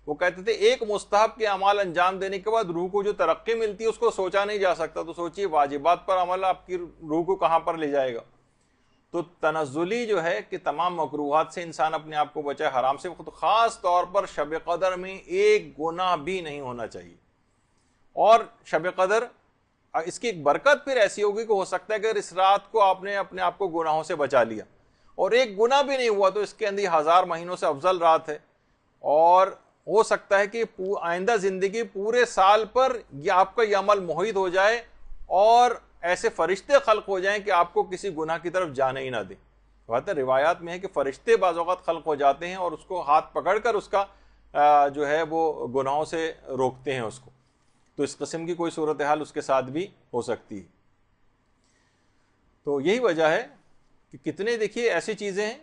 وہ کہتے تھے ایک مستحب کے اعمال انجام دینے کے بعد روح کو جو ترقی ملتی ہے اس کو سوچا نہیں جا سکتا. تو سوچیے واجبات پر عمل آپ کی روح کو کہاں پر لے جائے گا. تو تنزلی جو ہے کہ تمام مکروہات سے انسان اپنے آپ کو بچائے، حرام سے، خاص طور پر شب قدر میں ایک گناہ بھی نہیں ہونا چاہیے. اور شب قدر اس کی ایک برکت پھر ایسی ہوگی کہ ہو سکتا ہے کہ اگر اس رات کو آپ نے اپنے آپ کو گناہوں سے بچا لیا اور ایک گناہ بھی نہیں ہوا تو اس کے اندر 1000 مہینوں سے افضل رات ہے. اور ہو سکتا ہے کہ آئندہ زندگی پورے سال پر یہ آپ کا یہ عمل محیط ہو جائے اور ایسے فرشتے خلق ہو جائیں کہ آپ کو کسی گناہ کی طرف جانے ہی نہ دیں. بہت روایات میں ہے کہ فرشتے بعض اوقات خلق ہو جاتے ہیں اور اس کو ہاتھ پکڑ کر اس کا جو ہے وہ گناہوں سے روکتے ہیں اس کو. تو اس قسم کی کوئی صورتحال اس کے ساتھ بھی ہو سکتی ہے. تو یہی وجہ ہے کہ کتنے دیکھیے ایسی چیزیں ہیں.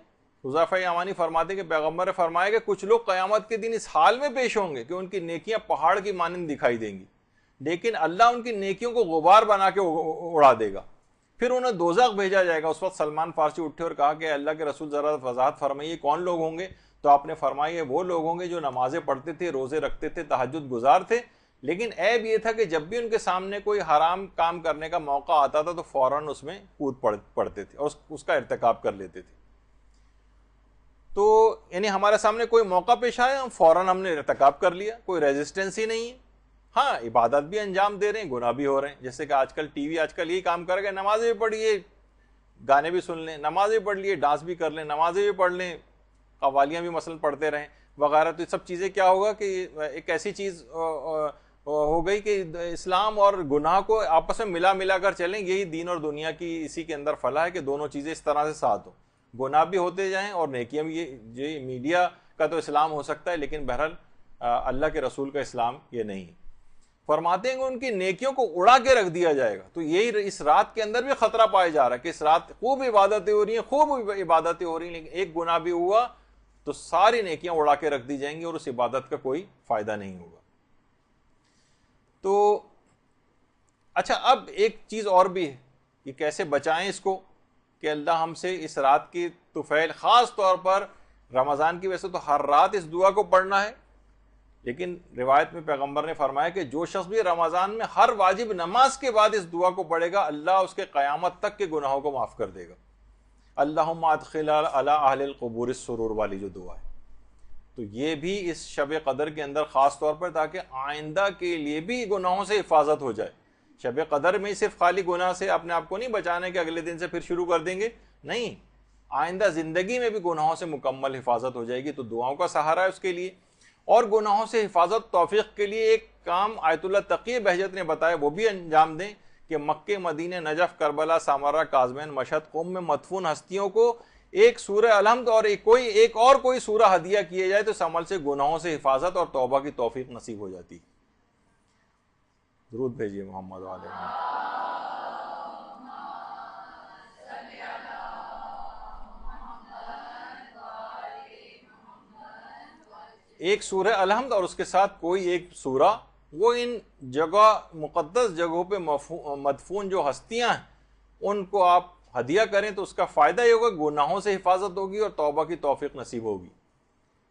حذیفہ یمانی فرماتے کہ پیغمبر نے فرمایا کہ کچھ لوگ قیامت کے دن اس حال میں پیش ہوں گے کہ ان کی نیکیاں پہاڑ کی مانند دکھائی دیں گی، لیکن اللہ ان کی نیکیوں کو غبار بنا کے اڑا دے گا. پھر انہیں دوزخ بھیجا جائے گا. اس وقت سلمان فارسی اٹھے اور کہا کہ اللہ کے رسول ذرا وضاحت فرمائیے کون لوگ ہوں گے؟ تو آپ نے فرمایا وہ لوگ ہوں گے جو نمازیں پڑھتے تھے، روزے رکھتے تھے، تہجد گزار تھے، لیکن عیب یہ تھا کہ جب بھی ان کے سامنے کوئی حرام کام کرنے کا موقع آتا تھا تو فوراً اس میں کود پڑتے تھے اور اس کا ارتکاب کر لیتے تھے. تو یعنی ہمارے سامنے کوئی موقع پیش آیا فوراً ہم نے ارتکاب کر لیا، کوئی ریزسٹنس ہی نہیں ہے. ہاں عبادت بھی انجام دے رہے ہیں، گناہ بھی ہو رہے ہیں. جیسے کہ آج کل ٹی وی آج کل یہی کام کر گئے، نمازیں بھی پڑھیے، گانے بھی سن لیں، نمازیں پڑھ لیے، ڈانس بھی کر لیں، نمازیں بھی پڑھ لیں، قوالیاں بھی مثلا پڑھتے رہیں وغیرہ. تو یہ سب چیزیں کیا ہوگا کہ ایک ایسی چیز ہو گئی کہ اسلام اور گناہ کو آپس میں ملا کر چلیں. یہی دین اور دنیا کی اسی کے اندر فلاح ہے کہ دونوں چیزیں اس طرح سے ساتھ ہوں، گناہ بھی ہوتے جائیں اور نیکیاں بھی. یہ میڈیا کا تو اسلام ہو سکتا ہے لیکن بہرحال اللہ کے رسول کا اسلام یہ نہیں ہے. فرماتے ہیں کہ ان کی نیکیوں کو اڑا کے رکھ دیا جائے گا. تو یہی اس رات کے اندر بھی خطرہ پایا جا رہا ہے کہ اس رات خوب عبادتیں ہو رہی ہیں، خوب عبادتیں ہو رہی ہیں، لیکن ایک گناہ بھی ہوا تو ساری نیکیاں اڑا کے رکھ دی جائیں گی اور اس عبادت کا کوئی فائدہ نہیں ہوگا. تو اچھا اب ایک چیز اور بھی ہے کہ کیسے بچائیں اس کو کہ اللہ ہم سے اس رات کی طفیل، خاص طور پر رمضان کی وجہ سے تو ہر رات اس دعا کو پڑھنا ہے، لیکن روایت میں پیغمبر نے فرمایا کہ جو شخص بھی رمضان میں ہر واجب نماز کے بعد اس دعا کو پڑھے گا اللہ اس کے قیامت تک کے گناہوں کو معاف کر دے گا. اللہم ادخل علی اہل القبور السرور والی جو دعا ہے، تو یہ بھی اس شب قدر کے اندر خاص طور پر تاکہ آئندہ کے لیے بھی گناہوں سے حفاظت ہو جائے. شب قدر میں صرف خالی گناہ سے اپنے آپ کو نہیں بچانے کہ اگلے دن سے پھر شروع کر دیں گے، نہیں، آئندہ زندگی میں بھی گناہوں سے مکمل حفاظت ہو جائے گی. تو دعاؤں کا سہارا ہے اس کے لیے. اور گناہوں سے حفاظت توفیق کے لیے ایک کام آیت اللہ تقی بہجت نے بتایا، وہ بھی انجام دیں کہ مکہ، مدینہ، نجف، کربلا، سامرہ، کاظمین، مشہد، قم میں مدفون ہستیوں کو ایک سورہ الحمد اور ایک اور کوئی سورہ ہدیہ کیے جائے تو اس عمل سے گناہوں سے حفاظت اور توبہ کی توفیق نصیب ہو جاتی. درود بھیجیے محمد علیہ وسلم. ایک سورہ الحمد اور اس کے ساتھ کوئی ایک سورہ، وہ ان جگہ مقدس جگہوں پہ مدفون جو ہستیاں ہیں ان کو آپ ہدیہ کریں تو اس کا فائدہ یہ ہوگا گناہوں سے حفاظت ہوگی اور توبہ کی توفیق نصیب ہوگی.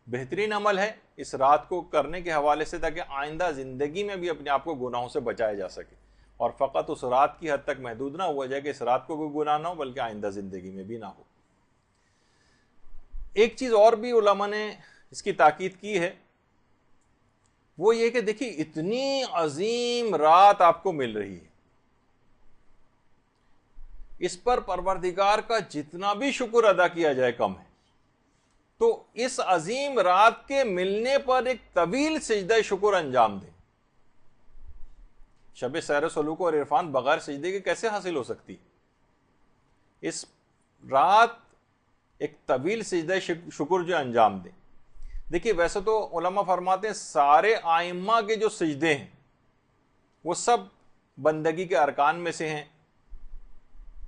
بہترین عمل ہے اس رات کو کرنے کے حوالے سے تاکہ آئندہ زندگی میں بھی اپنے آپ کو گناہوں سے بچایا جا سکے. اور فقط اس رات کی حد تک محدود نہ ہوا جائے کہ اس رات کو کوئی گناہ نہ ہو بلکہ آئندہ زندگی میں بھی نہ ہو۔ ایک چیز اور بھی علماء نے اس کی تاکید کی ہے، وہ یہ کہ دیکھیے اتنی عظیم رات آپ کو مل رہی ہے، اس پر پروردگار کا جتنا بھی شکر ادا کیا جائے کم ہے، تو اس عظیم رات کے ملنے پر ایک طویل سجدہ شکر انجام دیں۔ شب سیر سلوک اور عرفان بغیر سجدے کے کیسے حاصل ہو سکتی؟ اس رات ایک طویل سجدہ شکر جو انجام دیں۔ دیکھیے ویسے تو علماء فرماتے ہیں سارے آئمہ کے جو سجدے ہیں وہ سب بندگی کے ارکان میں سے ہیں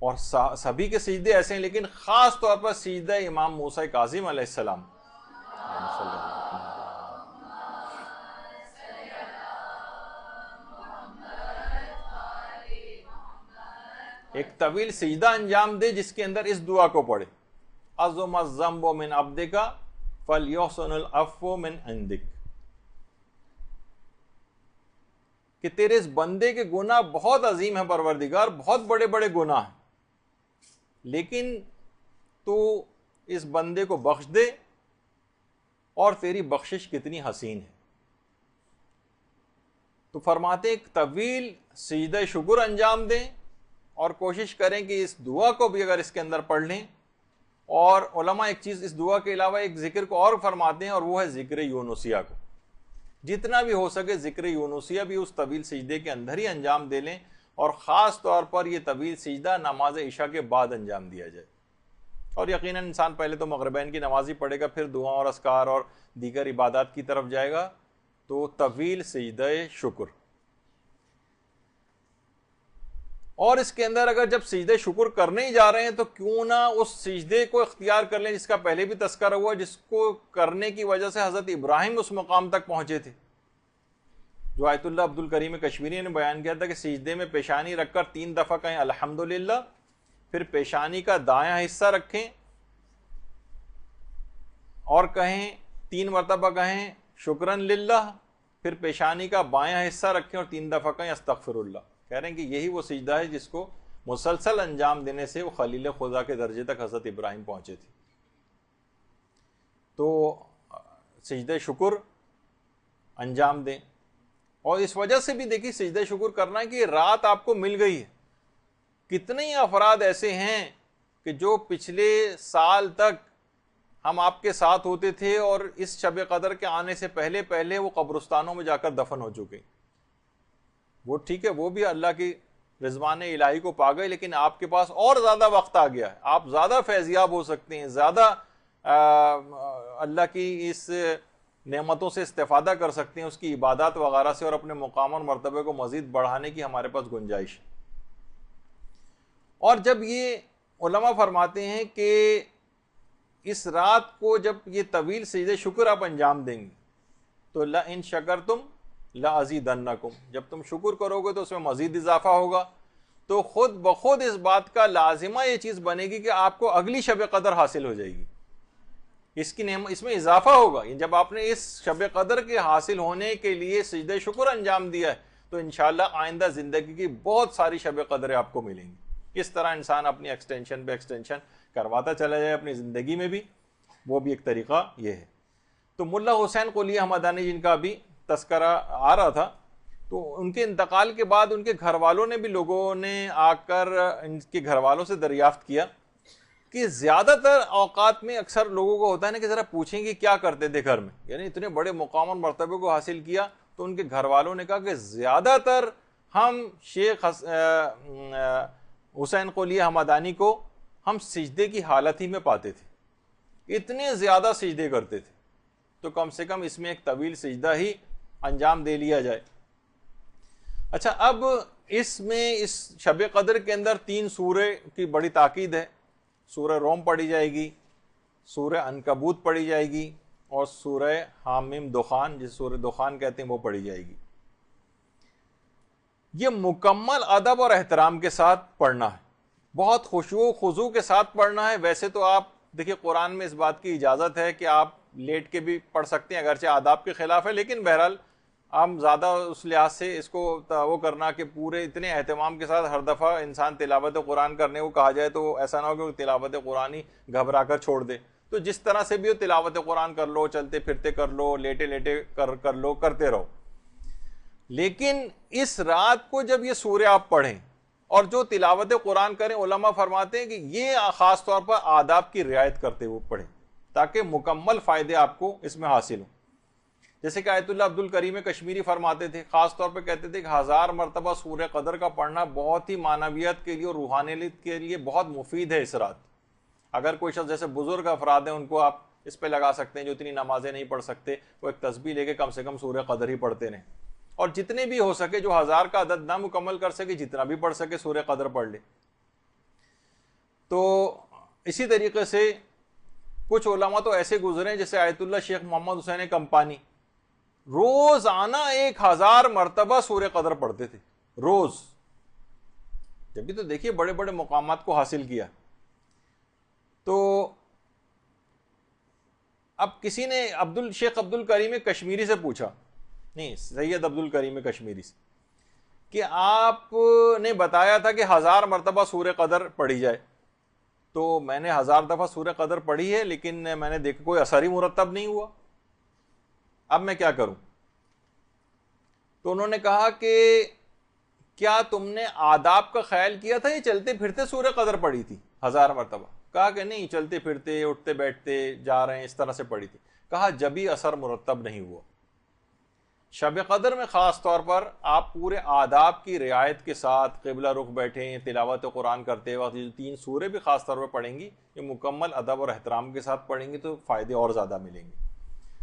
اور سبھی کے سجدے ایسے ہیں، لیکن خاص طور پر سجدہ امام موسیٰ کاظم علیہ السلام ایک طویل سجدہ انجام دے جس کے اندر اس دعا کو پڑھے، عظم الذنب من عبدک فلیحسن العفو من عندک، کہ تیرے اس بندے کے گناہ بہت عظیم ہیں پروردگار، بہت بڑے بڑے گناہ ہیں، لیکن تو اس بندے کو بخش دے اور تیری بخشش کتنی حسین ہے۔ تو فرماتے ایک طویل سجدہ شکر انجام دیں اور کوشش کریں کہ اس دعا کو بھی اگر اس کے اندر پڑھ لیں، اور علماء ایک چیز اس دعا کے علاوہ ایک ذکر کو اور فرماتے ہیں اور وہ ہے ذکر یونسیہ کو، جتنا بھی ہو سکے ذکر یونسیہ بھی اس طویل سجدے کے اندر ہی انجام دے لیں، اور خاص طور پر یہ طویل سجدہ نماز عشاء کے بعد انجام دیا جائے، اور یقیناً انسان پہلے تو مغربین کی نماز ہی پڑھے گا، پھر دعا اور اذکار اور دیگر عبادات کی طرف جائے گا، تو طویل سجدہ شکر۔ اور اس کے اندر اگر جب سجدے شکر کرنے ہی جا رہے ہیں تو کیوں نہ اس سجدے کو اختیار کر لیں جس کا پہلے بھی تذکرہ ہوا، جس کو کرنے کی وجہ سے حضرت ابراہیم اس مقام تک پہنچے تھے، جو آیت اللہ عبد الکریم کشمیری نے بیان کیا تھا کہ سجدے میں پیشانی رکھ کر 3 دفعہ کہیں الحمدللہ، پھر پیشانی کا دایاں حصہ رکھیں اور کہیں 3 مرتبہ کہیں شکرن للہ، پھر پیشانی کا بایاں حصہ رکھیں اور 3 دفعہ کہیں استغفر اللہ۔ کہہ رہے ہیں کہ یہی وہ سجدہ ہے جس کو مسلسل انجام دینے سے وہ خلیل خدا کے درجے تک حضرت ابراہیم پہنچے تھے۔ تو سجدہ شکر انجام دیں، اور اس وجہ سے بھی دیکھیے سجدہ شکر کرنا ہے کہ رات آپ کو مل گئی ہے۔ کتنے ہی افراد ایسے ہیں کہ جو پچھلے سال تک ہم آپ کے ساتھ ہوتے تھے اور اس شب قدر کے آنے سے پہلے پہلے وہ قبرستانوں میں جا کر دفن ہو چکے، وہ ٹھیک ہے وہ بھی اللہ کی رضوان الہی کو پا گئے، لیکن آپ کے پاس اور زیادہ وقت آ گیا ہے، آپ زیادہ فیضیاب ہو سکتے ہیں، زیادہ اللہ کی اس نعمتوں سے استفادہ کر سکتے ہیں، اس کی عبادات وغیرہ سے، اور اپنے مقام اور مرتبے کو مزید بڑھانے کی ہمارے پاس گنجائش ہے۔ اور جب یہ علماء فرماتے ہیں کہ اس رات کو جب یہ طویل سجدہ شکر آپ انجام دیں گے تو لَإِن شَكَرْتُمْ لَأَزِيدَنَّكُمْ، جب تم شکر کرو گے تو اس میں مزید اضافہ ہوگا، تو خود بخود اس بات کا لازمہ یہ چیز بنے گی کہ آپ کو اگلی شب قدر حاصل ہو جائے گی، اس میں اضافہ ہوگا۔ جب آپ نے اس شب قدر کے حاصل ہونے کے لیے سجدہ شکر انجام دیا ہے تو انشاءاللہ آئندہ زندگی کی بہت ساری شب قدریں آپ کو ملیں گی۔ اس طرح انسان اپنی ایکسٹینشن پہ ایکسٹینشن کرواتا چلا جائے اپنی زندگی میں بھی، وہ بھی ایک طریقہ یہ ہے۔ تو ملا حسین قلیہ حمدانی جن کا بھی تذکرہ آ رہا تھا، تو ان کے انتقال کے بعد ان کے گھر والوں نے بھی، لوگوں نے آ کر ان کے گھر والوں سے دریافت کیا کہ زیادہ تر اوقات میں اکثر لوگوں کو ہوتا ہے نا کہ ذرا پوچھیں کہ کیا کرتے تھے گھر میں، یعنی اتنے بڑے مقام اور مرتبے کو حاصل کیا، تو ان کے گھر والوں نے کہا کہ زیادہ تر ہم شیخ حسین قلیہ حمدانی کو ہم سجدے کی حالت ہی میں پاتے تھے، اتنے زیادہ سجدے کرتے تھے، تو کم سے کم اس میں ایک طویل سجدہ ہی انجام دے لیا جائے۔ اچھا، اب اس میں اس شب قدر کے اندر 3 سورے کی بڑی تاکید ہے، سورہ روم پڑھی جائے گی، سورہ عنکبوت پڑھی جائے گی، اور سورہ حامیم دخان، جس سورہ دخان کہتے ہیں، وہ پڑھی جائے گی۔ یہ مکمل ادب اور احترام کے ساتھ پڑھنا ہے، بہت خشوع و خضوع کے ساتھ پڑھنا ہے۔ ویسے تو آپ دیکھیں قرآن میں اس بات کی اجازت ہے کہ آپ لیٹ کے بھی پڑھ سکتے ہیں، اگرچہ آداب کے خلاف ہے، لیکن بہرحال ہم زیادہ اس لحاظ سے اس کو وہ کرنا کہ پورے اتنے اہتمام کے ساتھ ہر دفعہ انسان تلاوت قرآن کرنے کو کہا جائے تو ایسا نہ ہو کہ وہ تلاوت قرآن ہی گھبرا کر چھوڑ دے. تو جس طرح سے بھی ہو تلاوت قرآن کر لو, چلتے پھرتے کر لو, لیٹے لیٹے کر لو, کرتے رہو. لیکن اس رات کو جب یہ سورہ آپ پڑھیں اور جو تلاوت قرآن کریں, علماء فرماتے ہیں کہ یہ خاص طور پر آداب کی رعایت کرتے ہوئے پڑھیں تاکہ مکمل فائدے آپ کو اس میں حاصل ہوں. جیسے کہ آیت اللہ عبد الکریم کشمیری فرماتے تھے, خاص طور پہ کہتے تھے کہ 1000 مرتبہ سورہ قدر کا پڑھنا بہت ہی معنویت کے لیے اور روحانیت کے لیے بہت مفید ہے اس رات. اگر کوئی شخص جیسے بزرگ افراد ہیں ان کو آپ اس پہ لگا سکتے ہیں, جو اتنی نمازیں نہیں پڑھ سکتے, وہ ایک تسبیح لے کے کم سے کم سورہ قدر ہی پڑھتے رہیں, اور جتنے بھی ہو سکے, جو 1000 کا عدد نہ مکمل کر سکے, جتنا بھی پڑھ سکے سورہ قدر پڑھ لے. تو اسی طریقے سے کچھ علماء تو ایسے گزرے جیسے آیت اللہ شیخ محمد حسین کمپانی, روزانہ 1000 مرتبہ سورہ قدر پڑھتے تھے روز. جب بھی تو دیکھیے بڑے بڑے مقامات کو حاصل کیا. تو اب کسی نے شیخ عبد الکریم کشمیری سے پوچھا, نہیں سید عبد الکریم کشمیری سے, کہ آپ نے بتایا تھا کہ 1000 مرتبہ سورہ قدر پڑھی جائے, تو میں نے 1000 دفعہ سورہ قدر پڑھی ہے لیکن میں نے دیکھا کوئی اثر ہی مرتب نہیں ہوا, اب میں کیا کروں؟ تو انہوں نے کہا کہ کیا تم نے آداب کا خیال کیا تھا, یہ چلتے پھرتے سورہ قدر پڑھی تھی 1000 مرتبہ؟ کہا کہ نہیں, چلتے پھرتے اٹھتے بیٹھتے جا رہے ہیں اس طرح سے پڑھی تھی. کہا جبھی اثر مرتب نہیں ہوا. شب قدر میں خاص طور پر آپ پورے آداب کی رعایت کے ساتھ قبلہ رخ بیٹھیں, تلاوت قرآن کرتے وقت یہ 3 سورے بھی خاص طور پر پڑھیں گی, یہ مکمل ادب اور احترام کے ساتھ پڑھیں گی تو فائدے اور زیادہ ملیں گے.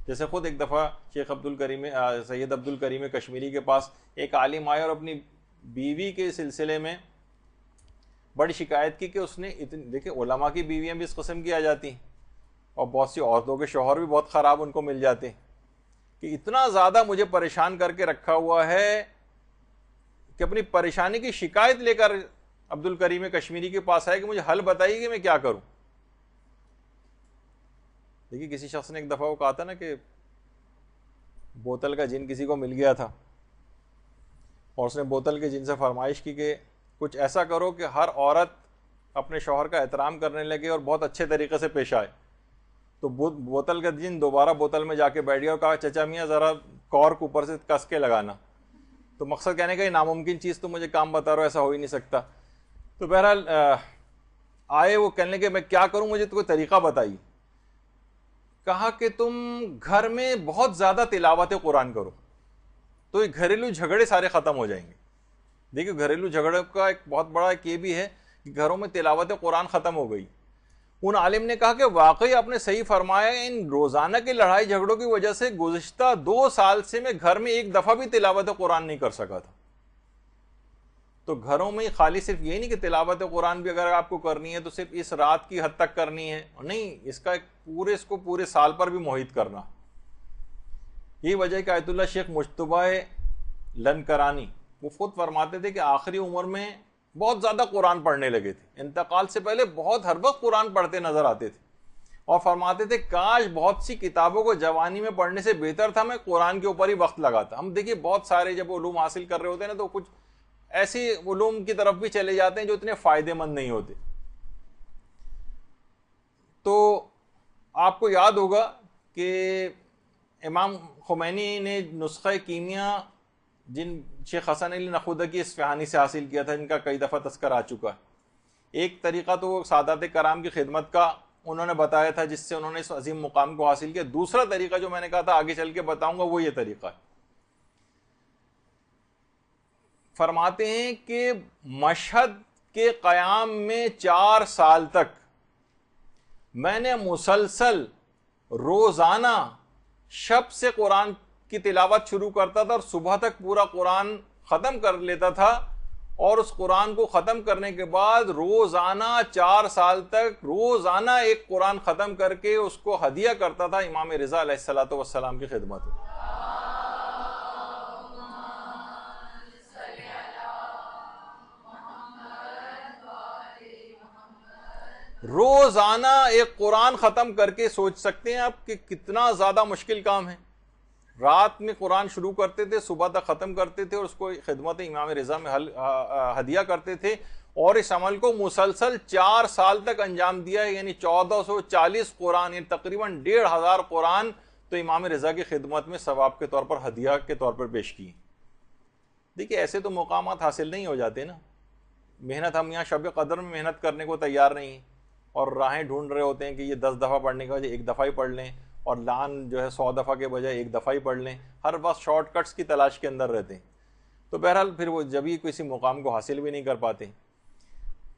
جیسے خود ایک دفعہ سید عبد الکریم کشمیری کے پاس ایک عالم آئے اور اپنی بیوی کے سلسلے میں بڑی شکایت کی کہ اس نے دیکھیں علماء کی بیویاں بھی اس قسم کی آ جاتی ہیں, اور بہت سی عورتوں کے شوہر بھی بہت خراب ان کو مل جاتے ہیں, کہ اتنا زیادہ مجھے پریشان کر کے رکھا ہوا ہے کہ اپنی پریشانی کی شکایت لے کر عبد الکریم کشمیری کے پاس آئے کہ مجھے حل بتائیے کہ میں کیا کروں. دیکھیے کسی شخص نے ایک دفعہ وہ کہا تھا نا کہ بوتل کا جن کسی کو مل گیا تھا, اور اس نے بوتل کے جن سے فرمائش کی کہ کچھ ایسا کرو کہ ہر عورت اپنے شوہر کا احترام کرنے لگے اور بہت اچھے طریقے سے پیش آئے. تو بوتل کا جن دوبارہ بوتل میں جا کے بیٹھ گیا اور کہا چچا میاں ذرا کارک اوپر سے کس کے لگانا. تو مقصد کہنے کا یہ ناممکن چیز تو مجھے کام بتا رہا ہو, ایسا ہو ہی نہیں سکتا. تو بہرحال آئے وہ کہنے کہ میں کیا کروں, مجھے تو کوئی طریقہ بتائیے. کہا کہ تم گھر میں بہت زیادہ تلاوت قرآن کرو تو یہ گھریلو جھگڑے سارے ختم ہو جائیں گے. دیکھیں گھریلو جھگڑے کا ایک بہت بڑا ایک یہ بھی ہے کہ گھروں میں تلاوت قرآن ختم ہو گئی. ان عالم نے کہا کہ واقعی آپ نے صحیح فرمایا, ان روزانہ کی لڑائی جھگڑوں کی وجہ سے گزشتہ 2 سال سے میں گھر میں ایک دفعہ بھی تلاوت قرآن نہیں کر سکا تھا. تو گھروں میں خالی صرف یہ نہیں کہ تلاوت قرآن بھی اگر آپ کو کرنی ہے تو صرف اس رات کی حد تک کرنی ہے, نہیں, اس کا اس کو پورے سال پر بھی محیط کرنا. یہی وجہ ہے کہ آیت اللہ شیخ مجتبہ لنکرانی وہ خود فرماتے تھے کہ آخری عمر میں بہت زیادہ قرآن پڑھنے لگے تھے, انتقال سے پہلے بہت ہر وقت قرآن پڑھتے نظر آتے تھے, اور فرماتے تھے کاش بہت سی کتابوں کو جوانی میں پڑھنے سے بہتر تھا میں قرآن کے اوپر ہی وقت لگاتا. ہم دیکھیے بہت سارے جب علوم حاصل کر رہے ہوتے ہیں نا تو کچھ ایسی علوم کی طرف بھی چلے جاتے ہیں جو اتنے فائدے مند نہیں ہوتے. تو آپ کو یاد ہوگا کہ امام خمینی نے نسخہ کیمیا جن شیخ حسن علی نخودکی اصفہانی سے حاصل کیا تھا, ان کا کئی دفعہ تذکر آ چکا ہے. ایک طریقہ تو سادات کرام کی خدمت کا انہوں نے بتایا تھا جس سے انہوں نے اس عظیم مقام کو حاصل کیا. دوسرا طریقہ جو میں نے کہا تھا آگے چل کے بتاؤں گا وہ یہ طریقہ ہے. فرماتے ہیں کہ مشہد کے قیام میں 4 سال تک میں نے مسلسل روزانہ شب سے قرآن کی تلاوت شروع کرتا تھا اور صبح تک پورا قرآن ختم کر لیتا تھا, اور اس قرآن کو ختم کرنے کے بعد روزانہ 4 سال تک روزانہ ایک قرآن ختم کر کے اس کو ہدیہ کرتا تھا امام رضا علیہ الصلوۃ والسلام کی خدمت میں. روزانہ ایک قرآن ختم کر کے سوچ سکتے ہیں آپ کہ کتنا زیادہ مشکل کام ہے. رات میں قرآن شروع کرتے تھے، صبح تک ختم کرتے تھے اور اس کو خدمت امام رضا میں ہدیہ کرتے تھے، اور اس عمل کو مسلسل 4 سال تک انجام دیا ہے، یعنی 1440 قرآن، یعنی تقریباً 1500 قرآن تو امام رضا کی خدمت میں ثواب کے طور پر، ہدیہ کے طور پر پیش کی۔ دیکھیے ایسے تو مقامات حاصل نہیں ہو جاتے نا، محنت ہم یہاں شب قدر میں محنت کرنے کو تیار نہیں ہیں، اور راہیں ڈھونڈ رہے ہوتے ہیں کہ یہ 10 دفعہ پڑھنے کے بجائے 1 دفعہ ہی پڑھ لیں، اور لعن جو ہے 100 دفعہ کے بجائے 1 دفعہ ہی پڑھ لیں، ہر وقت شارٹ کٹس کی تلاش کے اندر رہتے ہیں، تو بہرحال پھر وہ جبھی کسی مقام کو حاصل بھی نہیں کر پاتے۔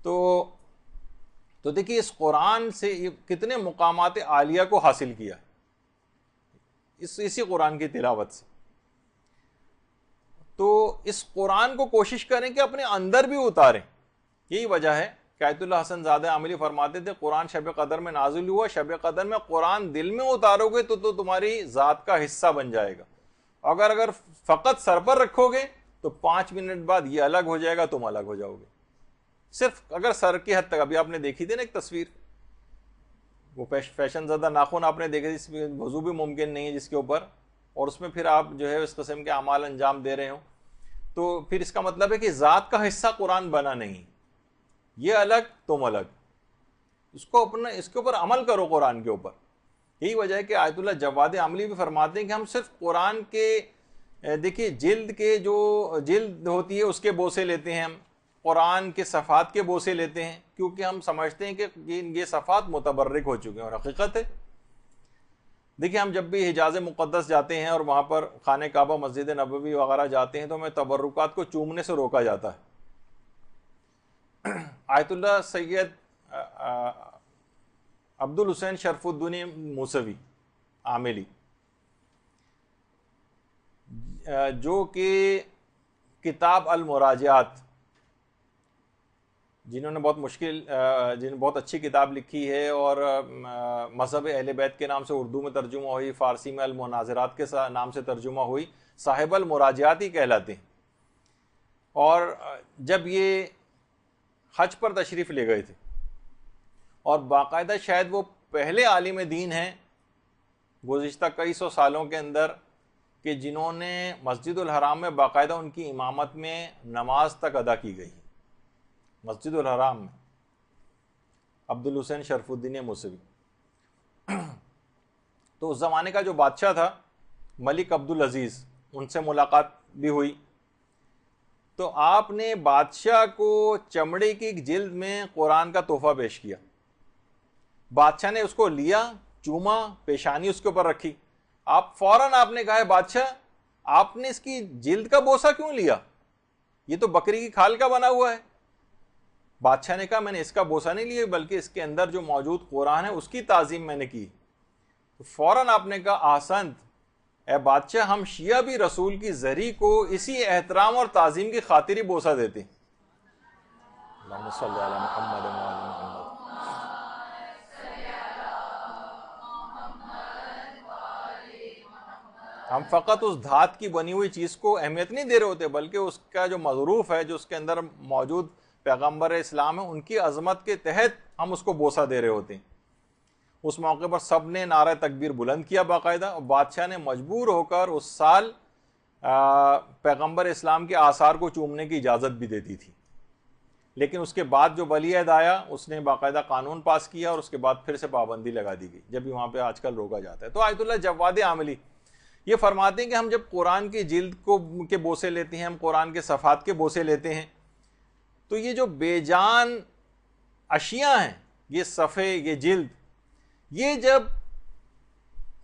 تو دیکھیے اس قرآن سے کتنے مقامات عالیہ کو حاصل کیا اسی قرآن کی تلاوت سے۔ تو اس قرآن کو کوشش کریں کہ اپنے اندر بھی اتاریں، یہی وجہ ہے کہ آیت اللہ حسن زادہ عاملی فرماتے تھے قرآن شب قدر میں نازل ہوا، شب قدر میں قرآن دل میں اتارو گے تو تمہاری ذات کا حصہ بن جائے گا، اگر فقط سر پر رکھو گے تو 5 منٹ بعد یہ الگ ہو جائے گا، تم الگ ہو جاؤ گے۔ صرف اگر سر کی حد تک، ابھی آپ نے دیکھی تھی نا ایک تصویر، وہ فیشن زدہ ناخن آپ نے دیکھے، اس میں وضو بھی ممکن نہیں ہے جس کے اوپر، اور اس میں پھر آپ جو ہے اس قسم کے اعمال انجام دے رہے ہوں، تو پھر اس کا مطلب ہے کہ ذات کا حصہ قرآن بنا نہیں، یہ الگ تم الگ، اس کے اوپر عمل کرو قرآن کے اوپر۔ یہی وجہ ہے کہ آیت اللہ جواد عاملی بھی فرماتے ہیں کہ ہم صرف قرآن کے دیکھیے جلد کے جو جلد ہوتی ہے اس کے بوسے لیتے ہیں، ہم قرآن کے صفحات کے بوسے لیتے ہیں، کیونکہ ہم سمجھتے ہیں کہ یہ صفحات متبرک ہو چکے ہیں، اور حقیقت ہے۔ دیکھیں ہم جب بھی حجاز مقدس جاتے ہیں اور وہاں پر خانہ کعبہ، مسجد نبوی وغیرہ جاتے ہیں تو ہمیں تبرکات کو چومنے سے روکا جاتا ہے۔ آیت اللہ سید عبد الحسین شرف الدین موسوی عاملی، جو کہ کتاب المراجعات، جنہوں نے بہت اچھی کتاب لکھی ہے، اور مذہب اہل بیت کے نام سے اردو میں ترجمہ ہوئی، فارسی میں المناظرات کے نام سے ترجمہ ہوئی، صاحب المراجعات ہی کہلاتے ہیں۔ اور جب یہ حج پر تشریف لے گئے تھے، اور باقاعدہ شاید وہ پہلے عالم دین ہیں گزشتہ کئی سو سالوں کے اندر کہ جنہوں نے مسجد الحرام میں باقاعدہ ان کی امامت میں نماز تک ادا کی گئی، مسجد الحرام میں، عبد الحسین شرف الدین موسوی۔ تو اس زمانے کا جو بادشاہ تھا ملک عبدالعزیز، ان سے ملاقات بھی ہوئی، تو آپ نے بادشاہ کو چمڑے کی ایک جلد میں قرآن کا تحفہ پیش کیا۔ بادشاہ نے اس کو لیا، چوما، پیشانی اس کے اوپر رکھی، فوراً آپ نے کہا ہے بادشاہ آپ نے اس کی جلد کا بوسہ کیوں لیا، یہ تو بکری کی کھال کا بنا ہوا ہے۔ بادشاہ نے کہا میں نے اس کا بوسہ نہیں لیا، بلکہ اس کے اندر جو موجود قرآن ہے اس کی تعظیم میں نے کی۔ تو فوراً آپ نے کہا احسنت، اے بادشاہ ہم شیعہ بھی رسول کی زری کو اسی احترام اور تعظیم کی خاطر ہی بوسہ دیتے ہیں۔ اللہم صلی علی محمد و علی محمد۔ ہم فقط اس دھات کی بنی ہوئی چیز کو اہمیت نہیں دے رہے ہوتے، بلکہ اس کا جو مظروف ہے، جو اس کے اندر موجود پیغمبر اسلام ہے، ان کی عظمت کے تحت ہم اس کو بوسہ دے رہے ہوتے ہیں۔ اس موقع پر سب نے نعرہ تکبیر بلند کیا باقاعدہ، اور بادشاہ نے مجبور ہو کر اس سال پیغمبر اسلام کے آثار کو چومنے کی اجازت بھی دیتی تھی، لیکن اس کے بعد جو ولی عہد آیا اس نے باقاعدہ قانون پاس کیا، اور اس کے بعد پھر سے پابندی لگا دی گئی، جب بھی وہاں پہ آج کل روکا جاتا ہے۔ تو آیت اللہ جواد عاملی یہ فرماتے ہیں کہ ہم جب قرآن کی جلد کے بوسے لیتے ہیں، ہم قرآن کے صفحات کے بوسے لیتے ہیں، تو یہ جو بے جان اشیاء ہیں، یہ صفحے، یہ جلد، یہ جب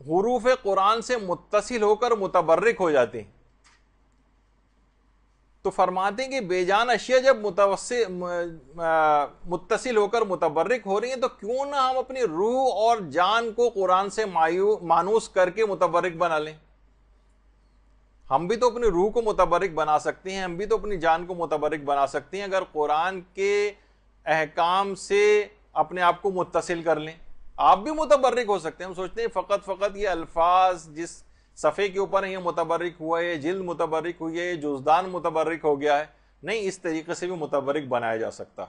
حروف قرآن سے متصل ہو کر متبرک ہو جاتے ہیں، تو فرماتے ہیں کہ بے جان اشیاء جب متصل ہو کر متبرک ہو رہی ہیں، تو کیوں نہ ہم اپنی روح اور جان کو قرآن سے مانوس کر کے متبرک بنا لیں۔ ہم بھی تو اپنی روح کو متبرک بنا سکتے ہیں، ہم بھی تو اپنی جان کو متبرک بنا سکتے ہیں اگر قرآن کے احکام سے اپنے آپ کو متصل کر لیں۔ آپ بھی متبرک ہو سکتے ہیں۔ ہم سوچتے ہیں فقط یہ الفاظ جس صفحے کے اوپر ہیں یہ متبرک ہوا ہے، جلد متبرک ہوئی ہے، جزدان متبرک ہو گیا ہے، نہیں، اس طریقے سے بھی متبرک بنایا جا سکتا۔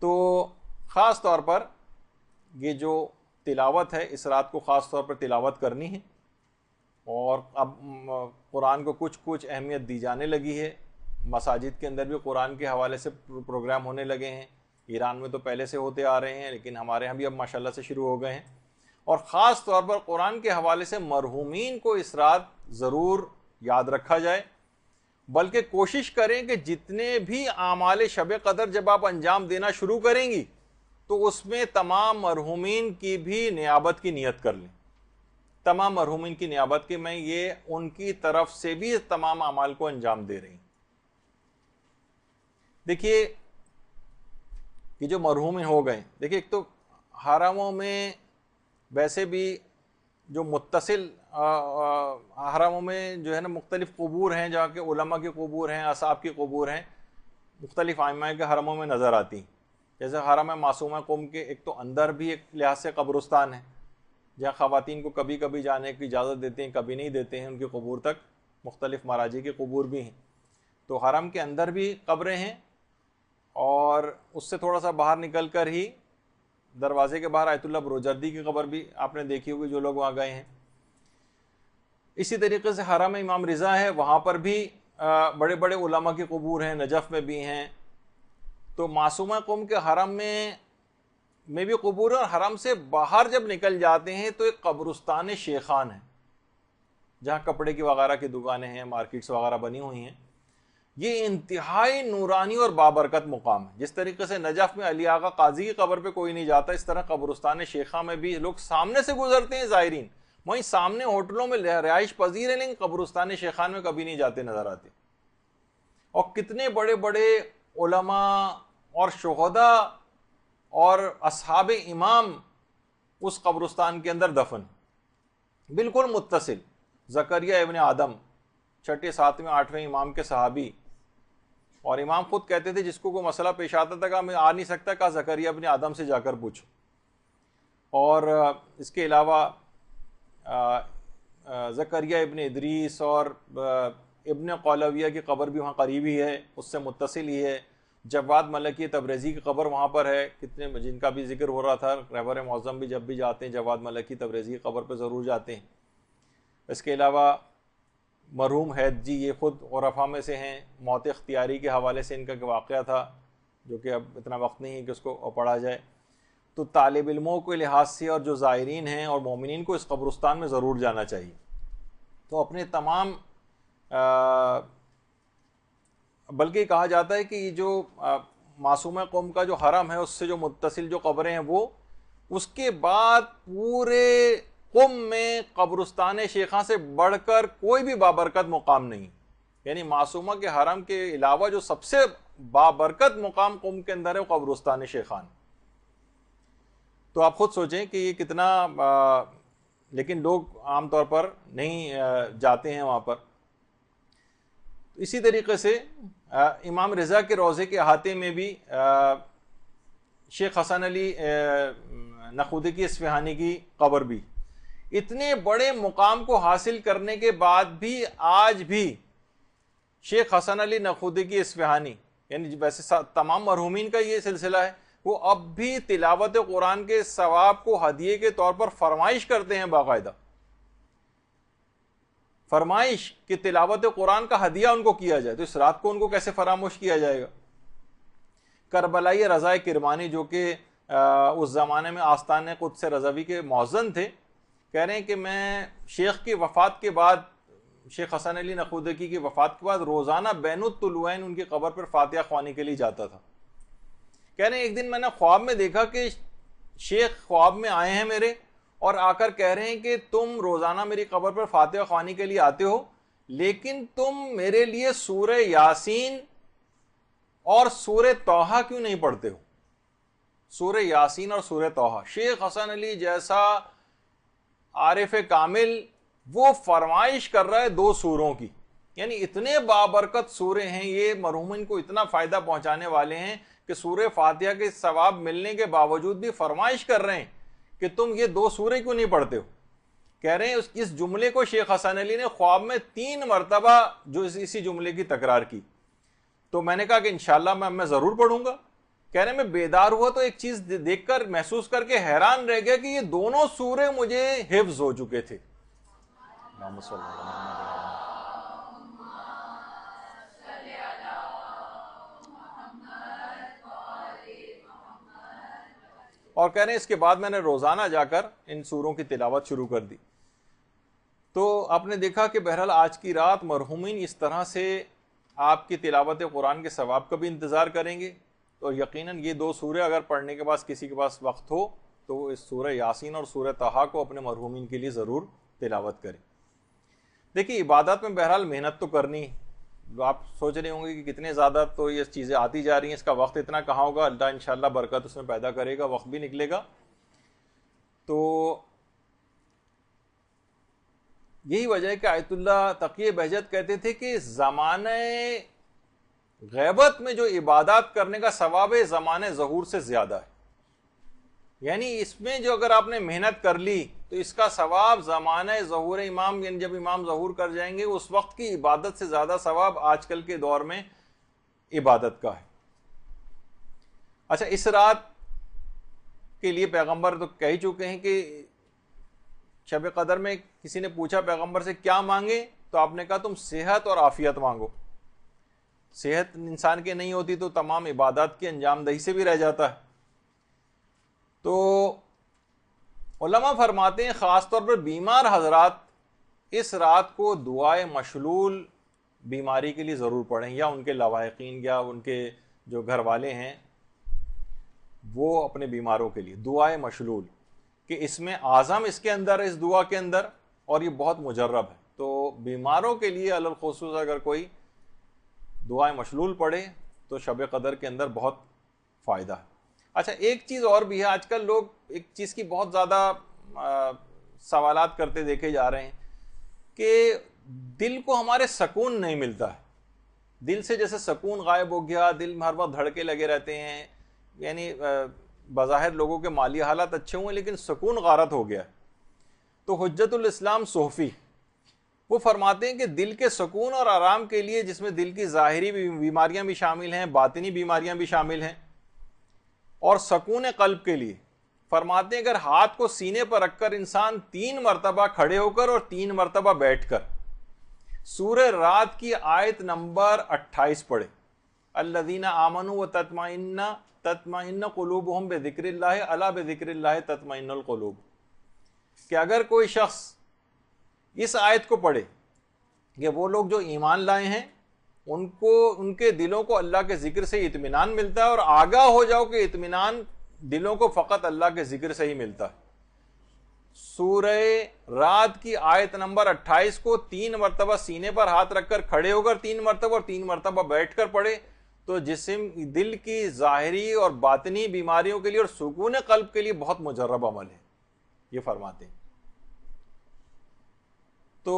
تو خاص طور پر یہ جو تلاوت ہے، اس رات کو خاص طور پر تلاوت کرنی ہے، اور اب قرآن کو کچھ کچھ اہمیت دی جانے لگی ہے. مساجد کے اندر بھی قرآن کے حوالے سے پروگرام ہونے لگے ہیں. ایران میں تو پہلے سے ہوتے آ رہے ہیں، لیکن ہمارے ہاں بھی اب ماشاءاللہ سے شروع ہو گئے ہیں. اور خاص طور پر قرآن کے حوالے سے مرحومین کو اس رات ضرور یاد رکھا جائے، بلکہ کوشش کریں کہ جتنے بھی اعمال شب قدر جب آپ انجام دینا شروع کریں گی تو اس میں تمام مرحومین کی بھی نیابت کی نیت کر لیں. تمام مرحومین کی نیابت کہ میں یہ ان کی طرف سے بھی تمام اعمال کو انجام دے رہی ہوں. دیکھیے کہ جو مرحومین ہو گئے، دیکھیے ایک تو حرموں میں ویسے بھی جو متصل حرموں میں جو ہے نا مختلف قبور ہیں، جہاں کے علماء کی قبور ہیں، اصحاب کی قبور ہیں، مختلف ائمہ کے حرموں میں نظر آتی ہیں. جیسے حرم معصومہ قم کے ایک تو اندر بھی ایک لحاظ سے قبرستان ہے جہاں خواتین کو کبھی کبھی جانے کی اجازت دیتے ہیں، کبھی نہیں دیتے ہیں، ان کی قبور تک. مختلف مراجع کی قبور بھی ہیں. تو حرم کے اندر بھی قبریں ہیں، اور اس سے تھوڑا سا باہر نکل کر ہی دروازے کے باہر آیت اللہ بروجردی کی قبر بھی آپ نے دیکھی ہوگی جو لوگ وہاں گئے ہیں. اسی طریقے سے حرم امام رضا ہے، وہاں پر بھی بڑے بڑے علماء کی قبور ہیں، نجف میں بھی ہیں. تو معصومہ قوم کے حرم میں بھی قبور ہیں، اور حرم سے باہر جب نکل جاتے ہیں تو ایک قبرستان شیخان ہے جہاں کپڑے کی وغیرہ کی دکانیں ہیں، مارکیٹس وغیرہ بنی ہوئی ہیں. یہ انتہائی نورانی اور بابرکت مقام ہے. جس طریقے سے نجف میں علی آغا قاضی کی قبر پہ کوئی نہیں جاتا، اس طرح قبرستان شیخہ میں بھی لوگ سامنے سے گزرتے ہیں زائرین، وہیں سامنے ہوٹلوں میں رہائش پذیر ہیں، لیکن قبرستان شیخان میں کبھی نہیں جاتے نظر آتے. اور کتنے بڑے بڑے علماء اور شہداء اور اصحاب امام اس قبرستان کے اندر دفن، بالکل متصل. زکریا ابن آدم 6، 7، 8ویں امام کے صحابی، اور امام خود کہتے تھے جس کو کوئی مسئلہ پیش آتا تھا کہ میں آ نہیں سکتا، کہا زکریا ابن آدم سے جا کر پوچھو. اور اس کے علاوہ زکریا ابن ادریس اور ابن قولویہ کی قبر بھی وہاں قریب ہی ہے، اس سے متصل ہی ہے. جواد ملکی تبریزی کی قبر وہاں پر ہے، کتنے جن کا بھی ذکر ہو رہا تھا. رہبر معظم بھی جب بھی جاتے ہیں جواد ملکی تبریزی کی قبر پہ ضرور جاتے ہیں. اس کے علاوہ مرحوم حید جی، یہ خود عرفاء میں سے ہیں. موت اختیاری کے حوالے سے ان کا واقعہ تھا جو کہ اب اتنا وقت نہیں ہے کہ اس کو پڑھا جائے. تو طالب علموں کے لحاظ سے اور جو زائرین ہیں اور مومنین کو اس قبرستان میں ضرور جانا چاہیے. تو اپنے تمام بلکہ کہا جاتا ہے کہ یہ جو معصومہ قوم کا جو حرم ہے اس سے جو متصل جو قبریں ہیں وہ اس کے بعد پورے قم میں قبرستان شیخاں سے بڑھ کر کوئی بھی بابرکت مقام نہیں. یعنی معصومہ کے حرم کے علاوہ جو سب سے بابرکت مقام قم کے اندر ہے وہ قبرستان شیخان. تو آپ خود سوچیں کہ یہ کتنا لیکن لوگ عام طور پر نہیں جاتے ہیں وہاں پر. اسی طریقے سے امام رضا کے روضے کے احاطے میں بھی شیخ حسن علی نخودکی اصفہانی کی قبر بھی. اتنے بڑے مقام کو حاصل کرنے کے بعد بھی آج بھی شیخ حسن علی نخودکی اصفہانی، یعنی ویسے تمام مرحومین کا یہ سلسلہ ہے، وہ اب بھی تلاوت قرآن کے ثواب کو ہدیے کے طور پر فرمائش کرتے ہیں. باقاعدہ فرمائش کہ تلاوت قرآن کا ہدیہ ان کو کیا جائے. تو اس رات کو ان کو کیسے فراموش کیا جائے گا. کربلائی رضا کرمانی جو کہ اس زمانے میں آستان قدس رضوی کے مؤذن تھے، کہہ رہے ہیں کہ میں شیخ کی وفات کے بعد، شیخ حسن علی نخودکی کی وفات کے بعد روزانہ بین الطلوعین ان کی قبر پر فاتحہ خوانی کے لیے جاتا تھا. کہہ رہے ہیں ایک دن میں نے خواب میں دیکھا کہ شیخ خواب میں آئے ہیں میرے، اور آ کر کہہ رہے ہیں کہ تم روزانہ میری قبر پر فاتحہ خوانی کے لیے آتے ہو، لیکن تم میرے لیے سورہ یاسین اور سورہ طٰہٰ کیوں نہیں پڑھتے ہو. سورہ یاسین اور سورہ طٰہٰ. شیخ حسن علی جیسا عارف کامل وہ فرمائش کر رہا ہے 2 سوروں کی. یعنی اتنے بابرکت سورے ہیں یہ، مرحومین کو اتنا فائدہ پہنچانے والے ہیں کہ سورہ فاتحہ کے ثواب ملنے کے باوجود بھی فرمائش کر رہے ہیں کہ تم یہ 2 سورے کیوں نہیں پڑھتے ہو. کہہ رہے ہیں اس جملے کو شیخ حسن علی نے خواب میں 3 مرتبہ جو اسی جملے کی تکرار کی. تو میں نے کہا کہ انشاءاللہ میں ضرور پڑھوں گا. کہہ رہے ہیں میں بیدار ہوا تو ایک چیز دیکھ کر محسوس کر کے حیران رہ گیا کہ یہ دونوں سورے مجھے حفظ ہو چکے تھے. محمد صلی اللہ علیہ وسلم۔ اور کہہ رہے ہیں اس کے بعد میں نے روزانہ جا کر ان سوروں کی تلاوت شروع کر دی۔ تو آپ نے دیکھا کہ بہرحال آج کی رات مرحومین اس طرح سے آپ کی تلاوت قرآن کے ثواب کا بھی انتظار کریں گے، اور یقیناً یہ دو سورے اگر پڑھنے کے بعد کسی کے پاس وقت ہو تو اس سورہ یاسین اور سورہ طٰہٰ کو اپنے مرحومین کے لیے ضرور تلاوت کریں۔ دیکھیے عبادات میں بہرحال محنت تو کرنی، آپ سوچ رہے ہوں گے کہ کتنے زیادہ تو یہ چیزیں آتی جا رہی ہیں، اس کا وقت اتنا کہاں ہوگا، اللہ انشاءاللہ برکت اس میں پیدا کرے گا، وقت بھی نکلے گا۔ تو یہی وجہ ہے کہ آیت اللہ تقی بہجت کہتے تھے کہ زمانہ غیبت میں جو عبادات کرنے کا ثواب ہے زمانہ ظہور سے زیادہ ہے، یعنی اس میں جو اگر آپ نے محنت کر لی تو اس کا ثواب زمانہ ظہور امام، یعنی جب امام ظہور کر جائیں گے اس وقت کی عبادت سے زیادہ ثواب آج کل کے دور میں عبادت کا ہے۔ اچھا، اس رات کے لیے پیغمبر تو کہہ چکے ہیں کہ شب قدر میں کسی نے پوچھا پیغمبر سے کیا مانگے، تو آپ نے کہا تم صحت اور عافیت مانگو۔ صحت انسان کی نہیں ہوتی تو تمام عبادات کی انجام دہی سے بھی رہ جاتا ہے۔ تو علماء فرماتے ہیں خاص طور پر بیمار حضرات اس رات کو دعائے مشلول بیماری کے لیے ضرور پڑھیں، یا ان کے لواحقین یا ان کے جو گھر والے ہیں وہ اپنے بیماروں کے لیے دعائے مشلول، کہ اس میں اعظم اس کے اندر اس دعا کے اندر، اور یہ بہت مجرب ہے۔ تو بیماروں کے لیے علی الخصوص اگر کوئی دعائے مشلول پڑھے تو شب قدر کے اندر بہت فائدہ ہے۔ اچھا، ایک چیز اور بھی ہے، آج کل لوگ ایک چیز کی بہت زیادہ سوالات کرتے دیکھے جا رہے ہیں کہ دل کو ہمارے سکون نہیں ملتا ہے، دل سے جیسے سکون غائب ہو گیا، دل میں ہر وقت دھڑکے لگے رہتے ہیں، یعنی بظاہر لوگوں کے مالی حالات اچھے ہوئے لیکن سکون غارت ہو گیا۔ تو حجت الاسلام صوفی وہ فرماتے ہیں کہ دل کے سکون اور آرام کے لیے، جس میں دل کی ظاہری بیماریاں بھی شامل ہیں، باطنی بیماریاں بھی شامل ہیں، اور سکون قلب کے لیے فرماتے ہیں اگر ہاتھ کو سینے پر رکھ کر انسان 3 مرتبہ کھڑے ہو کر اور 3 مرتبہ بیٹھ کر سورہ رات کی آیت نمبر 28 پڑھے، الذین آمنوا وتطمئن قلوبہم بذکر اللہ الا بذکر اللہ تطمئن القلوب، کہ اگر کوئی شخص اس آیت کو پڑھے کہ وہ لوگ جو ایمان لائے ہیں ان کے دلوں کو اللہ کے ذکر سے اطمینان ملتا ہے، اور آگاہ ہو جاؤ کہ اطمینان دلوں کو فقط اللہ کے ذکر سے ہی ملتا ہے۔ سورہ رات کی آیت نمبر 28 کو 3 مرتبہ سینے پر ہاتھ رکھ کر کھڑے ہو کر 3 مرتبہ اور 3 مرتبہ بیٹھ کر پڑھے تو جسم دل کی ظاہری اور باطنی بیماریوں کے لیے اور سکون قلب کے لیے بہت مجرب عمل ہے، یہ فرماتے ہیں۔ تو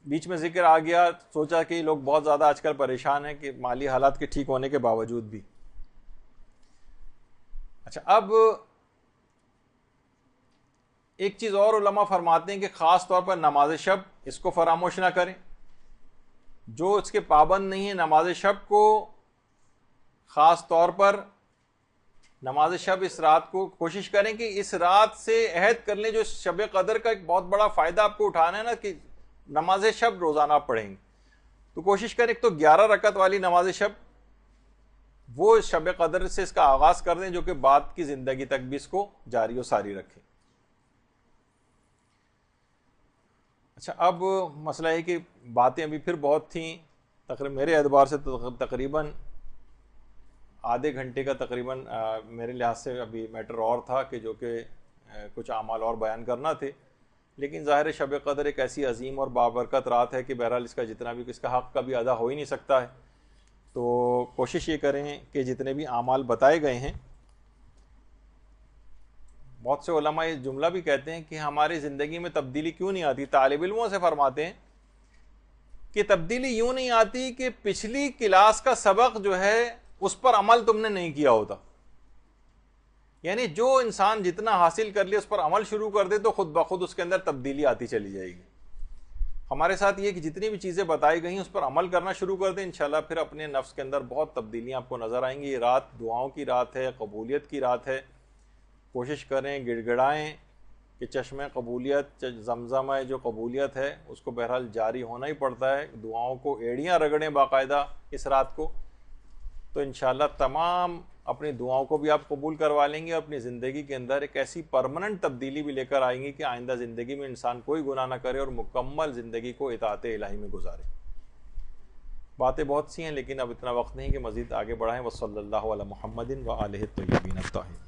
بیچ میں ذکر آ گیا، سوچا کہ لوگ بہت زیادہ آج کل پریشان ہیں کہ مالی حالات کے ٹھیک ہونے کے باوجود بھی۔ اچھا، اب ایک چیز اور علماء فرماتے ہیں کہ خاص طور پر نماز شب اس کو فراموش نہ کریں، جو اس کے پابند نہیں ہیں نماز شب کو خاص طور پر نماز شب اس رات کو کوشش کریں کہ اس رات سے عہد کر لیں، جو شب قدر کا ایک بہت بڑا فائدہ آپ کو اٹھانا ہے نا کہ نماز شب روزانہ آپ پڑھیں گے، تو کوشش کریں ایک تو 11 رکعت والی نماز شب وہ شب قدر سے اس کا آغاز کر دیں، جو کہ بعد کی زندگی تک بھی اس کو جاری و ساری رکھیں۔ اچھا، اب مسئلہ ہے کہ باتیں ابھی پھر بہت تھیں، تقریباً میرے اعتبار سے تقریباً آدھے گھنٹے کا تقریباً میرے لحاظ سے ابھی میٹر اور تھا کہ جو کہ کچھ اعمال اور بیان کرنا تھے، لیکن ظاہر شب قدر ایک ایسی عظیم اور بابرکت رات ہے کہ بہرحال اس کا جتنا بھی اس کا حق کبھی ادا ہو ہی نہیں سکتا ہے، تو کوشش یہ کریں کہ جتنے بھی اعمال بتائے گئے ہیں، بہت سے علماء یہ جملہ بھی کہتے ہیں کہ ہماری زندگی میں تبدیلی کیوں نہیں آتی، طالب علموں سے فرماتے ہیں کہ تبدیلی یوں نہیں آتی کہ پچھلی کلاس کا سبق جو ہے اس پر عمل تم نے نہیں کیا ہوتا، یعنی جو انسان جتنا حاصل کر لے اس پر عمل شروع کر دے تو خود بخود اس کے اندر تبدیلی آتی چلی جائے گی۔ ہمارے ساتھ یہ کہ جتنی بھی چیزیں بتائی گئی ہیں اس پر عمل کرنا شروع کر دیں، انشاءاللہ پھر اپنے نفس کے اندر بہت تبدیلیاں آپ کو نظر آئیں گی۔ یہ رات دعاؤں کی رات ہے، قبولیت کی رات ہے، کوشش کریں، گڑ گڑائیں، کہ چشمِ قبولیت زمزم ہے جو قبولیت ہے اس کو بہرحال جاری ہونا ہی پڑتا ہے، دعاؤں کو ایڑیاں رگڑیں باقاعدہ اس رات کو، تو انشاءاللہ تمام اپنی دعاؤں کو بھی آپ قبول کروا لیں گے، اور اپنی زندگی کے اندر ایک ایسی پرماننٹ تبدیلی بھی لے کر آئیں گے کہ آئندہ زندگی میں انسان کوئی گناہ نہ کرے اور مکمل زندگی کو اطاعت الہی میں گزارے۔ باتیں بہت سی ہیں لیکن اب اتنا وقت نہیں کہ مزید آگے بڑھائیں۔ وصلی اللہ علی محمد و آلہ الطیبین الطاہرین۔